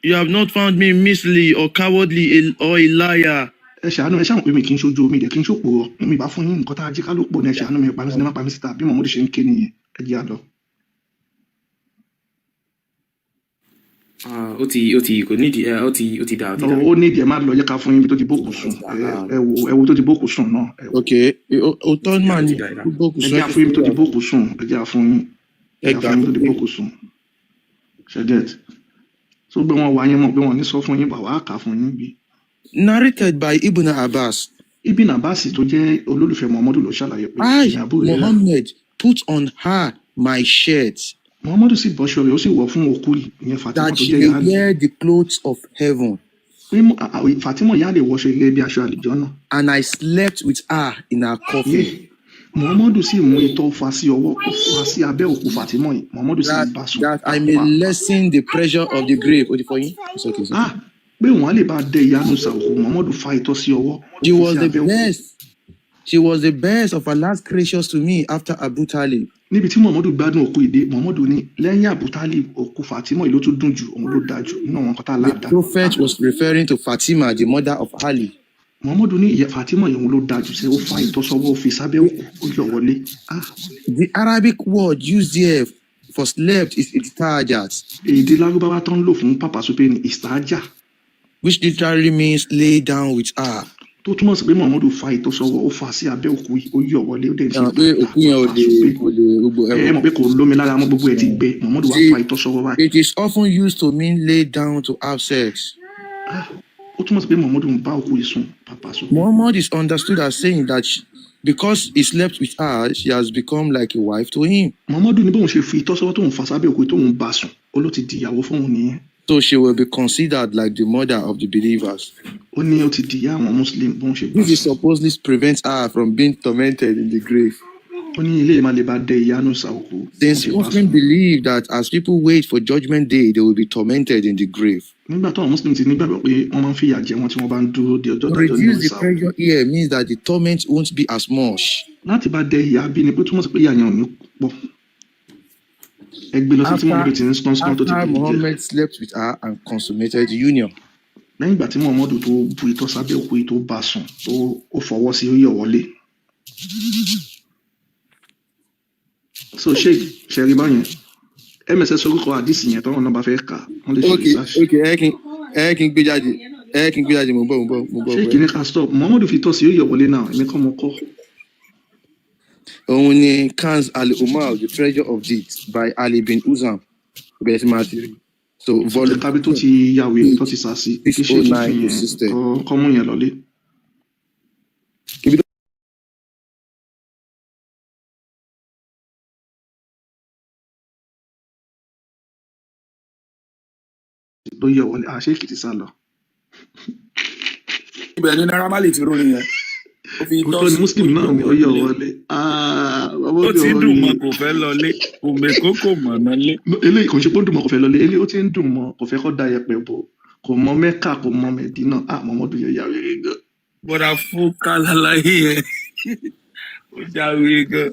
You have not found me misleading or cowardly or a liar. Ẹ ṣàánú ẹ ṣàwọn pé mi kì í ṣojú mi dẹ̀ kì í ṣòpò mi bá fún yín nǹkan tá a jí ká ló pọ̀ ní ẹ ṣàánú mi pàmísílẹ̀ má pàmísíta bí Muhammadu ṣe ń ké nìyẹn ẹ jẹ́ àlọ́. ó ti kò nídìí ó ti dà. ó nídìí ẹ má lọ yẹ ká fún yín bí tó ti bókù sùn ẹ wo tó ti bókù sùn náà. ok òótọ́ máa ní bókù sùn. ẹ jẹ́ àfún yín bí tó ti bókù sùn ẹ jẹ́ àfún yín bí tó ti bókù sùn ṣẹ́gẹ̀t tó gbé wọn wá yín mọ̀ pé wọ́n ní sọ fún yín bàwá kà fún yín bí. narrated by Ibn Abbas. Ibn Abbas tó jẹ́ olólùfẹ́ Muhammadu ló ṣàlàyé pé. Muhammad put on her my shirt. Muhammadu sì bọ́ṣọ rẹ̀ ó sì wọ̀ fún òkú ìyẹn Fatima tó jẹ́ yàrá. That she may wear the clothes of heaven. Pé Fatima yà lè wọṣọ ilé bí aṣọ àlìjọ náà. And I slept with her in her coffin. Muhammadu sì mú itọ́ fa sí ọwọ́ ó fa sí abẹ́ òkú Fatima yìí Muhammadu sì bá sùn. That I may lessen the pressure of the grave. Ó di fọ yín. Pé wọ́n á lè bá dẹ ìyanu sàòkú Muhammadu fa itọ́ sí ọwọ́. She was the best of Allah's creatures to me after Abu Talib. Níbi tí Muhammadu gbádùn òkú ìdè Muhammadu ní lẹ́yìn Abu Talib òkú Fatima ìlú tó dùn jù òun ló dáa jù nínú àwọn kọ́tà láàdá. The prophet was referring to Fatima, the mother of Ali. Muhammadu ní ìyá Fatima ìhun ló dáa jù sẹ́ ó fa ìtọ́sọ́wọ́ ó fi sábẹ́ òkú ó yọ wọlé. The Arabic word used here for slept is istajat. Èdè Lárúbáwá tó ń lò fún pàpà sópé ní istaja. Which literally means lay down with her. Tó túmọ̀ sí pé Muhammadu fa ìtọ́sọ́wọ́ ó fa sí abẹ́ òkú ó yọ wọlé ó dẹ̀ sí. Pé òkú yẹn ò lè gbogbo ẹ̀rọ. Ẹ mọ̀ pé kò lómi lára mọ́ gbogbo ẹ̀ ti gbẹ Muhammadu wá fa ìtọ́sọ́wọ́ báyìí. It is often used to mean lay down to have sex. Ó túmọ̀ sí pé Muhammadu ń bá òkú yìí sùn pàpà sùn. Muhammad is understood as saying that because he slept with her, she has become like a wife to him. Muhammadu ní bóun ṣe fi ìtọ́sọ́wọ́ tóun fa sábẹ́ òkú tóun bá sùn ó ló ti di ìyàwó fóun nìyẹn. So she will be considered like the mother of the believers. Ó ní ó ti di ìyá àwọn Muslim bóun ṣe bá sùn. This supposedly prevents her from being tormented in the grave. Ó ní ilé ìmọ̀ lè bá dẹ ìyanu sàòkú. Since Muslims believe that as people wait for judgment day, they will be tormented in the grave. Nígbà tó àwọn Muslims ti nígbàgbọ́ pé wọ́n máa ń fìyà jẹ wọn tí wọ́n bá ń dúró de ọjọ́ ìdájọ́ ní sàòkú. To reduce the pressure here means that the torment won't be as much. Láti bá dẹ ìyá bí ni pé túmọ̀ sí pé ìyá yẹn ò ní pọ̀. Ẹgbẹ́ lọ sí tí Muhammadu ti ní skọ́nskọ́n tó ti After Muhammad slept with her and consummated the union. Lẹ́yìn ìgbà tí Muhammadu tó bu ìtọ́ sábẹ́ òkú yìí tó bá sùn tó ó fọwọ́ sí ó yọ̀ wọlé. So ṣe rí báyẹn MSS orúkọ àdìsí yẹn tọ́wọ́n náà bá fẹ́ kà wọ́n lè ṣe research. Okay, ẹ kí n gbé jáde mo bọ̀. ṣé kìíní kan stop Muhammadu fi tọ́ sí yóò yọ̀ wọlé náà èmi kọ́ mo kọ́. òun ni Kanz al-Umar the treasure of deeds by Ali bin Uzam bẹ́ẹ̀ sí máa ti rí. So volume tàbí tó ti yàwé tó ti sá sí kí ṣe kí fi yẹn kọ́ mú yẹn lọlé. ló yẹ wọlé àṣé Èkìtì sá lọ. ibẹ̀ ni Naira Marley ti rórin yẹn ó fi tọ́ sí Muslim náà mi ó yẹ wọlé. ó ti ń dùn mọ́ kò fẹ́ lọlé kò mẹ́kó kò mọ̀ nálé. eléyìí kò ń ṣe pé ó dùn mọ́ kò fẹ́ lọlé eléyìí ó ti ń dùn mọ́ kò fẹ́ kọ́ da yẹpẹ̀ bò kò mọ Mẹ́kà kò mọ Mẹ́dínà Muhammadu yẹ yàwé gan. bọ́dà fún kálálàyé yẹn ó jáwé gan.